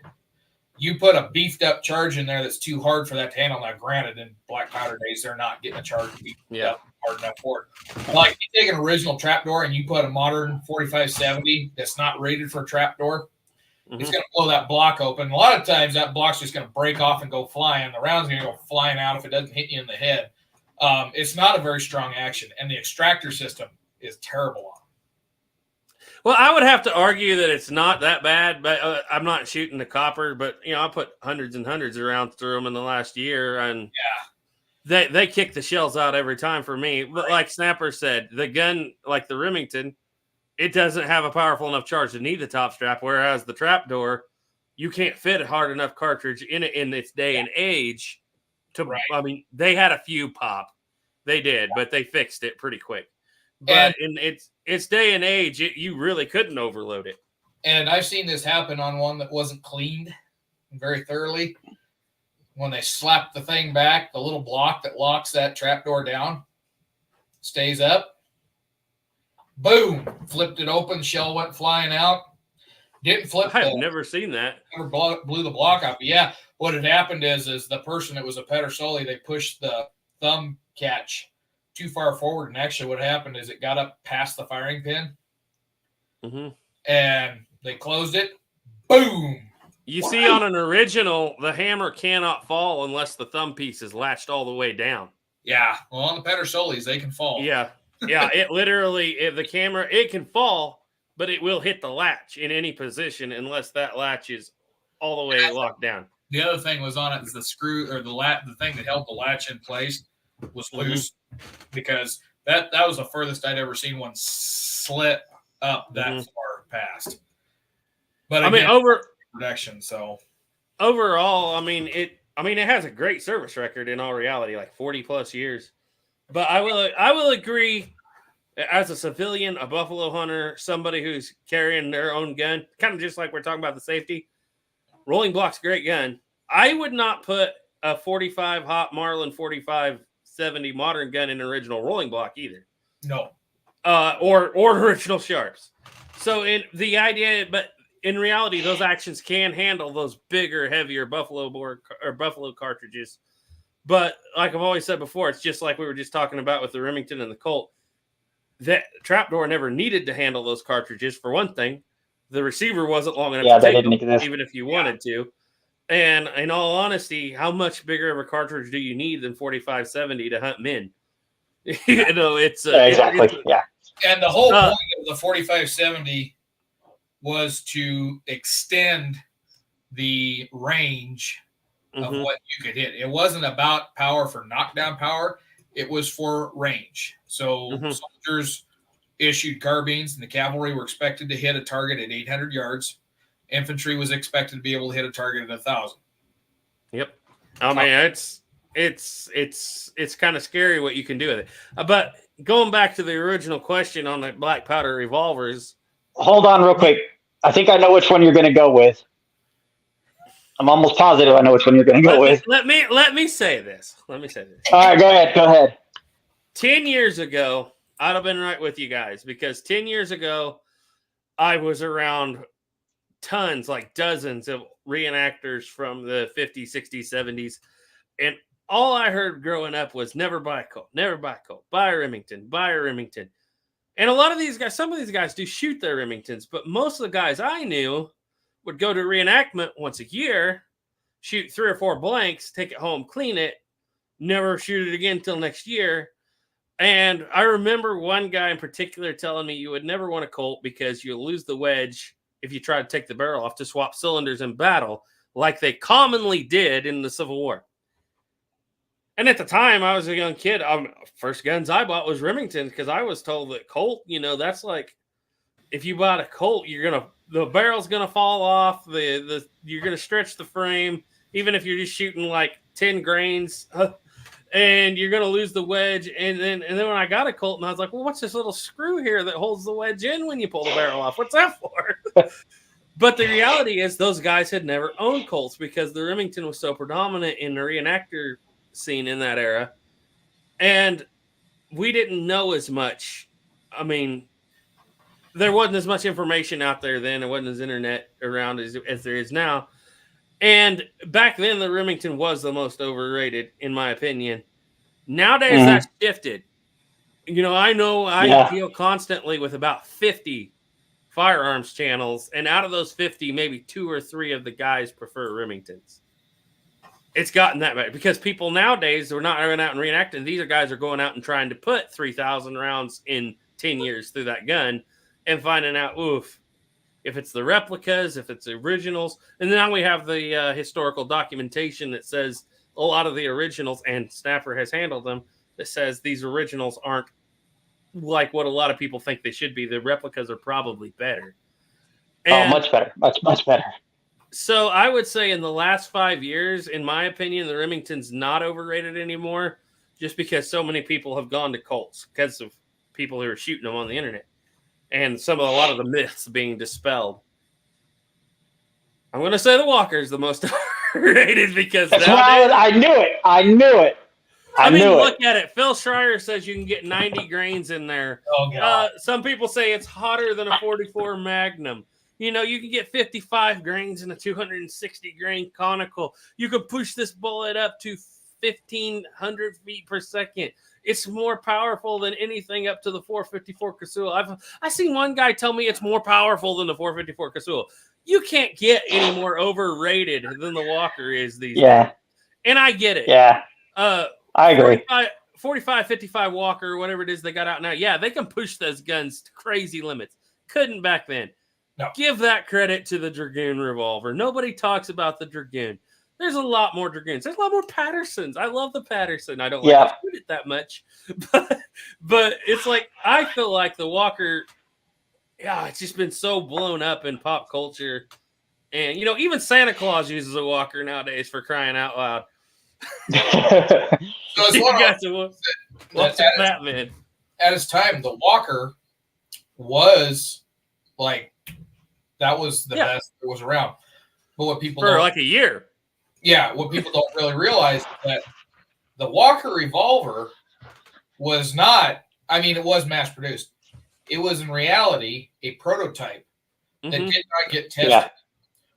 You put a beefed up charge in there that's too hard for that to handle. Now, granted, in black powder days, they're not getting a charge hard enough for it. Like, you take an original trapdoor and you put a modern 4570 that's not rated for a trapdoor, it's going to blow that block open. A lot of times that block's just going to break off and go flying. The round's going to go flying out if it doesn't hit you in the head. It's not a very strong action, and the extractor system is terrible on it. Well, I would have to argue that it's not that bad, but I'm not shooting the copper. But I put hundreds and hundreds of rounds through them in the last year, and they kick the shells out every time for me. But like Snapper said, the gun, like the Remington, it doesn't have a powerful enough charge to need the top strap, whereas the trapdoor, you can't fit a hard enough cartridge in it in its day and age. I mean, they had a few pop, they did, but they fixed it pretty quick. But in its day and age, you really couldn't overload it. And I've seen this happen on one that wasn't cleaned very thoroughly. When they slap the thing back, the little block that locks that trapdoor down stays up. Boom! Flipped it open, shell went flying out. Didn't flip. I've never seen that. Never blew the block off. But yeah, what had happened is the person that was a Pedersoli, they pushed the thumb catch too far forward, and actually what happened is it got up past the firing pin, and they closed it. Boom! You see, on an original, the hammer cannot fall unless the thumb piece is latched all the way down. Yeah, well, on the Pedersolis, they can fall. Yeah, it literally, if the camera, it can fall, but it will hit the latch in any position unless that latch is all the way locked down. The other thing was on it is the screw, or the thing that held the latch in place was loose, because that was the furthest I'd ever seen one slit up that far past. But again, protection. So overall, it has a great service record in all reality, like 40 plus years. But I will agree, as a civilian, a buffalo hunter, somebody who's carrying their own gun, kind of just like we're talking about the safety, rolling block's a great gun. I would not put a 45 Hot Marlin 4570 modern gun in an original rolling block either. No. Or original sharps. So in reality, those actions can handle those bigger, heavier buffalo cartridges. But like I've always said before, it's just like we were just talking about with the Remington and the Colt. That trapdoor never needed to handle those cartridges. For one thing, the receiver wasn't long enough to take them, even if you wanted to. And in all honesty, how much bigger of a cartridge do you need than 4570 to hunt men? It's exactly. And the whole point of the 4570 was to extend the range of what you could hit. It wasn't about power for knockdown power. It was for range. So soldiers issued carbines, and the cavalry were expected to hit a target at 800 yards. Infantry was expected to be able to hit a target at 1,000. Yep. It's kind of scary what you can do with it. But going back to the original question on the black powder revolvers. Hold on real quick. I think I know which one you're going to go with. I'm almost positive I know which one you're going to go with. Let me say this. All right, go ahead. 10 years ago, I'd have been right with you guys, because 10 years ago, I was around tons, like dozens of reenactors from the 50s, 60s, 70s. And all I heard growing up was never buy a Colt, buy a Remington. And a lot of these guys, some of these guys do shoot their Remingtons, but most of the guys I knew would go to reenactment once a year, shoot 3 or 4 blanks, take it home, clean it, never shoot it again until next year. And I remember one guy in particular telling me you would never want a Colt because you'll lose the wedge if you try to take the barrel off to swap cylinders in battle, like they commonly did in the Civil War. And at the time, I was a young kid. First guns I bought was Remington because I was told that Colt, that's like if you bought a Colt, the barrel's gonna fall off. You're gonna stretch the frame, even if you're just shooting like 10 grains, and you're gonna lose the wedge. And then when I got a Colt, and I was like, well, what's this little screw here that holds the wedge in when you pull the barrel off? What's that for? But the reality is, those guys had never owned Colts because the Remington was so predominant in the reenactor scene in that era, and we didn't know as much. I mean, there wasn't as much information out there then. There wasn't as internet around as there is now. And back then, the Remington was the most overrated, in my opinion. Nowadays, that's shifted. I know I deal constantly with about 50 firearms channels, and out of those 50, maybe 2 or 3 of the guys prefer Remingtons. It's gotten that bad because people nowadays are not going out and reenacting. These guys are going out and trying to put 3,000 rounds in 10 years through that gun and finding out, if it's the replicas, if it's originals. And now we have the historical documentation that says a lot of the originals, and Snapper has handled them, that says these originals aren't like what a lot of people think they should be. The replicas are probably better. And much better. Much better. so I would say in the last 5 years, in my opinion, the Remington's not overrated anymore just because so many people have gone to Colts because of people who are shooting them on the internet and a lot of the myths being dispelled. I'm going to say the Walker's the most overrated because That's why I knew it. I knew it. Look at it. Phil Schreier says you can get 90 grains in there. Oh, God. Some people say it's hotter than a 44 Magnum. You can get 55 grains in a 260 grain conical. You could push this bullet up to 1,500 feet per second. It's more powerful than anything up to the 454 Casull. I've seen one guy tell me it's more powerful than the 454 Casull. You can't get any more overrated than the Walker is these days. And I get it. Yeah. I agree. 45, 55 Walker, whatever it is they got out now. Yeah, they can push those guns to crazy limits. Couldn't back then. No. Give that credit to the Dragoon revolver. Nobody talks about the Dragoon. There's a lot more Dragoons. There's a lot more Pattersons. I love the Patterson. I don't like to shoot it that much. But it's like, I feel like the Walker, it's just been so blown up in pop culture. And, even Santa Claus uses a Walker nowadays, for crying out loud. So it's Batman. At its time, the Walker was that was the best that was around. But what people for like a year. Yeah, what people don't really realize is that the Walker revolver was not, it was mass produced. It was in reality a prototype that did not get tested. Yeah.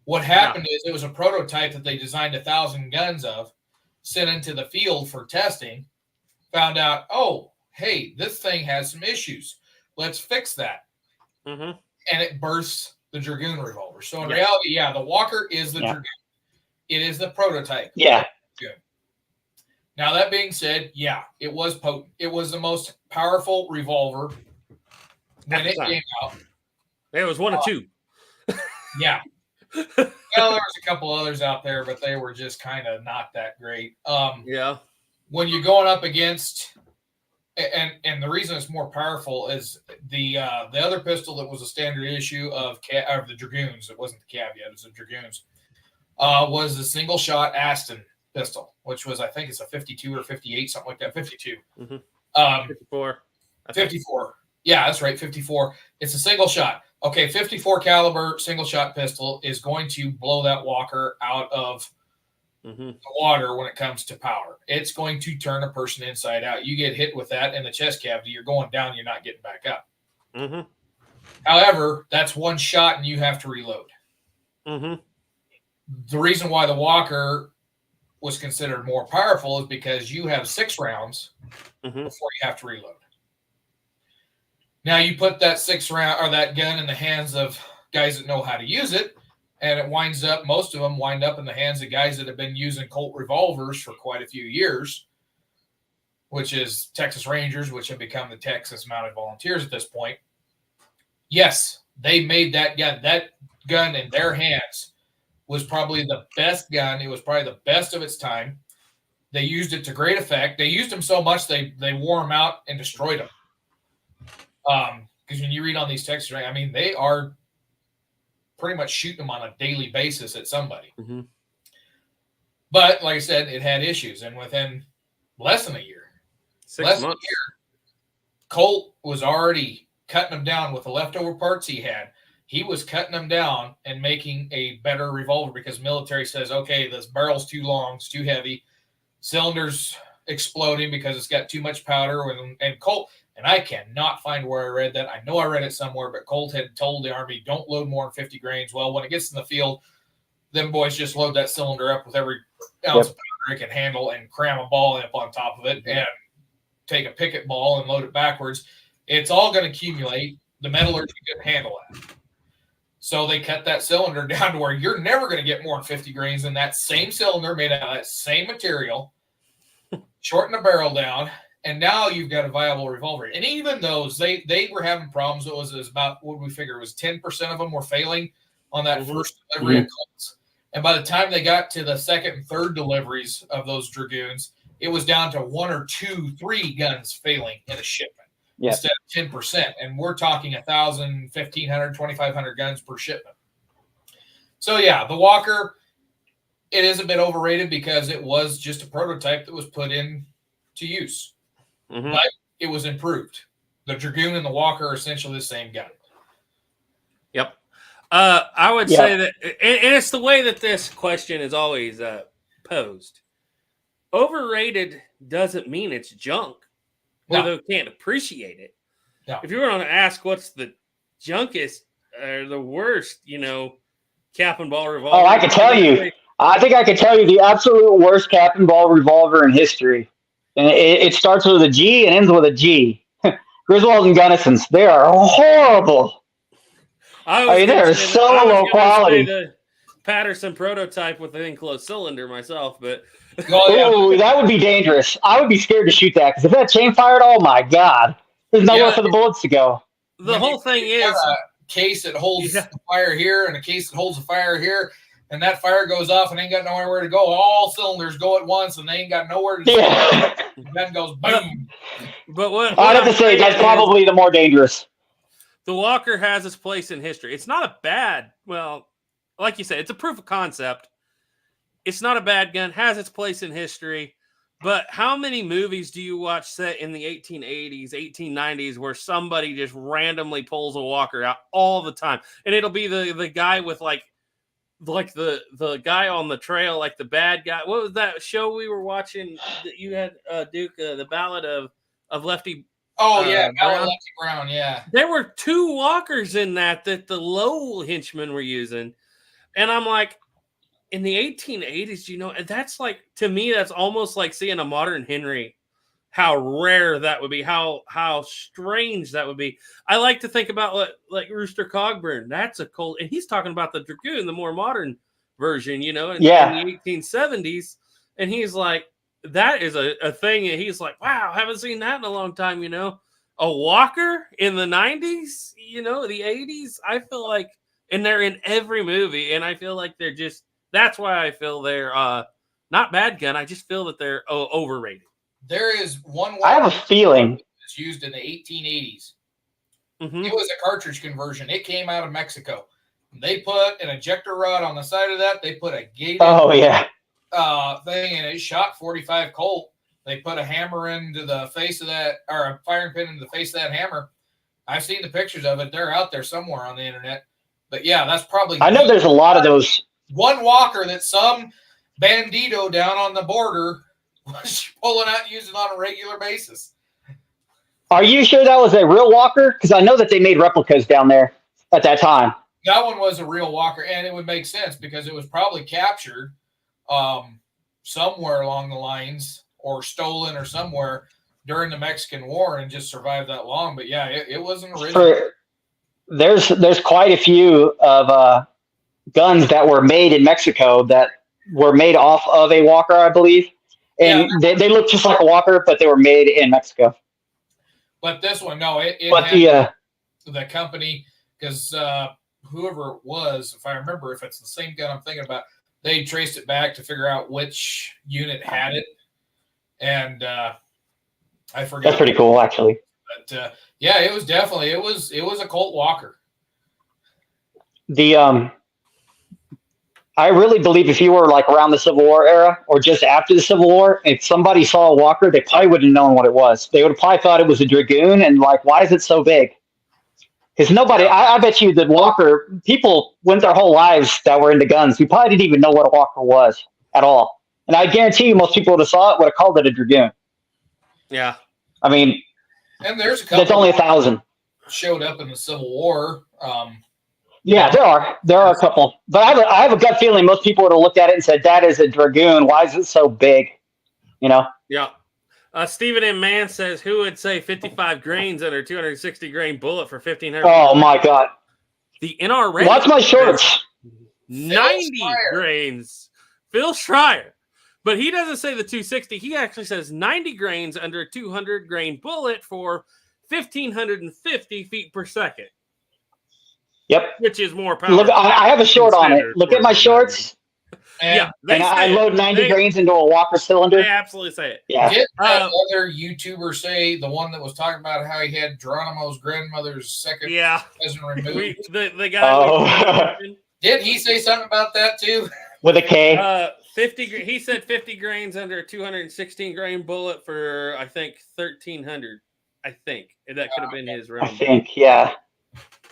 What happened is it was a prototype that they designed 1,000 guns of, sent into the field for testing, found out, oh, hey, this thing has some issues. Let's fix that. And it bursts the Dragoon revolver. So in reality, the Walker is the Dragoon. It is the prototype. Yeah. Good. Now, that being said, it was potent. It was the most powerful revolver when it came out. It was one of two. Yeah. Well, there was a couple others out there, but they were just kind of not that great. When you're going up against, and the reason it's more powerful is the other pistol that was a standard issue of the Dragoons. It wasn't the Caveat; it was the Dragoons. Was the single shot Aston pistol, which was, I think it's a 52 or 58, something like that. 52. 54. 54. Yeah, that's right. 54. It's a single shot. Okay, 54 caliber single shot pistol is going to blow that Walker out of the water when it comes to power. It's going to turn a person inside out. You get hit with that in the chest cavity, you're going down, you're not getting back up. However, that's one shot and you have to reload. The reason why the Walker was considered more powerful is because you have 6 rounds before you have to reload. Now you put that 6 round or that gun in the hands of guys that know how to use it, and it winds up, most of them wind up in the hands of guys that have been using Colt revolvers for quite a few years, which is Texas Rangers, which have become the Texas Mounted Volunteers at this point. Yes, they made that gun. That gun in their hands was probably the best gun. It was probably the best of its time. They used it to great effect. They used them so much they wore them out and destroyed them. Because when you read on these texts, I mean, they are pretty much shooting them on a daily basis at somebody. Mm-hmm. But like I said, it had issues, and within less than a year, 6 months. Colt was already cutting them down with the leftover parts he had. He was cutting them down and making a better revolver because military says, okay, this barrel's too long, it's too heavy, cylinders exploding because it's got too much powder. And Colt, and I cannot find where I read that. I know I read it somewhere, but Colt had told the Army, don't load more than 50 grains. Well, when it gets in the field, them boys just load that cylinder up with every ounce of powder it can handle and cram a ball up on top of it and take a picket ball and load it backwards. It's all going to accumulate. The metallurgy can handle it. So they cut that cylinder down to where you're never going to get more than 50 grains in that same cylinder made out of that same material, shorten the barrel down, and now you've got a viable revolver. And even those, they were having problems. It was about, what we figure, it was 10% of them were failing on that first delivery of Colts. And by the time they got to the second and third deliveries of those Dragoons, it was down to 1 or 2, 3 guns failing in a shipment instead of 10%. And we're talking 1,000, 1,500, 2,500 guns per shipment. So, yeah, the Walker, it is a bit overrated because it was just a prototype that was put in to use. Mm-hmm. But it was improved. The Dragoon and the Walker are essentially the same gun. Yep. I would say that, and it's the way that this question is always posed. Overrated doesn't mean it's junk, or they can't appreciate it. No. If you were going to ask what's the junkest or the worst, cap and ball revolver. Oh, I could tell you. I think I could tell you the absolute worst cap and ball revolver in history. And it starts with a G and ends with a G. Griswold and Gunnison's. They are horrible. I mean, they're so low quality. The Patterson prototype with an enclosed cylinder myself, but ooh, that would be dangerous. I would be scared to shoot that because if that chain fired, oh my god, there's nowhere for the bullets to go. The whole thing is a case that holds the fire here and a case that holds the fire here, and that fire goes off and ain't got nowhere to go. All cylinders go at once, and they ain't got nowhere to go. The gun goes boom. But what I'd have to say that's probably the more dangerous. The Walker has its place in history. It's not a bad, well, like you said, it's a proof of concept. It's not a bad gun, has its place in history. But how many movies do you watch set in the 1880s, 1890s where somebody just randomly pulls a Walker out all the time? And it'll be the guy with like the guy on the trail, like the bad guy. What was that show we were watching that you had, Duke, the Ballad of Lefty? Oh, yeah, Lefty Brown, yeah. There were 2 Walkers in that the low henchmen were using. And I'm like, in the 1880s, that's like, to me, that's almost like seeing a modern Henry. How rare that would be, how strange that would be. I like to think about like Rooster Cogburn. That's a Colt, and he's talking about the Dragoon, the more modern version, in the 1870s. And he's like, that is a thing. And he's like, wow, haven't seen that in a long time, A Walker in the 90s, the 80s. I feel like, and they're in every movie, and I feel like they're just, that's why I feel they're not bad gun. I just feel that they're overrated. There is one Walker I have a feeling that's used in the 1880s. Mm-hmm. It was a cartridge conversion. It came out of Mexico. They put an ejector rod on the side of that. They put a gated thing, and it shot 45 Colt. They put a hammer into the face of that, or a firing pin into the face of that hammer. I've seen the pictures of it. They're out there somewhere on the internet. But yeah, that's probably. I know there's a lot of those. One Walker that some bandito down on the border was pulling out and using on a regular basis. Are you sure that was a real Walker? Because I know that they made replicas down there at that time. That one was a real Walker, and it would make sense because it was probably captured somewhere along the lines or stolen or somewhere during the Mexican War and just survived that long. But yeah, it wasn't original. There's quite a few of guns that were made in Mexico that were made off of a Walker, I believe. And they look just like a Walker, but they were made in Mexico. But this one, no, it the company, because whoever it was, if I remember, if it's the same gun I'm thinking about, they traced it back to figure out which unit had it. and I forgot. That's pretty cool, actually. But yeah, it was definitely it was a Colt Walker. I really believe if you were like around the Civil War era or just after the Civil War, if somebody saw a Walker, they probably wouldn't have known what it was. They would have probably thought it was a Dragoon and like, why is it so big? Because nobody, I bet you that Walker, people went their whole lives that were into guns. We probably didn't even know what a Walker was at all. And I guarantee you most people would have saw it, would have called it a Dragoon. Yeah. I mean, And there's a couple that's only 1,000. showed up in the Civil War. Yeah, there are a couple, but I have a gut feeling most people would have looked at it and said, "That is a Dragoon. Why is it so big?" You know. Yeah. Stephen M. Mann says, "Who would say 55 grains under 260 grain bullet for 1,500?" Oh my God! The NRA. Watch my shorts. 90 Schreier. grains. Phil Schreier. But he doesn't say the 260. He actually says 90 grains under a 200 grain bullet for 1,550 feet per second. Yep. Which is more power. Look, I have a short on it. Look at my shorts. Yeah. And I load 90 grains into a Walker cylinder. They absolutely say it. Yeah. Did that other YouTuber say, the one that was talking about how he had Geronimo's grandmother's second Yeah. cousin removed? The guy. Oh. Did he say something about that too? With a K. 50. He said 50 grains under a 216 grain bullet for I think 1,300. I think that could have been his I round. think, yeah.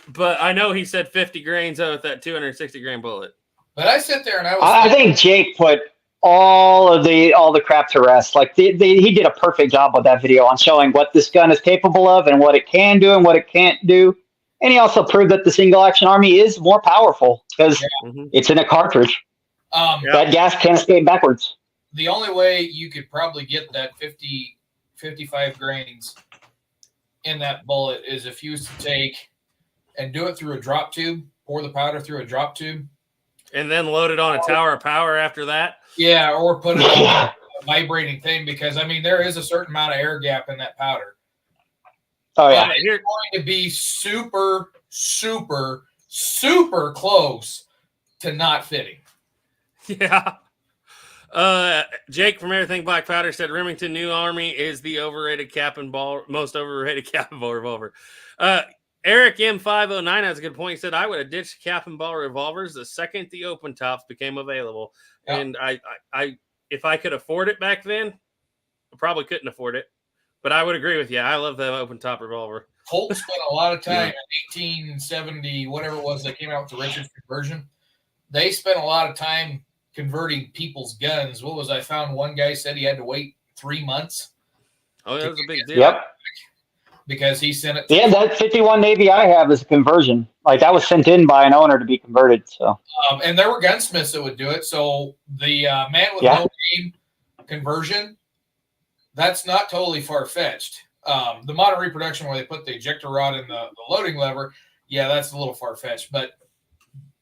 But I know he said 50 grains with that 260 grain bullet. But I sit there and I was. I think Jake put all the crap to rest. Like he did a perfect job with that video on showing what this gun is capable of and what it can do and what it can't do. And he also proved that the single action army is more powerful because it's in a cartridge. That gas can't escape backwards. The only way you could probably get that 55 grains in that bullet is if you was to take and do it through a drop tube, pour the powder through a drop tube. And then load it on a tower of power after that? Yeah, or put it on a vibrating thing because, I mean, there is a certain amount of air gap in that powder. Oh, yeah. But it's going to be super, super, super close to not fitting. Yeah. Jake from Everything Black Powder said Remington New Army is the overrated cap and ball, most overrated cap and ball revolver. Eric M509 has a good point. He said, I would have ditched cap and ball revolvers the second the open tops became available. Yeah. And I if I could afford it back then, I probably couldn't afford it. But I would agree with you. I love the open top revolver. Colt spent a lot of time in 1870, whatever it was that came out with the Richards conversion. They spent a lot of time converting people's guns. What was I found? One guy said he had to wait 3 months. Oh, that was a big deal. Yep. Because he sent it. Yeah, that 51 Navy I have is a conversion. Like that was sent in by an owner to be converted. So. And there were gunsmiths that would do it. So the man with no name conversion, that's not totally far-fetched. The modern reproduction where they put the ejector rod in the loading lever, yeah, that's a little far-fetched. But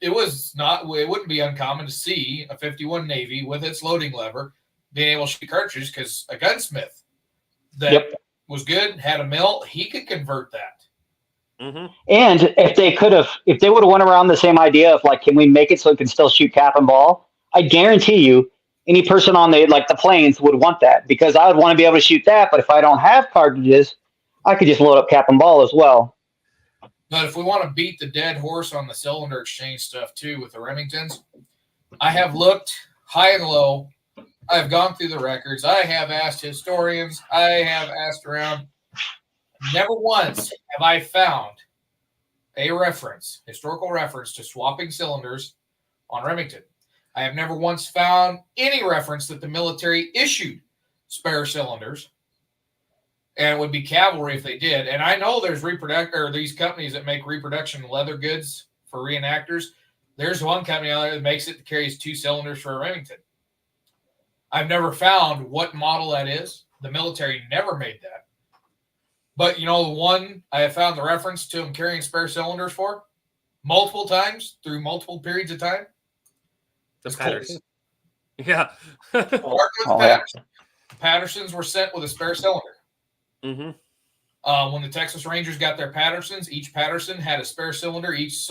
it wouldn't be uncommon to see a 51 Navy with its loading lever being able to shoot cartridges because a gunsmith that was good, had a mill, he could convert that. Mm-hmm. And if they would have went around the same idea of like, can we make it so it can still shoot cap and ball? I guarantee you, any person on the planes would want that because I would want to be able to shoot that. But if I don't have cartridges, I could just load up cap and ball as well. But if we want to beat the dead horse on the cylinder exchange stuff too with the Remingtons, I have looked high and low. I've gone through the records. I have asked historians. I have asked around. Never once have I found a historical reference to swapping cylinders on Remington. I have never once found any reference that the military issued spare cylinders. And it would be cavalry if they did. And I know there's these companies that make reproduction leather goods for reenactors. There's one company out there that makes it that carries 2 cylinders for a Remington. I've never found what model that is. The military never made that. But the one I have found the reference to them carrying spare cylinders for multiple times through multiple periods of time. The Patterson. Yeah. Pattersons were sent with a spare cylinder. Mm-hmm. When the Texas Rangers got their Pattersons, each Patterson had a spare cylinder. Each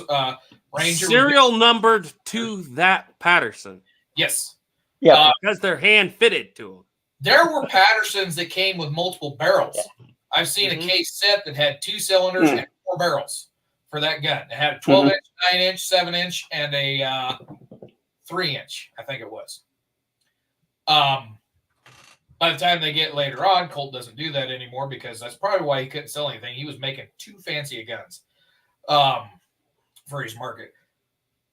Ranger serial numbered to that Patterson. Yes. Yeah. Because they're hand fitted to them. There were Pattersons that came with multiple barrels. I've seen a case set that had 2 cylinders and 4 barrels for that gun. It had a 12-inch, 9-inch, 7-inch, and a 3-inch, I think it was. By the time they get later on, Colt doesn't do that anymore because that's probably why he couldn't sell anything. He was making too fancy of guns for his market.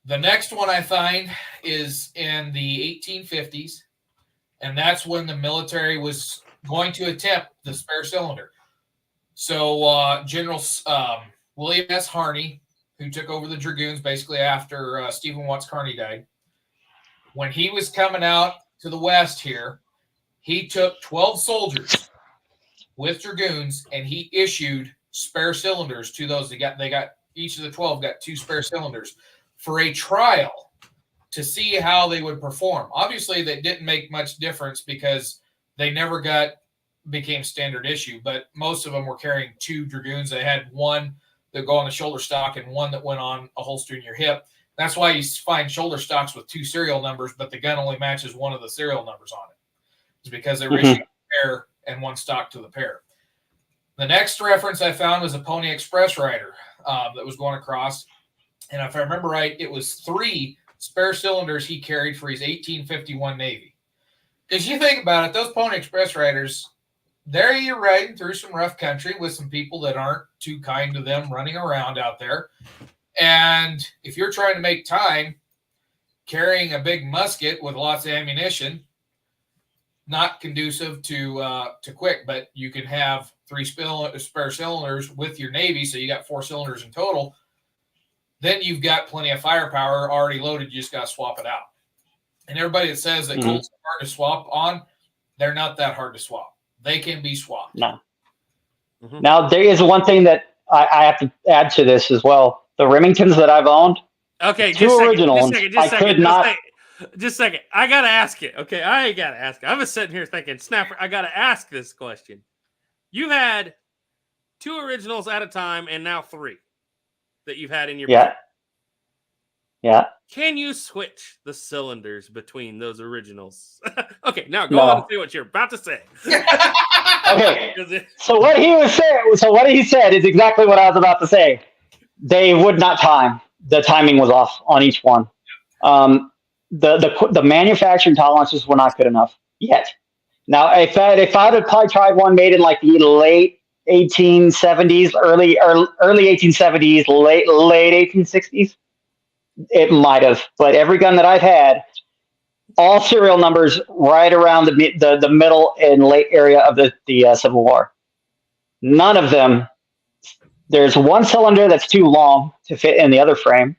The next one I find is in the 1850s, and that's when the military was going to attempt the spare cylinder. So General William S. Harney, who took over the Dragoons basically after Stephen Watts Kearny died, when he was coming out to the west here, he took 12 soldiers with Dragoons and he issued spare cylinders to those. They got each of the 12 got 2 spare cylinders for a trial to see how they would perform. Obviously, that didn't make much difference because they never became standard issue, but most of them were carrying 2 Dragoons. They had one that go on the shoulder stock and one that went on a holster in your hip. That's why you find shoulder stocks with 2 serial numbers, but the gun only matches one of the serial numbers on it. It's because they were issuing a pair and 1 stock to the pair. The next reference I found was a Pony Express rider that was going across. And if I remember right, it was 3 spare cylinders he carried for his 1851 Navy. Because you think about it, those Pony Express riders, there you're riding through some rough country with some people that aren't too kind to them running around out there. And if you're trying to make time carrying a big musket with lots of ammunition, not conducive to quick, but you can have 3 spare cylinders with your Navy, so you got 4 cylinders in total. Then you've got plenty of firepower already loaded. You just got to swap it out. And everybody that says that Colts are hard to swap on, they're not that hard to swap. They can be swapped. No. Now, there is one thing that I have to add to this as well. The Remingtons that I've owned, Okay, 2 original ones, I could not. Just a second. I got to ask it. Okay, I got to ask it. I was sitting here thinking, Snapper, I got to ask this question. You had 2 originals at a time and now 3 that you've had in your Yeah. Yeah. Can you switch the cylinders between those originals? Okay, now go on and say what you're about to say. Okay. So what he said is exactly what I was about to say. They would not time. The timing was off on each one. The manufacturing tolerances were not good enough yet. Now, if I had probably tried one made in like the late 1870s, early 1870s, late 1860s, it might have. But every gun that I've had, all serial numbers right around the middle and late area of the Civil War. None of them. There's 1 cylinder that's too long to fit in the other frame,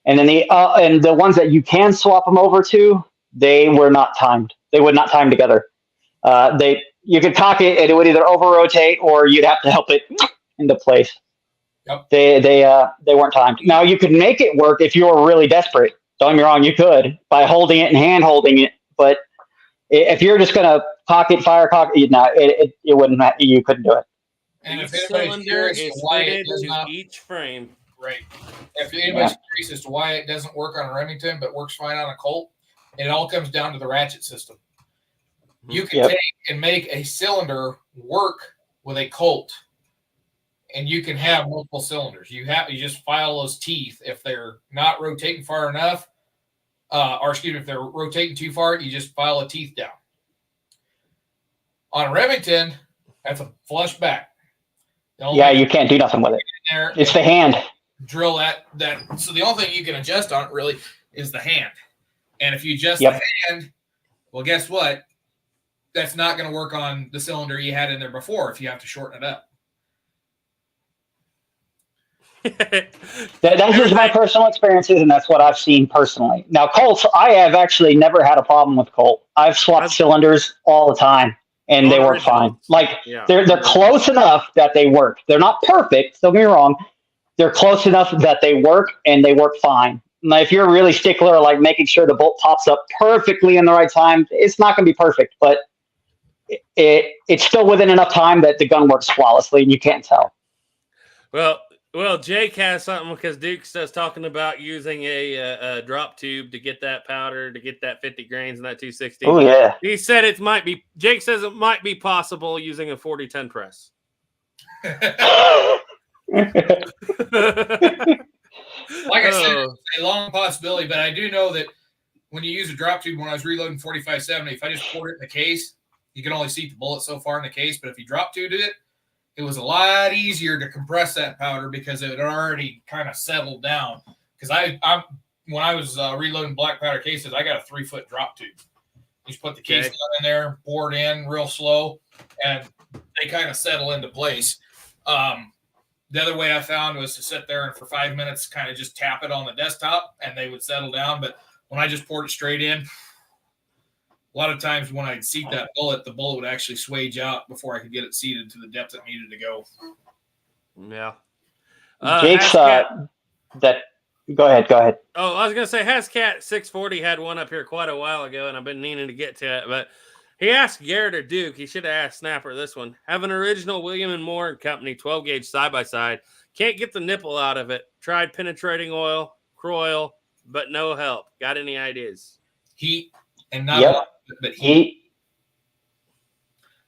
and then the ones that you can swap them over to, they were not timed. They would not time together. You could cock it, and it would either over rotate or you'd have to help it into place. Yep. They weren't timed. Now you could make it work if you were really desperate. Don't get me wrong, you could by holding it and hand holding it. But if you're just gonna fire cock, it wouldn't. You couldn't do it. And Each if anybody's cylinder curious is to why it fitted does to not, each frame. right? If anybody's curious as to why it doesn't work on a Remington but works fine on a Colt, it all comes down to the ratchet system. You can take and make a cylinder work with a Colt, and you can have multiple cylinders. You just file those teeth. If they're not rotating far enough, if they're rotating too far, you just file a teeth down. On a Remington, that's a flush back. You can't do nothing with it. It's the hand. Drill that. So the only thing you can adjust on it really is the hand. And if you adjust the hand, well, guess what? That's not going to work on the cylinder you had in there before if you have to shorten it up. That's just my personal experiences, and that's what I've seen personally. Now, Colts, I have actually never had a problem with Colt. I've swapped cylinders all the time, and they work fine. Like, they're close enough that they work. They're not perfect, don't get me wrong. They're close enough that they work, and they work fine. Now, if you're a really stickler, like making sure the bolt pops up perfectly in the right time, it's not going to be perfect, but it's still within enough time that the gun works flawlessly, and you can't tell. Well, Well, Jake has something because Duke starts talking about using a drop tube to get that powder, to get that 50 grains and that 260. Oh yeah. He said it might be. Jake says it might be possible using a 40-ton press. Like I said, it's a long possibility, but I do know that when you use a drop tube, when I was reloading 45-70, if I just poured it in the case, you can only see the bullet so far in the case. But if you drop tubed it, it was a lot easier to compress that powder because it had already kind of settled down. Because I'm when I was reloading black powder cases, I got a 3-foot drop tube. You just put the case down in there, pour it in real slow, and they kind of settle into place. The other way I found was to sit there and for 5 minutes kind of just tap it on the desktop and they would settle down. But when I just poured it straight in, a lot of times when I'd seat that bullet, the bullet would actually swage out before I could get it seated to the depth it needed to go. Yeah. Jake's that. Go ahead. Oh, I was gonna say Hascat 640 had one up here quite a while ago, and I've been meaning to get to it, but he asked Garrett or Duke. He should have asked Snapper this one. Have an original William and Moore and Company 12 gauge side by side. Can't get the nipple out of it. Tried penetrating oil, Croyle, but no help. Got any ideas? Heat and not a lot, but heat.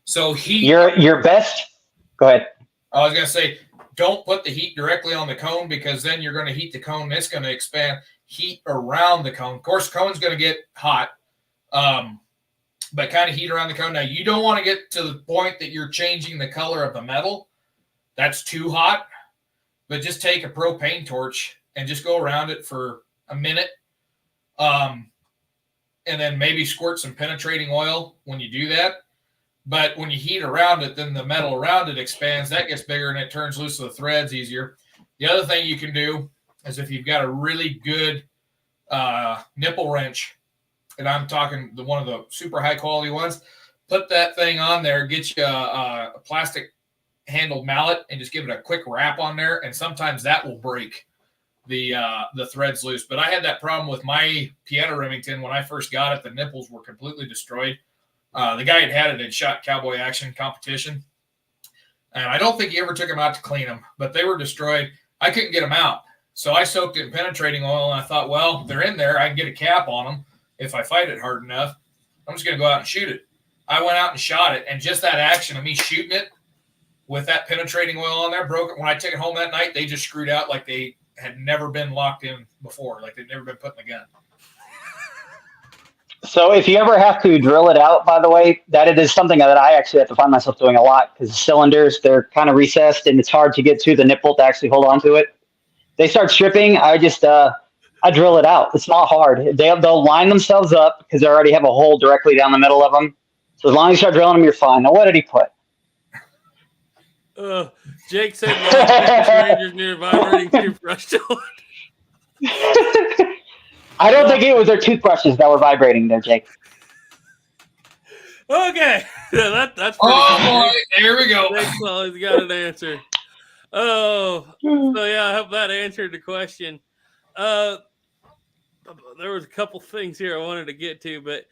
So heat. Your best. Go ahead. I was gonna say, don't put the heat directly on the cone because then you're going to heat the cone and it's going to expand. Heat around the cone. Of course, cone's going to get hot, but kind of heat around the cone. Now, you don't want to get to the point that you're changing the color of the metal. That's too hot. But just take a propane torch and just go around it for a minute. And then maybe squirt some penetrating oil when you do that. But when you heat around it, then the metal around it expands. That gets bigger and it turns loose of the threads easier. The other thing you can do is if you've got a really good nipple wrench, and I'm talking one of the super high quality ones, put that thing on there, get you a plastic handled mallet, and just give it a quick wrap on there. And sometimes that will break the threads loose. But I had that problem with my Pieta Remington when I first got it. The nipples were completely destroyed. The guy had shot Cowboy Action competition. And I don't think he ever took them out to clean them, but they were destroyed. I couldn't get them out. So I soaked it in penetrating oil, and I thought, well, they're in there. I can get a cap on them if I fight it hard enough. I'm just going to go out and shoot it. I went out and shot it, and just that action of me shooting it with that penetrating oil on there broke it. When I took it home that night, they just screwed out like they had never been locked in before, like they'd never been put in the gun. So if you ever have to drill it out, by the way, that is something that I actually have to find myself doing a lot because the cylinders, they're kind of recessed and it's hard to get to the nipple to actually hold on to it. They start stripping. I just, I drill it out. It's not hard. They'll line themselves up because they already have a hole directly down the middle of them. So as long as you start drilling them, you're fine. Now, what did he put? Jake said Rangers near vibrating toothbrush tool. I don't think it was their toothbrushes that were vibrating there, Jake. Okay. That's pretty boy. There we go. Jake's always got an answer. Oh, so yeah, I hope that answered the question. There was a couple things here I wanted to get to, but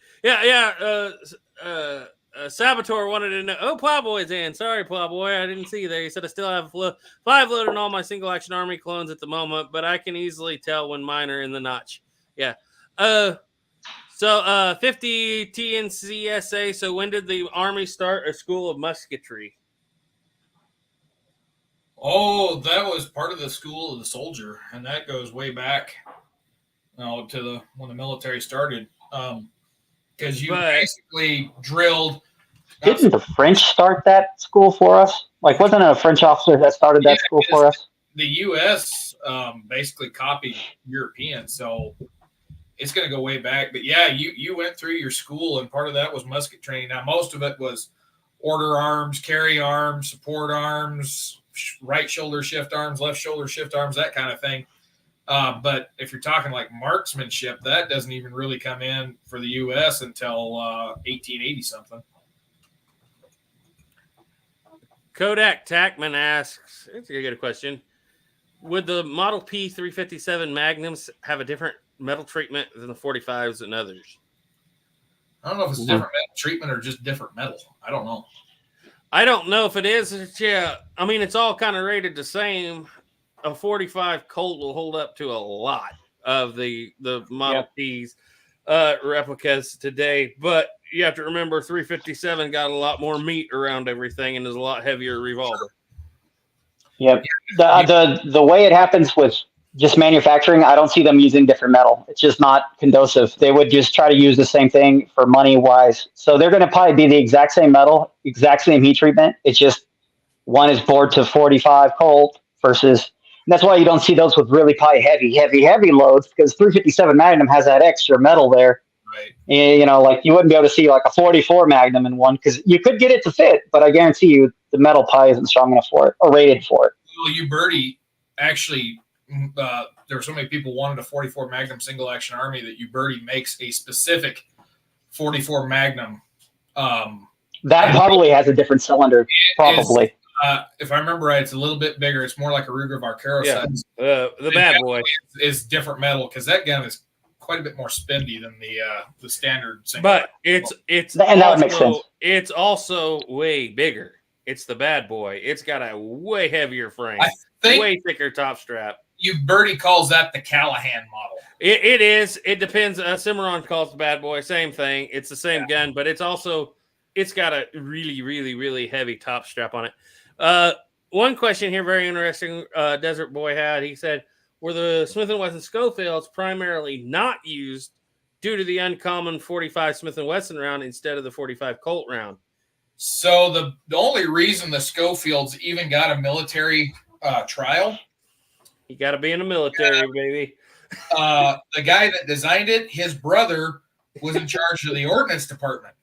Saboteur wanted to know. Oh, Plowboy's in. Sorry, Plowboy. I didn't see you there. He said I still have 5 loaded in all my single action army clones at the moment, but I can easily tell when mine are in the notch. Yeah. So 50 TNCSA. So when did the Army start a school of musketry? Oh, that was part of the School of the Soldier, and that goes way back to when the military started. Because you basically drilled. Didn't the French start that school for us? Like, wasn't it a French officer that started that school for us? The U.S. Basically copied European, so it's going to go way back. But yeah, you went through your school, and part of that was musket training. Now, most of it was order arms, carry arms, support arms, right shoulder shift arms, left shoulder shift arms, that kind of thing. But if you're talking like marksmanship, that doesn't even really come in for the U.S. until 1880 something. Kodak Tackman asks, it's a good question. Would the Model P 357 Magnums have a different metal treatment than the 45s and others? I don't know if it's different metal treatment or just different metal. I don't know. I don't know if it is. Yeah, I mean, it's all kind of rated the same. a 45 Colt will hold up to a lot of the Model T's replicas today, but you have to remember 357 got a lot more meat around everything and is a lot heavier revolver. Yep. The way it happens with just manufacturing, I don't see them using different metal. It's just not conducive. They would just try to use the same thing for money wise. So they're going to probably be the exact same metal, exact same heat treatment. It's just one is bored to 45 Colt versus. And that's why you don't see those with really probably heavy loads, because 357 Magnum has that extra metal there. Right. You know, like you wouldn't be able to see like a 44 Magnum in one, because you could get it to fit, but I guarantee you the metal pie isn't strong enough for it or rated for it. Well, Uberti actually, there were so many people wanted a 44 Magnum single action Army that Uberti makes a specific 44 Magnum. That probably has a different cylinder, probably. If I remember right, it's a little bit bigger. It's more like a Ruger Vaquero size. The bad boy is different metal, because that gun is quite a bit more spendy than the standard single. But it's and that makes sense. It's also way bigger. It's the bad boy. It's got a way heavier frame, way thicker top strap. Uberti calls that the Callahan model. It is. It depends. Cimarron calls the bad boy. Same thing. It's the same gun, but it's got a really, really, really heavy top strap on it. One question here, very interesting. Desert Boy had. He said, "Were the Smith & Wesson Schofields primarily not used due to the uncommon 45 Smith & Wesson round instead of the 45 Colt round?" So the only reason the Schofields even got a military trial, you got to be in the military, baby. The guy that designed it, his brother was in charge of the ordnance department.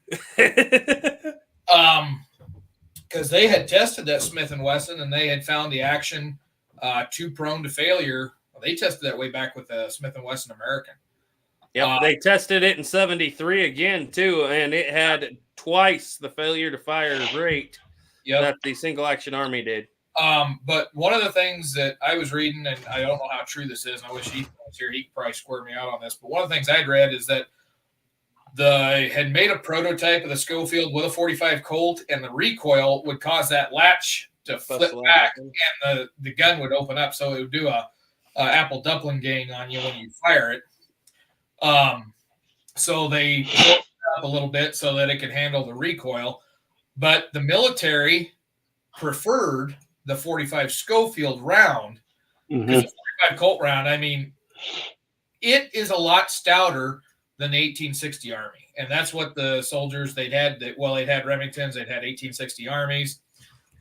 Because they had tested that Smith & Wesson and they had found the action too prone to failure. Well, they tested that way back with the Smith & Wesson American. Yep, they tested it in 73 again, too, and it had twice the failure to fire rate that the single action Army did. But one of the things that I was reading, and I don't know how true this is, and I wish Ethan was here, he could probably square me out on this, but one of the things I'd read is that they had made a prototype of the Schofield with a 45 Colt, and the recoil would cause that latch to flip back, and the gun would open up, so it would do a apple dumpling gang on you when you fire it. So they pulled it up a little bit so that it could handle the recoil, but the military preferred the 45 Schofield round, because the 45 Colt round, I mean, it is a lot stouter than the 1860 Army. And that's what the soldiers they'd had Remingtons, they'd had 1860 Armies.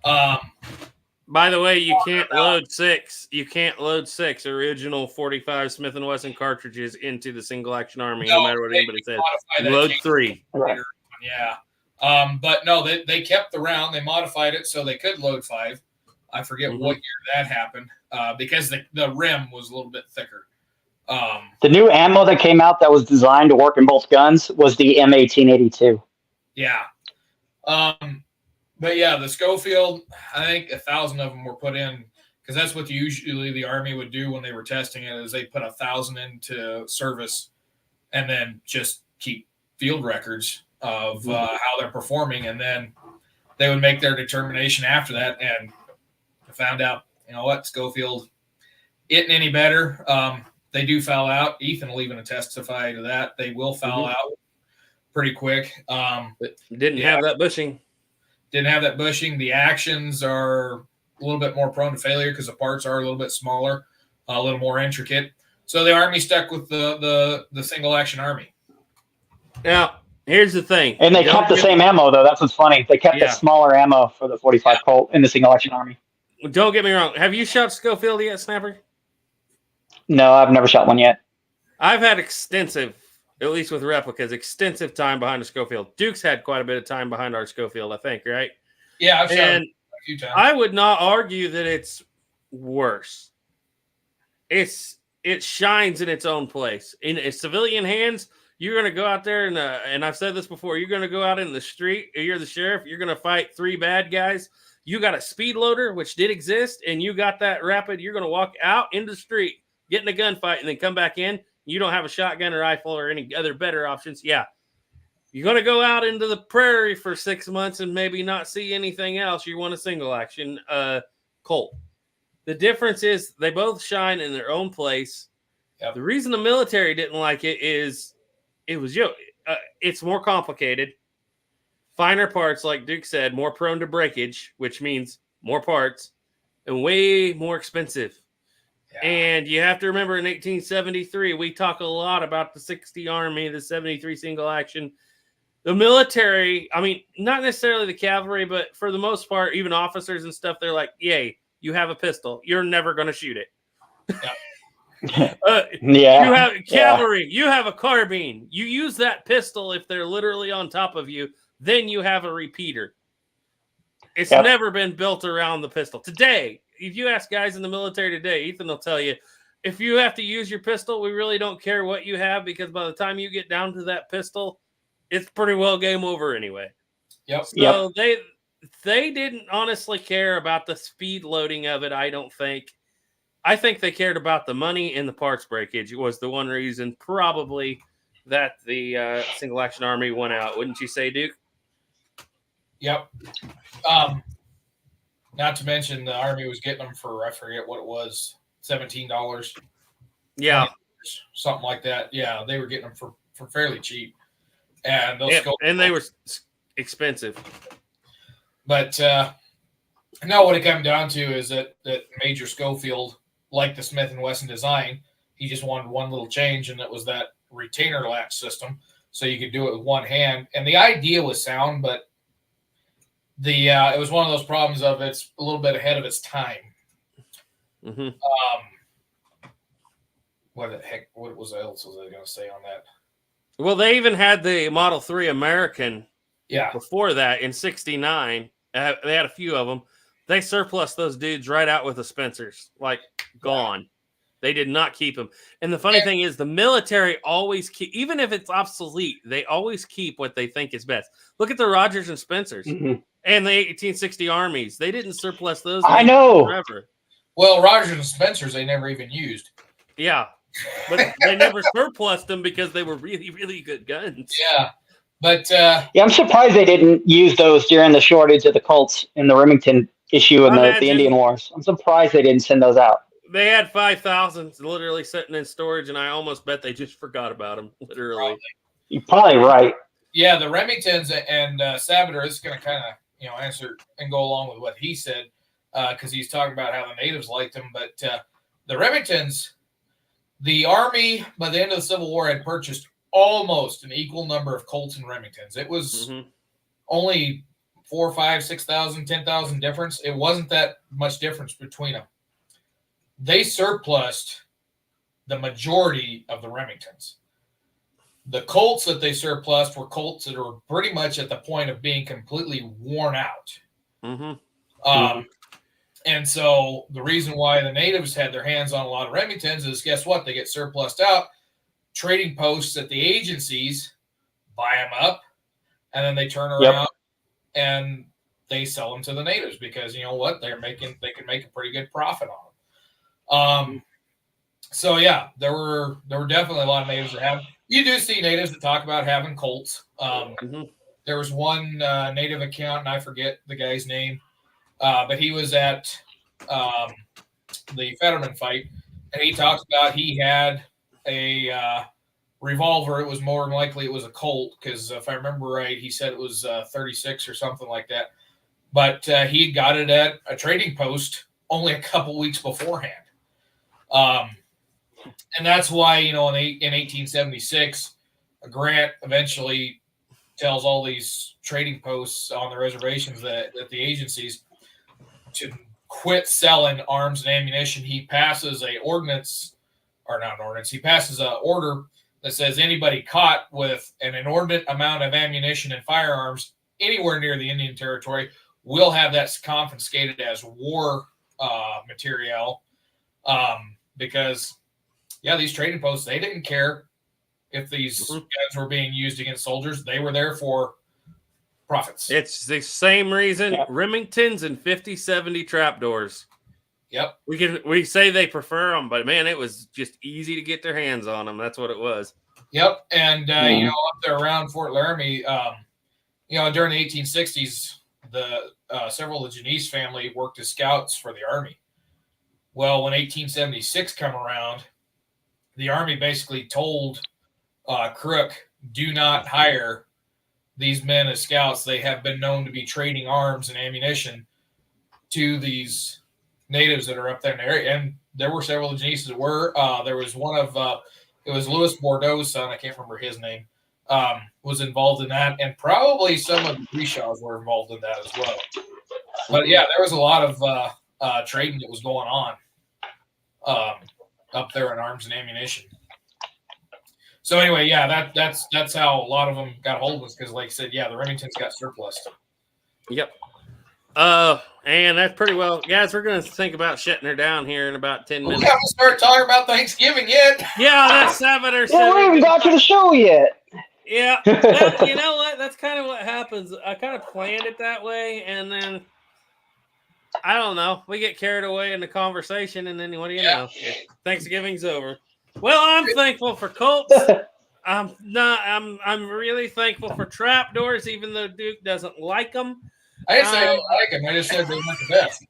By the way, you can't load six. You can't load 6 original 45 Smith & Wesson cartridges into the single action Army, no matter what anybody says. Load 3. Right. Yeah. But no, they kept the round. They modified it so they could load 5. I forget what year that happened, because the rim was a little bit thicker. The new ammo that came out that was designed to work in both guns was the M1882. Yeah. But yeah, the Schofield, I think 1,000 of them were put in, because that's what usually the Army would do when they were testing it, is they put 1,000 into service and then just keep field records of how they're performing, and then they would make their determination after that. And I found out, you know what, Schofield isn't any better. They do foul out. Ethan will even testify to that. They will foul out pretty quick. Didn't have that bushing. Didn't have that bushing. The actions are a little bit more prone to failure because the parts are a little bit smaller, a little more intricate. So the Army stuck with the single action Army. Now, here's the thing. And they kept the same ammo, though. That's what's funny. They kept the smaller ammo for the 45 Colt in the single action Army. Don't get me wrong. Have you shot Schofield yet, Snapper? No, I've never shot one yet. I've had extensive, at least with replicas, extensive time behind a Schofield. Duke's had quite a bit of time behind our Schofield, I think, right? Yeah, I've shot a few times. I would not argue that it's worse. It shines in its own place. In civilian hands, you're going to go out there and I've said this before, you're going to go out in the street, you're the sheriff, you're going to fight 3 bad guys. You got a speed loader, which did exist, and you got that rapid. You're going to walk out into the street, get in a gunfight, and then come back in. You don't have a shotgun or rifle or any other better options. Yeah. You're going to go out into the prairie for 6 months and maybe not see anything else. You want a single action Colt. The difference is they both shine in their own place. Yep. The reason the military didn't like it is it's more complicated, finer parts, like Duke said, more prone to breakage, which means more parts, and way more expensive. Yeah. And you have to remember in 1873, we talk a lot about the 60 Army, the 73 single action. The military, I mean, not necessarily the cavalry, but for the most part, even officers and stuff, they're like, yay, you have a pistol. You're never going to shoot it. Yeah. You have cavalry. You have a carbine. You use that pistol if they're literally on top of you. Then you have a repeater. It's Yep. never been built around the pistol. Today, if you ask guys in the military today, Ethan will tell you, if you have to use your pistol, we really don't care what you have, because by the time you get down to that pistol, it's pretty well game over anyway. Yep. So they didn't honestly care about the speed loading of it, I don't think. I think they cared about the money and the parts breakage. It was the one reason probably that the single action army went out. Wouldn't you say, Duke? Yep. Not to mention the Army was getting them for, I forget what it was, $17. Yeah. Something like that. Yeah, they were getting them for fairly cheap. And those And they were expensive. But now what it came down to is that Major Schofield liked the Smith & Wesson design. He just wanted one little change, and it was that retainer latch system, so you could do it with one hand. And the idea was sound, but it was one of those problems of it's a little bit ahead of its time. Mm-hmm. What else was I going to say on that? Well, they even had the Model 3 American Yeah. before that in 69. They had a few of them. They surplus those dudes right out with the Spencers, like gone. They did not keep them. And the funny thing is the military always keep, even if it's obsolete, they always keep what they think is best. Look at the Rogers and Spencers and the 1860 Armies. They didn't surplus those. I know. Forever. Well, Rogers and Spencers, they never even used. Yeah. But they never surplused them because they were really, really good guns. Yeah. But I'm surprised they didn't use those during the shortage of the Colts in the Remington issue and the Indian Wars. I'm surprised they didn't send those out. They had 5,000 literally sitting in storage, and I almost bet they just forgot about them. Literally, probably. You're probably right. Yeah, the Remingtons and Sabater is going to kind of answer and go along with what he said because he's talking about how the natives liked them. But the Remingtons, the Army by the end of the Civil War had purchased almost an equal number of Colts and Remingtons. It was only 4,000, 5,000, 6,000, 10,000 difference. It wasn't that much difference between them. They surplused the majority of the Remingtons. The Colts that they surplused were Colts that were pretty much at the point of being completely worn out. And so the reason why the natives had their hands on a lot of Remingtons is, guess what? They get surplused out. Trading posts at the agencies buy them up, and then they turn around and they sell them to the natives because you know what? They can make a pretty good profit on them. So yeah, there were definitely a lot of natives that have. You do see natives that talk about having Colts. There was one native account, and I forget the guy's name, but he was at the Fetterman fight, and he talked about he had a revolver. It was more than likely it was a Colt because if I remember right, he said it was 36 or something like that. But he got it at a trading post only a couple weeks beforehand. And that's why, in 1876, Grant eventually tells all these trading posts on the reservations that the agencies to quit selling arms and ammunition. He passes he passes an order that says anybody caught with an inordinate amount of ammunition and firearms anywhere near the Indian Territory will have that confiscated as war material. Because these trading posts, they didn't care if these guns were being used against soldiers. They were there for profits. It's the same reason Remingtons and 50-70 trapdoors. Yep. We say they prefer them, but man, it was just easy to get their hands on them. That's what it was. Yep. And, up there around Fort Laramie, during the 1860s, several of the Janisse family worked as scouts for the Army. Well, when 1876 come around, the Army basically told Crook, do not hire these men as scouts. They have been known to be trading arms and ammunition to these natives that are up there in the area. And there were several Genesis that were. There was one of, it was Louis Bordeaux's son, I can't remember his name, was involved in that. And probably some of the Grishaws were involved in that as well. But yeah, there was a lot of trading that was going on up there in arms and ammunition. So anyway, yeah, that's how a lot of them got hold of us, because like I said, yeah, the Remingtons got surplus. Yep. And that's pretty well, guys. We're going to think about shutting her down here in about 10 minutes. We haven't started talking about Thanksgiving yet. Yeah, that's 7 or 7. Yeah, we haven't got to the show yet. Yeah, you know what? That's kind of what happens. I kind of planned it that way, and then I don't know. We get carried away in the conversation, and then what do you know? Thanksgiving's over. Well, I'm thankful for Colts. I'm really thankful for trapdoors, even though Duke doesn't like them. I didn't say I don't like them. I just said they weren't the best.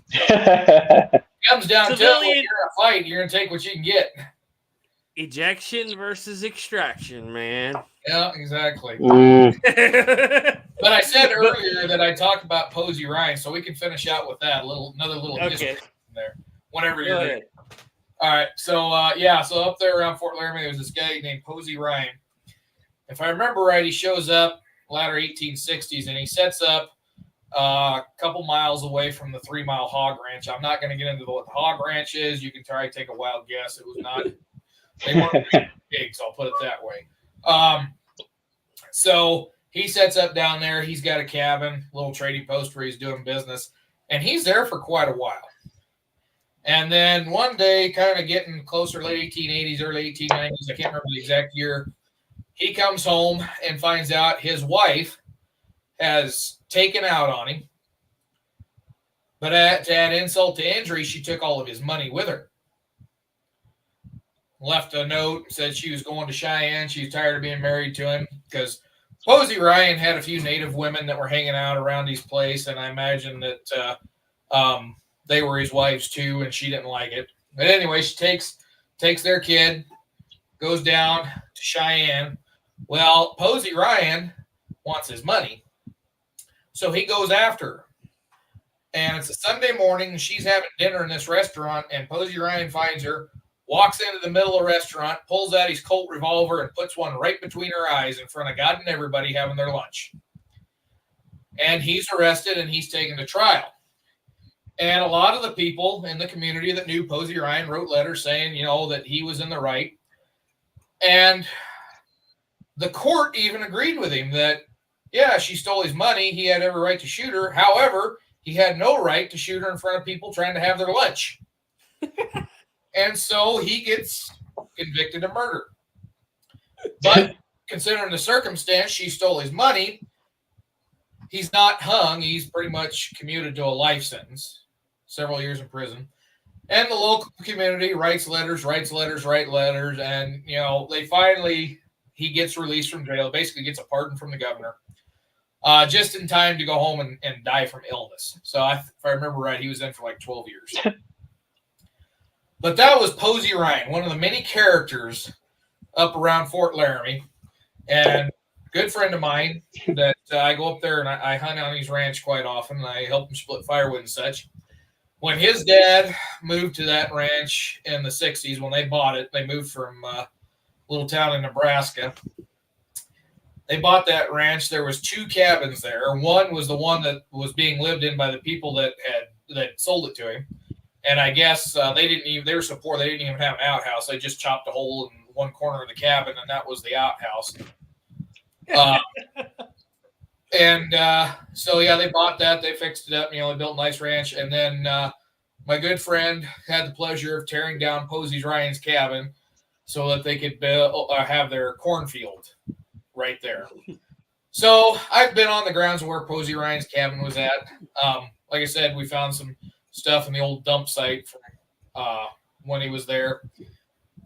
It comes down to it, when you're in a fight, you're going to take what you can get. Ejection versus extraction, man. Yeah, exactly. Mm. But I said earlier that I talked about Posey Ryan, so we can finish out with that another little history there. Whenever you're ready. All right, so so up there around Fort Laramie, there's this guy named Posey Ryan. If I remember right, he shows up latter 1860s, and he sets up a couple miles away from the 3 Mile Hog Ranch. I'm not going to get into what the hog ranch is. You can try to take a wild guess. It was not. They weren't big, so I'll put it that way. So he sets up down there. He's got a cabin, little trading post where he's doing business, and he's there for quite a while. And then one day, kind of getting closer, late 1880s, early 1890s, I can't remember the exact year, he comes home and finds out his wife has taken out on him. But to add insult to injury, she took all of his money with her. Left a note, said she was going to Cheyenne. She's tired of being married to him, because Posey Ryan had a few native women that were hanging out around his place, and I imagine that they were his wives too, and she didn't like it. But anyway, she takes their kid, goes down to Cheyenne. Well, Posey Ryan wants his money, so he goes after her. And it's a Sunday morning, and she's having dinner in this restaurant, and Posey Ryan finds her, walks into the middle of the restaurant, pulls out his Colt revolver, and puts one right between her eyes in front of God and everybody having their lunch. And he's arrested, and he's taken to trial. And a lot of the people in the community that knew Posey Ryan wrote letters saying, that he was in the right. And the court even agreed with him that, yeah, she stole his money. He had every right to shoot her. However, he had no right to shoot her in front of people trying to have their lunch. And so he gets convicted of murder. But considering the circumstance, she stole his money, he's not hung. He's pretty much commuted to a life sentence, several years in prison. And the local community writes letters, and, they finally, he gets released from jail, basically gets a pardon from the governor, just in time to go home and die from illness. So if I remember right, he was in for like 12 years. But that was Posey Ryan, one of the many characters up around Fort Laramie, and good friend of mine that I go up there and I hunt on his ranch quite often, and I help him split firewood and such. When his dad moved to that ranch in the 60s, when they bought it, they moved from a little town in Nebraska. They bought that ranch. There was 2 cabins there. One was the one that was being lived in by the people that sold it to him. And I guess they were so poor they didn't even have an outhouse. They just chopped a hole in one corner of the cabin, and that was the outhouse. So they bought that. They fixed it up. They built a nice ranch. And then my good friend had the pleasure of tearing down Posey Ryan's cabin so that they could have their cornfield right there. So I've been on the grounds where Posey Ryan's cabin was at. Like I said, we found some stuff in the old dump site from when he was there.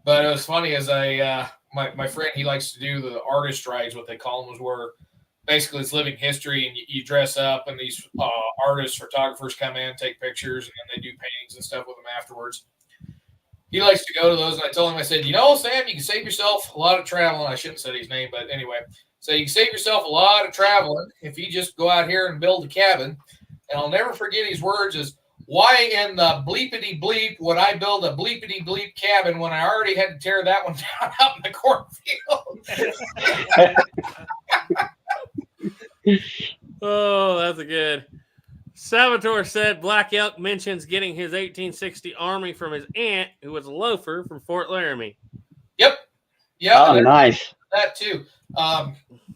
But it was funny as my friend, he likes to do the artist rides, what they call them, was where basically it's living history, and you dress up, and these artists, photographers come in, take pictures, and then they do paintings and stuff with them afterwards. He likes to go to those, and I told him, I said, Sam, you can save yourself a lot of traveling. I shouldn't have said his name, but anyway. So you can save yourself a lot of traveling if you just go out here and build a cabin. And I'll never forget his words is, why in the bleepity bleep would I build a bleepity bleep cabin when I already had to tear that one down out in the cornfield? Oh, that's a good. Salvatore said Black Elk mentions getting his 1860 Army from his aunt, who was a loafer from Fort Laramie. Yep. Yeah. Oh, nice. That too.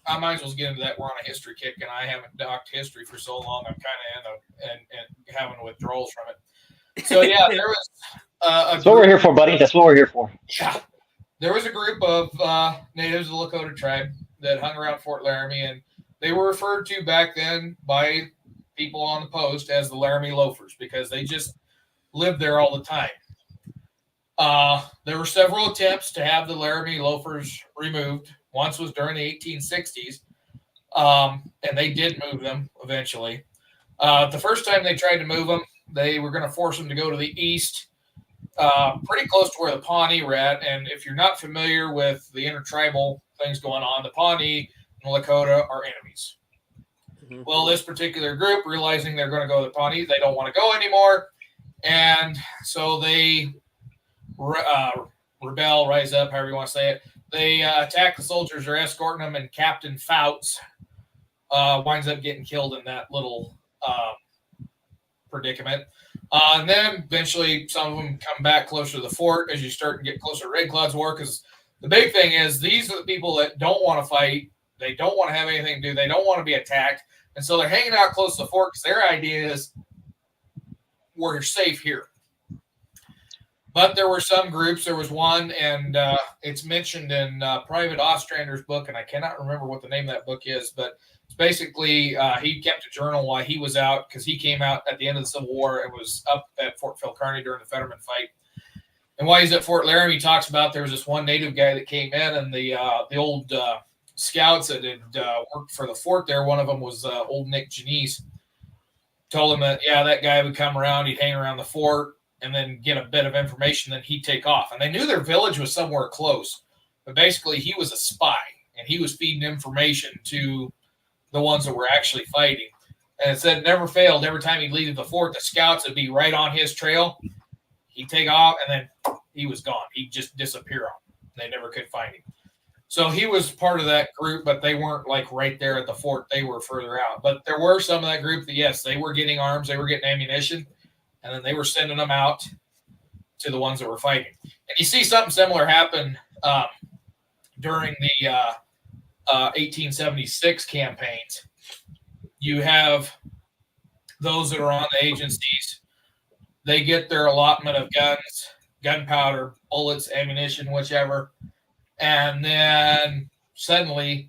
I might as well get into that. We're on a history kick, and I haven't docked history for so long. I'm kind of and having withdrawals from it. So yeah, there was That's what we're here for, buddy. That's what we're here for. Yeah, there was a group of natives of the Lakota tribe that hung around Fort Laramie, and they were referred to back then by people on the post as the Laramie Loafers because they just lived there all the time. There were several attempts to have the Laramie Loafers removed. Once was during the 1860s, and they did move them eventually. The first time they tried to move them, they were going to force them to go to the east, pretty close to where the Pawnee were at. And if you're not familiar with the intertribal things going on, the Pawnee and the Lakota are enemies. Mm-hmm. Well, this particular group, realizing they're going to go to the Pawnee, they don't want to go anymore. And so they rebel, rise up, however you want to say it. They attack the soldiers, are escorting them, and Captain Fouts winds up getting killed in that little predicament. And then eventually some of them come back closer to the fort as you start to get closer to Red Cloud's War, because the big thing is these are the people that don't want to fight. They don't want to have anything to do. They don't want to be attacked. And so they're hanging out close to the fort because their idea is we're safe here. But there were some groups. There was one, and it's mentioned in Private Ostrander's book, and I cannot remember what the name of that book is, but it's basically he kept a journal while he was out because he came out at the end of the Civil War and was up at Fort Phil Kearny during the Fetterman fight. And while he's at Fort Laramie, he talks about there was this one native guy that came in, and the old scouts that had worked for the fort there, one of them was old Nick Janice, told him that, yeah, that guy would come around, he'd hang around the fort, and then get a bit of information, then he'd take off. And they knew their village was somewhere close. But basically, he was a spy, and he was feeding information to the ones that were actually fighting. And it said it never failed. Every time he'd leave the fort, the scouts would be right on his trail. He'd take off, and then he was gone. He'd just disappear on them. They never could find him. So he was part of that group, but they weren't like right there at the fort. They were further out. But there were some of that group that, yes, they were getting arms. They were getting ammunition. And then they were sending them out to the ones that were fighting. And you see something similar happen during the 1876 campaigns. You have those that are on the agencies. They get their allotment of guns, gunpowder, bullets, ammunition, whichever. And then suddenly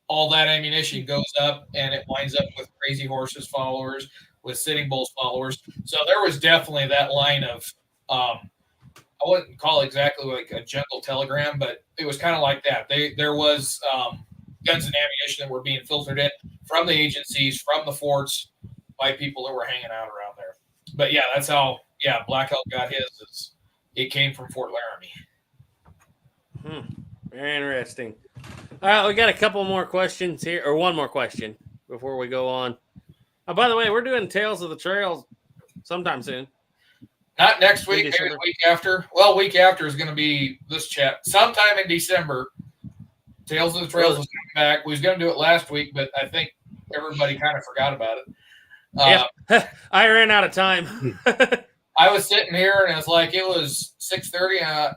all that ammunition goes up and it winds up with Crazy Horse's followers, with Sitting Bull's followers. So there was definitely that line of, I wouldn't call it exactly like a jungle telegram, but it was kind of like that. There was guns and ammunition that were being filtered in from the agencies, from the forts, by people that were hanging out around there. But yeah, that's how, Black Elk got his. It came from Fort Laramie. Very interesting. All right, we got a couple more questions here, or one more question before we go on. Oh, by the way, we're doing Tales of the Trails sometime soon. Not next week, maybe the week after. Well, week after is going to be this chat. Sometime in December, Tales of the Trails is coming back. We was going to do it last week, but I think everybody kind of forgot about it. Yeah, I ran out of time. I was sitting here, and it was 6:30, and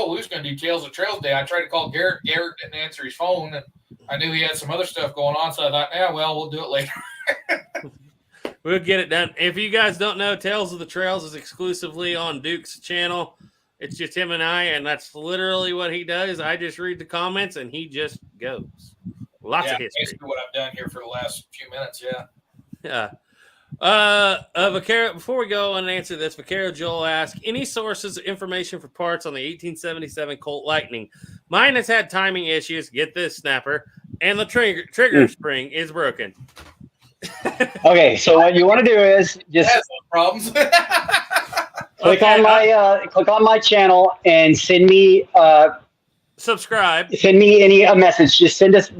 we was going to do Tales of Trails Day. I tried to call Garrett. Garrett didn't answer his phone, and I knew he had some other stuff going on, so I thought, we'll do it later. We'll get it done. If you guys don't know, Tales of the Trails is exclusively on Duke's channel. It's just him and I, and that's literally what he does. I just read the comments, and he just goes. Lots of history. Basically what I've done here for the last few minutes, Yeah. Vaquero, before we go and answer this, Vaquero Joel asked, any sources of information for parts on the 1877 Colt Lightning? Mine has had timing issues. Get this, Snapper. and the trigger spring is broken. Okay, so what you want to do is just Has some problems. click on my channel and send me Subscribe. a message. Just send us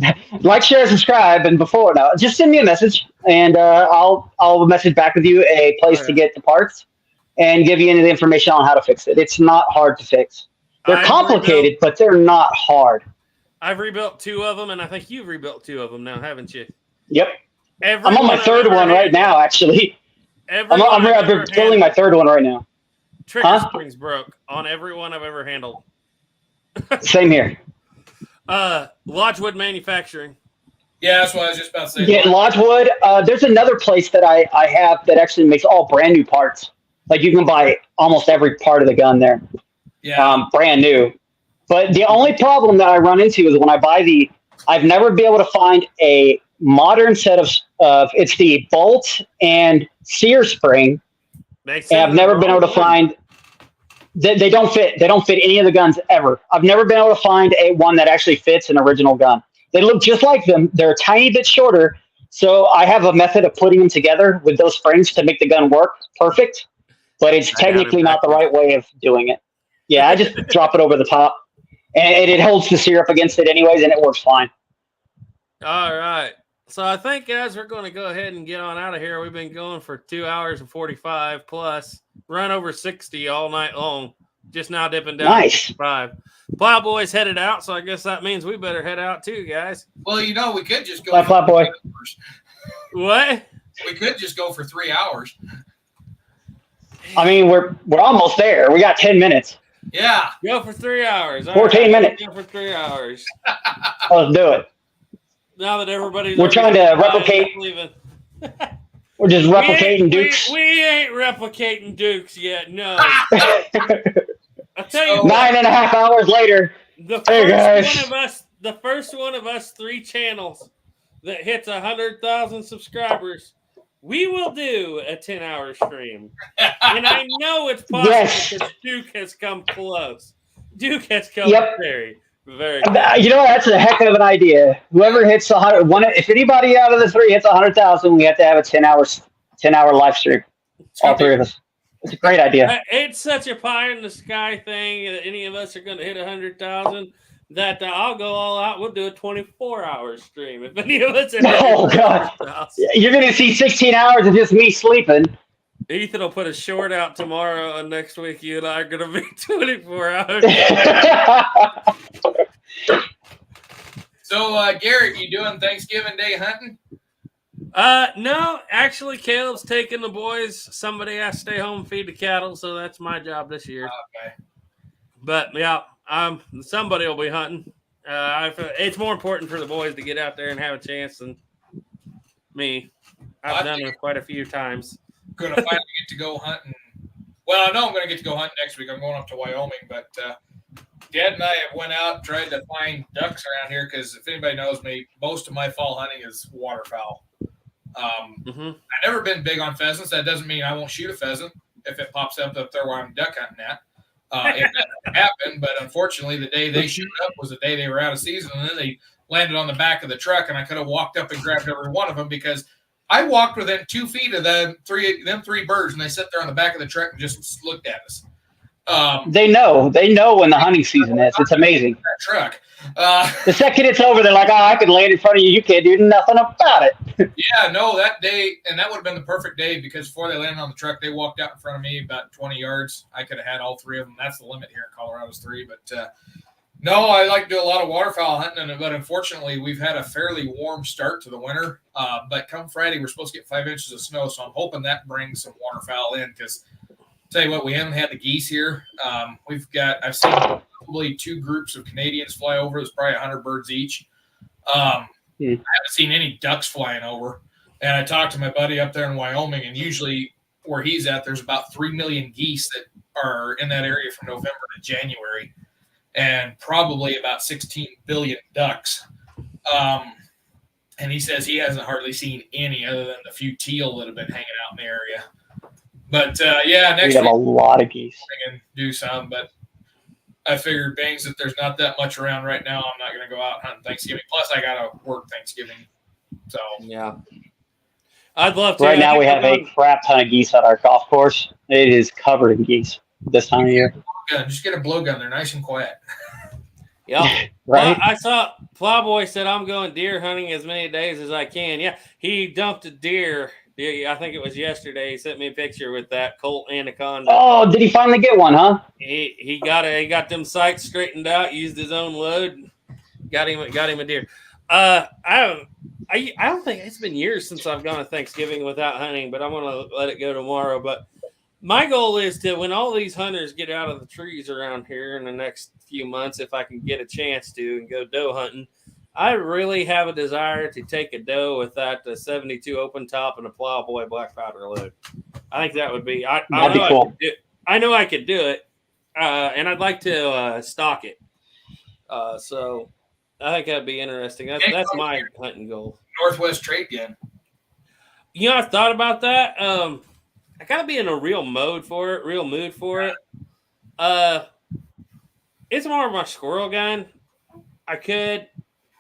like, share, subscribe, and before now, just send me a message, and I'll message back with you a place to get the parts and give you any of the information on how to fix it. It's not hard to fix. They're complicated, but they're not hard. I've rebuilt 2 of them, and I think you've rebuilt 2 of them now, haven't you? Yep. I'm on my 3rd one right now, actually. I'm building my 3rd one right now. Trigger springs broke on every one I've ever handled. Same here. Lodgewood Manufacturing. Yeah, that's what I was just about to say. Yeah, Lodgewood. There's another place that I have that actually makes all brand new parts. Like you can buy almost every part of the gun there. Yeah. Brand new. But the only problem that I run into is when I buy I've never been able to find a modern set of it's the bolt and sear spring. And I've never been able to find they don't fit. They don't fit any of the guns ever. I've never been able to find one that actually fits an original gun. They look just like them. They're a tiny bit shorter. So I have a method of putting them together with those springs to make the gun work perfect. But it's technically not the right way of doing it. Yeah, I just drop it over the top. And it holds the sear up against it anyways, and it works fine. All right. So I think, guys, we're going to go ahead and get on out of here. We've been going for 2 hours and 45 plus. Run over 60 all night long. Just now dipping down Nice. to 5. Plowboy's headed out, so I guess that means we better head out too, guys. Well, we could just go. Bye, Plowboy. What? We could just go for 3 hours. I mean, we're almost there. We got 10 minutes. Yeah. Go for 3 hours. All 14 minutes. Go for 3 hours. Let's do it. Now that everybody's We're trying to replicate. leaving. We're just replicating Dukes. We ain't replicating Dukes yet. No. I'll tell you, 9.5 hours later. The first one of us 3 channels that hits 100,000 subscribers, we will do a 10-hour stream. And I know it's possible because Duke has come close. Duke has come very, very close. You know, that's a heck of an idea. Whoever hits 100, if anybody out of the 3 hits 100,000, we have to have a 10-hour live stream. All 3 of us. It's a great idea. It's such a pie in the sky thing that any of us are going to hit 100,000 that I'll go all out. We'll do a 24-hour stream if any of us. Oh God! You're going to see 16 hours of just me sleeping. Ethan will put a short out tomorrow, and next week you and I are going to be 24 hours. So, Garrett, you doing Thanksgiving Day hunting? No, actually, Caleb's taking the boys. Somebody has to stay home and feed the cattle, so that's my job this year. Okay. But yeah, somebody will be hunting. It's more important for the boys to get out there and have a chance than me. I've done it quite a few times. Going to finally get to go hunting. Well, I know I'm going to get to go hunting next week. I'm going up to Wyoming, but Dad and I have went out and tried to find ducks around here because if anybody knows me, most of my fall hunting is waterfowl. I've never been big on pheasants. That doesn't mean I won't shoot a pheasant if it pops up there where I'm duck hunting at. It doesn't happen, but unfortunately, the day they showed up was the day they were out of season, and then they landed on the back of the truck, and I could have walked up and grabbed every one of them because I walked within 2 feet of them three birds, and they sat there on the back of the truck and just looked at us. They know when the hunting season is. It's amazing. That truck. The second it's over, they're like, "Oh, I could land in front of you. You can't do nothing about it." Yeah, no, that day, and that would have been the perfect day because before they landed on the truck, they walked out in front of me about 20 yards. I could have had all 3 of them. That's the limit here in Colorado is 3. But no, I like to do a lot of waterfowl hunting, but unfortunately, we've had a fairly warm start to the winter. But come Friday, we're supposed to get 5 inches of snow, so I'm hoping that brings some waterfowl in because tell you what, we haven't had the geese here. I've seen probably 2 groups of Canadians fly over. There's probably 100 birds each. I haven't seen any ducks flying over. And I talked to my buddy up there in Wyoming, and usually where he's at, there's about 3 million geese that are in that area from November to January, and probably about 16 billion ducks. And he says he hasn't hardly seen any other than the few teal that have been hanging out in the area. But, next we have a lot of geese. We can do some, but I figured being that there's not that much around right now, I'm not going to go out hunting Thanksgiving. Plus, I got to work Thanksgiving. So, Yeah. I'd love to. Right I now, think we we're have a going- crap ton of geese at our golf course. It is covered in geese this time of year. just get a blowgun. They're nice and quiet. Yeah. Right? Well, I saw Plowboy said I'm going deer hunting as many days as I can. Yeah, he dumped a deer. I think it was yesterday. He sent me a picture with that Colt Anaconda. Oh, did he finally get one, huh? He got them sights straightened out. Used his own load. Got him a deer. I don't think it's been years since I've gone to Thanksgiving without hunting, but I'm gonna let it go tomorrow. But my goal is to, when all these hunters get out of the trees around here in the next few months, if I can get a chance to, and go doe hunting, I really have a desire to take a doe with that 72 open top and a Plowboy black powder load. I think that would be. That'd be cool. I know I could do it, and I'd like to stock it. So I think that'd be interesting. That's my hunting goal. Northwest Trade Gun. You know, I've thought about that. I gotta be in a real mood for it. It's more of my squirrel gun. I could,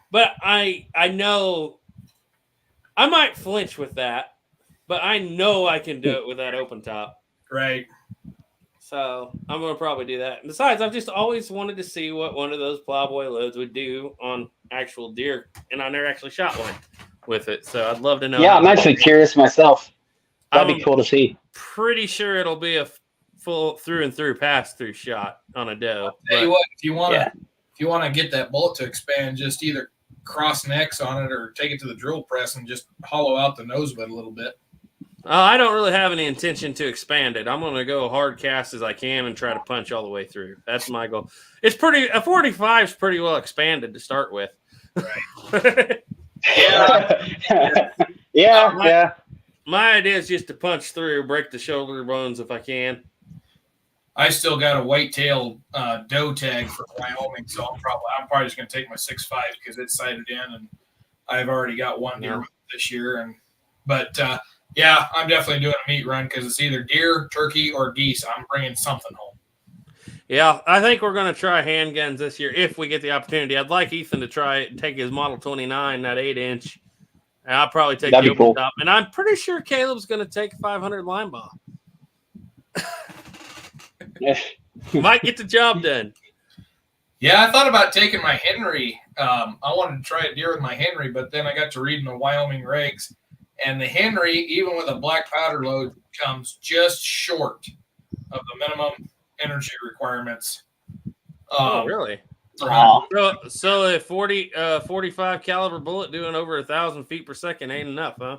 but I know I might flinch with that, but I know I can do it with that open top. Right. So I'm gonna probably do that. And besides, I've just always wanted to see what one of those Plowboy loads would do on actual deer, and I never actually shot one with it. So I'd love to know. Yeah, I'm actually curious myself. That'd be I'm cool to see. pretty sure it'll be a full through and through pass through shot on a doe. Tell you But what, if you want to get that bullet to expand, just either cross an X on it or take it to the drill press and just hollow out the nose of it a little bit. I don't really have any intention to expand it. I'm going to go hard cast as I can and try to punch all the way through. That's my goal. It's a 45 is pretty well expanded to start with. Right. Yeah. My idea is just to punch through, break the shoulder bones if I can. I still got a whitetail doe tag for Wyoming, so I'm probably just going to take my 6.5 because it's sighted in, and I've already got one deer with it this year. But yeah, I'm definitely doing a meat run because it's either deer, turkey, or geese. I'm bringing something home. Yeah, I think we're going to try handguns this year if we get the opportunity. I'd like Ethan to take his Model 29, that 8-inch. And I'll probably take That'd the be cool. open top. And I'm pretty sure Caleb's going to take 500 line ball. Might get the job done. Yeah, I thought about taking my Henry. I wanted to try a deer with my Henry, but then I got to reading the Wyoming regs, and the Henry, even with a black powder load, comes just short of the minimum energy requirements. Oh, really? Oh, So a 45 caliber bullet doing over 1,000 feet per second ain't enough, huh?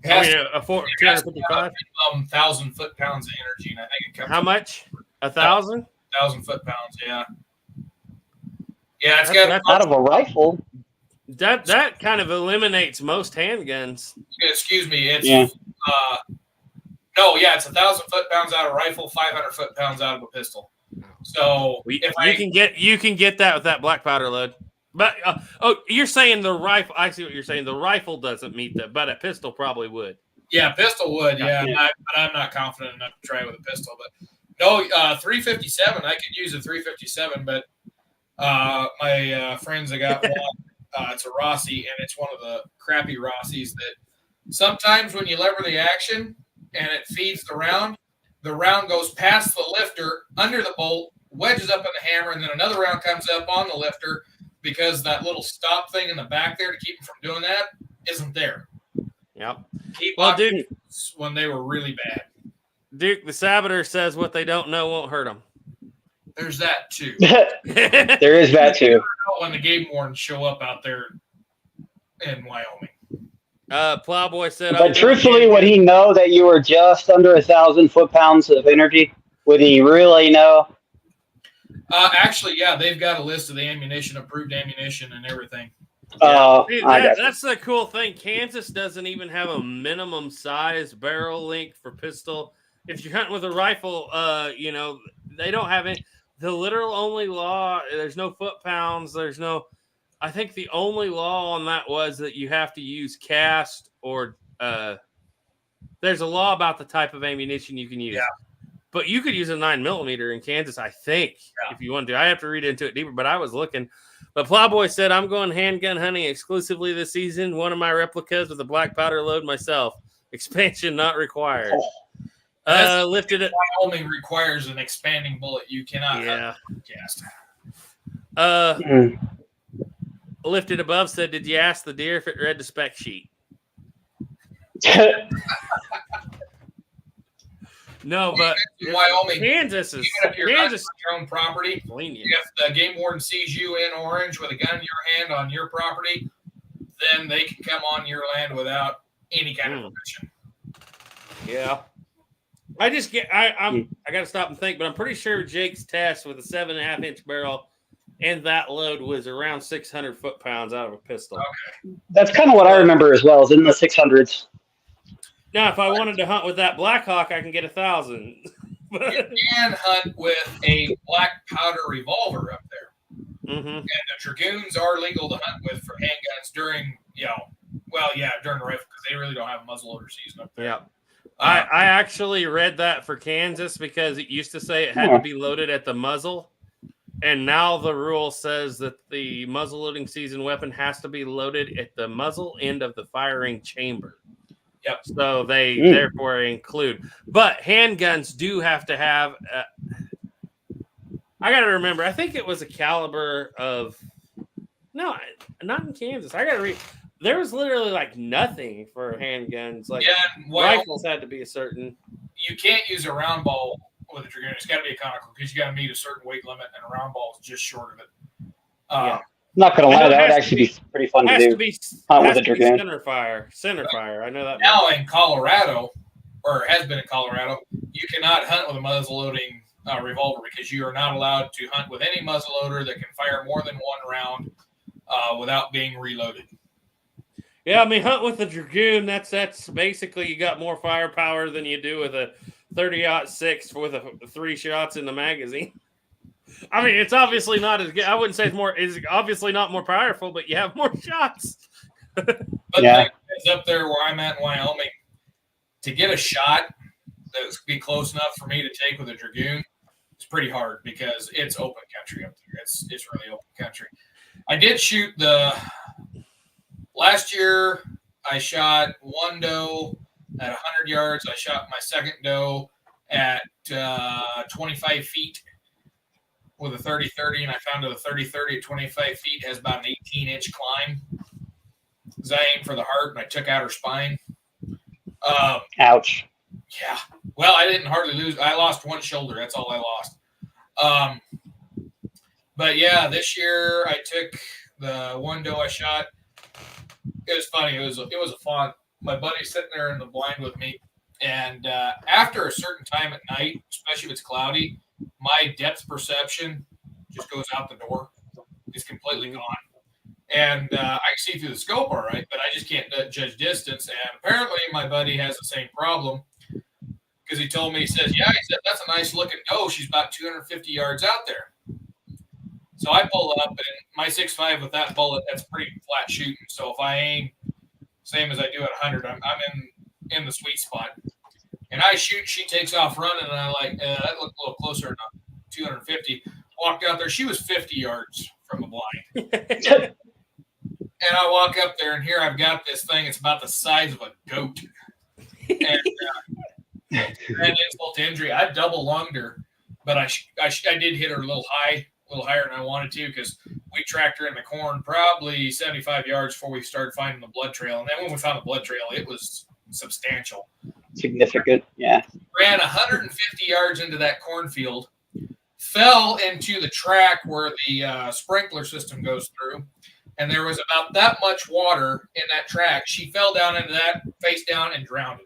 I mean, a 255. 1,000 foot-pounds of energy, and I think it comes. How much? 1,000? 1,000 foot-pounds, yeah. Yeah, it's got. out of a rifle. That kind of eliminates most handguns. Excuse me, it's Yeah. No, yeah, it's 1,000 foot-pounds out of a rifle, 500 foot-pounds out of a pistol. So You can get that with that black powder load. But you're saying the rifle? I see what you're saying. The rifle doesn't meet that, but a pistol probably would. Yeah, pistol would. Yeah, Yeah. but I'm not confident enough to try with a pistol. But no, 357. I could use a 357, but my friends, I got one. It's a Rossi, and it's one of the crappy Rossis that sometimes when you lever the action and it feeds the round goes past the lifter under the bolt, wedges up in the hammer, and then another round comes up on the lifter because that little stop thing in the back there to keep them from doing that isn't there. Yep. He Well, bought Duke, these when they were really bad. Duke, the Saboteur says what they don't know won't hurt them. There's that too. There is that too. When the game wardens show up out there in Wyoming. Plowboy said, But truthfully, would he know that you were just under 1,000 foot-pounds of energy? Would he really know? Actually, yeah, they've got a list of the ammunition, approved ammunition, and everything. See, I got you. that's the cool thing. Kansas doesn't even have a minimum size barrel length for pistol. If you're hunting with a rifle, they don't have any. The literal only law, there's no foot-pounds. I think the only law on that was that you have to use cast or there's a law about the type of ammunition you can use. Yeah. But you could use a 9mm in Kansas, I think, if you want to. I have to read into it deeper, but I was looking. But Plowboy said, I'm going handgun hunting exclusively this season. One of my replicas with a black powder load myself. Expansion not required. Lifted it. Wyoming requires an expanding bullet. You cannot cast. Lifted above said, did you ask the deer if it read the spec sheet? No, but in Wyoming, Kansas is even if you're Kansas on your own property. lenient. If the game warden sees you in orange with a gun in your hand on your property, then they can come on your land without any kind of permission. Yeah. I just get I gotta stop and think, but I'm pretty sure Jake's test with a 7.5-inch barrel and that load was around 600 foot-pounds out of a pistol. Okay. That's kind of what I remember as well, is in the 600s. Now, if I wanted to hunt with that Blackhawk, I can get 1,000. You can hunt with a black powder revolver up there. Mm-hmm. And the Dragoons are legal to hunt with for handguns during, during the rifle, because they really don't have a muzzleloader season up there. Yeah. I actually read that for Kansas because it used to say it had to be loaded at the muzzle. And now the rule says that the muzzleloading season weapon has to be loaded at the muzzle end of the firing chamber. Yep. So they therefore include. But handguns do have to have. I got to remember. I think it was a caliber of. No, not in Kansas. I got to read. There was literally like nothing for handguns. Like rifles had to be a certain. You can't use a round ball with a Dragoon. It's got to be a conical because you got to meet a certain weight limit, and a round ball is just short of it. Not gonna lie, that would actually be pretty fun to do. Hunt with a Dragoon. Center fire. I know that. Now in Colorado, or has been in Colorado, you cannot hunt with a muzzle-loading revolver because you are not allowed to hunt with any muzzleloader that can fire more than one round without being reloaded. Yeah, I mean, hunt with a Dragoon. That's basically you got more firepower than you do with a 30-06 with 3 shots in the magazine. I mean, it's obviously not as good. I wouldn't say it's obviously not more powerful, but you have more shots. But it's up there where I'm at in Wyoming. To get a shot that would be close enough for me to take with a Dragoon, it's pretty hard because it's open country up there. It's really open country. I did shoot last year. I shot one doe at 100 yards. I shot my second doe at 25 feet. With a 30-30, and I found that a 30-30 at 25 feet has about an 18-inch climb. Because I aimed for the heart, and I took out her spine. Ouch. Yeah. Well, I didn't hardly lose. I lost one shoulder. That's all I lost. But, yeah, this year I took the one doe I shot. It was funny. It was a fawn. My buddy's sitting there in the blind with me, and after a certain time at night, especially if it's cloudy, my depth perception just goes out the door. It's completely gone. And I can see through the scope all right, but I just can't judge distance. And apparently my buddy has the same problem because he told me, he said, that's a nice looking doe. She's about 250 yards out there. So I pull up, and my 6.5 with that bullet, that's pretty flat shooting. So if I aim same as I do at 100, I'm in the sweet spot. And I shoot, she takes off running, and I that looked a little closer than 250. Walked out there. She was 50 yards from the blind. And I walk up there, and here I've got this thing. It's about the size of a goat. And insult to injury, I double lunged her, but I did hit her a little higher than I wanted to because we tracked her in the corn probably 75 yards before we started finding the blood trail. And then when we found the blood trail, it was substantial. Significant, yeah. Ran 150 yards into that cornfield, fell into the track where the sprinkler system goes through, and there was about that much water in that track. She fell down into that face down and drowned.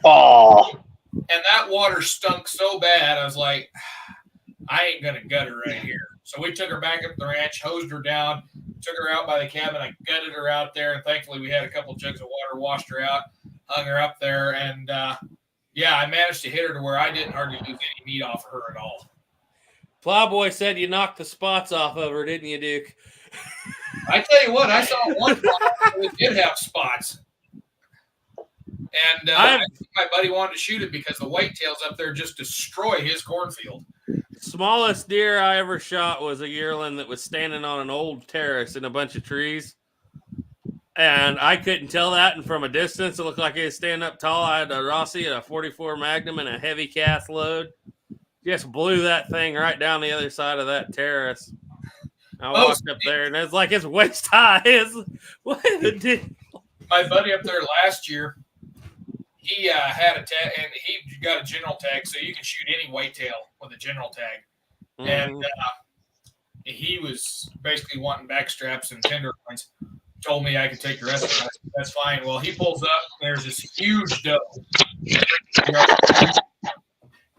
Oh. And that water stunk so bad, I was like, I ain't going to gut her right here. So we took her back up the ranch, hosed her down, took her out by the cabin. I gutted her out there, and thankfully we had a couple jugs of water, washed her out, hung her up there, and I managed to hit her to where I didn't hardly lose any meat off of her at all. Plowboy said you knocked the spots off of her, didn't you, Duke? I tell you what, I saw one that did have spots. And my buddy wanted to shoot it because the whitetails up there just destroy his cornfield. Smallest deer I ever shot was a yearling that was standing on an old terrace in a bunch of trees. And I couldn't tell that. And from a distance, it looked like he was standing up tall. I had a Rossi at a 44 Magnum and a heavy cast load. Just blew that thing right down the other side of that terrace. I walked up there, and it's like his waist high. What the deal? My buddy up there last year, he had a tag, and he got a general tag, so you can shoot any whitetail with a general tag. Mm-hmm. And he was basically wanting back straps and tenderloins. Told me I could take the rest of it. I said, that's fine. Well, he pulls up. There's this huge doe.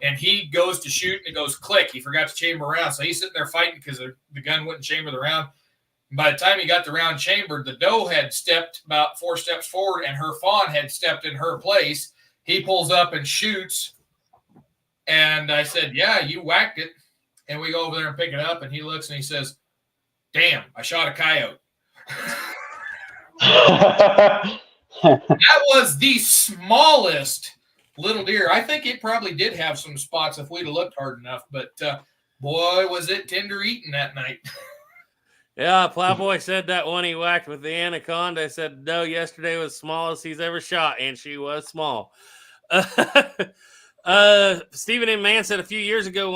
And he goes to shoot, and it goes click. He forgot to chamber around. So he's sitting there fighting because the gun wouldn't chamber the round. And by the time he got the round chambered, the doe had stepped about 4 steps forward, and her fawn had stepped in her place. He pulls up and shoots. And I said, yeah, you whacked it. And we go over there and pick it up, and he looks and he says, damn, I shot a coyote. That was the smallest little deer. I think it probably did have some spots if we'd have looked hard enough, but boy, was it tender eating that night. Yeah, Plowboy said that one he whacked with the anaconda. I said, no, yesterday was the smallest he's ever shot, and she was small. Stephen M. Mann said a few years ago,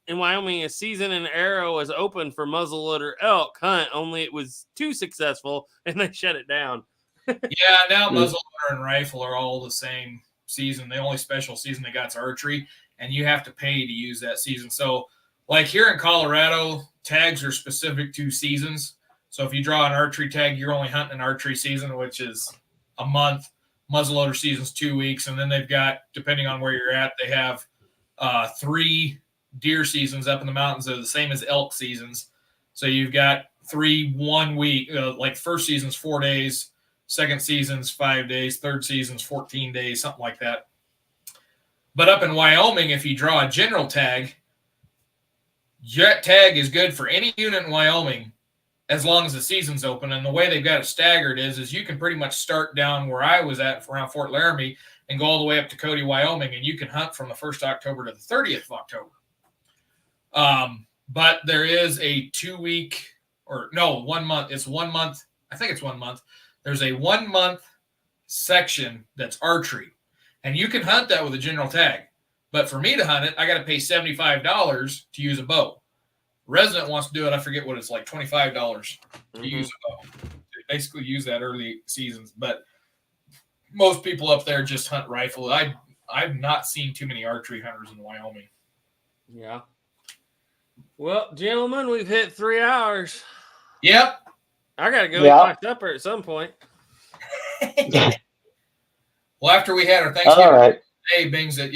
in Wyoming, a season and arrow was open for muzzleloader elk hunt, only it was too successful, and they shut it down. Yeah, now muzzleloader and rifle are all the same season. The only special season they got is archery, and you have to pay to use that season. So, like here in Colorado, tags are specific to seasons. So if you draw an archery tag, you're only hunting an archery season, which is a month. Muzzleloader season's 2 weeks, and then they've got, depending on where you're at, they have 3 deer seasons up in the mountains. They're the same as elk seasons. So you've got 3 1 week, like first season's 4 days. Second season's 5 days, third season's 14 days, something like that. But up in Wyoming, if you draw a general tag, that tag is good for any unit in Wyoming as long as the season's open. And the way they've got it staggered is you can pretty much start down where I was at around Fort Laramie and go all the way up to Cody, Wyoming, and you can hunt from the 1st October to the 30th of October. But there is a 1 month. It's 1 month. I think it's 1 month. There's a 1 month section that's archery, and you can hunt that with a general tag. But for me to hunt it, I got to pay $75 to use a bow. Resident wants to do it. I forget what it's like, $25 to use a bow. Basically use that early seasons. But most people up there just hunt rifle. I've not seen too many archery hunters in Wyoming. Yeah. Well, gentlemen, we've hit 3 hours. Yep. I got to go eat my supper at some point. Well, after we had our Thanksgiving All right. day, Bings, that,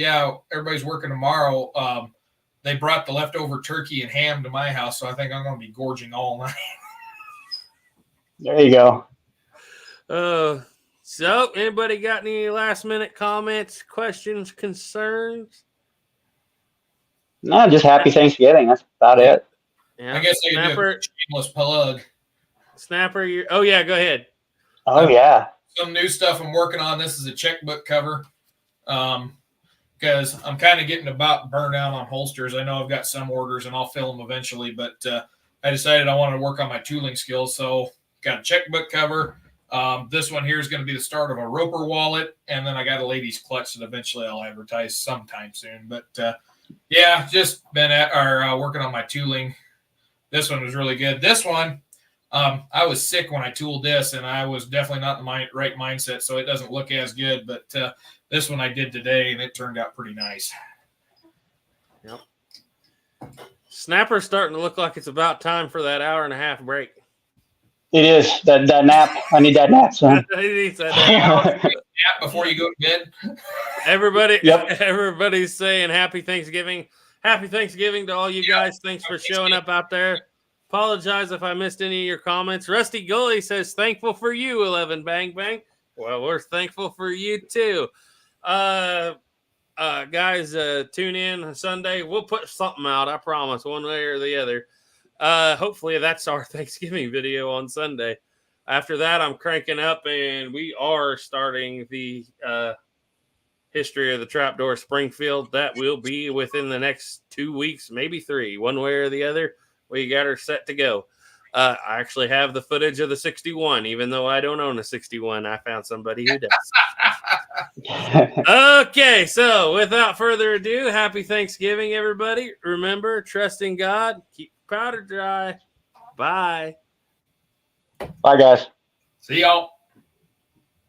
everybody's working tomorrow. They brought the leftover turkey and ham to my house, so I think I'm going to be gorging all night. There you go. So, anybody got any last-minute comments, questions, concerns? No, just happy Thanksgiving. That's about it. Yeah. I guess I could do Snapper, a shameless plug. Snapper, oh yeah, go ahead. Oh, yeah. Some new stuff I'm working on. This is a checkbook cover because I'm kind of getting about burned out on holsters. I know I've got some orders and I'll fill them eventually, but I decided I wanted to work on my tooling skills. So got a checkbook cover. This one here is going to be the start of a Roper wallet. And then I got a ladies clutch that eventually I'll advertise sometime soon. But just been working on my tooling. This one was really good. This one, I was sick when I tooled this, and I was definitely not in the right mindset, so it doesn't look as good. But this one I did today, and it turned out pretty nice. Yep. Snapper's starting to look like it's about time for that 1.5-hour break. It is. That nap. I need that nap, son. He needs that nap. Before you go to bed. Everybody's saying Happy Thanksgiving. Happy Thanksgiving to all you guys. Thanks for showing up out there. Apologize if I missed any of your comments. Rusty Gully says, thankful for you, 11 Bang Bang. Well, we're thankful for you too. Guys, tune in Sunday. We'll put something out, I promise, one way or the other. Hopefully that's our Thanksgiving video on Sunday. After that, I'm cranking up, and we are starting the History of the Trapdoor Springfield. That will be within the next 2 weeks, maybe 3, one way or the other. We got her set to go. I actually have the footage of the 61, even though I don't own a 61. I found somebody who does. Okay, so without further ado, happy Thanksgiving, everybody. Remember, trust in God, keep powder dry. Bye. Bye, guys. See y'all.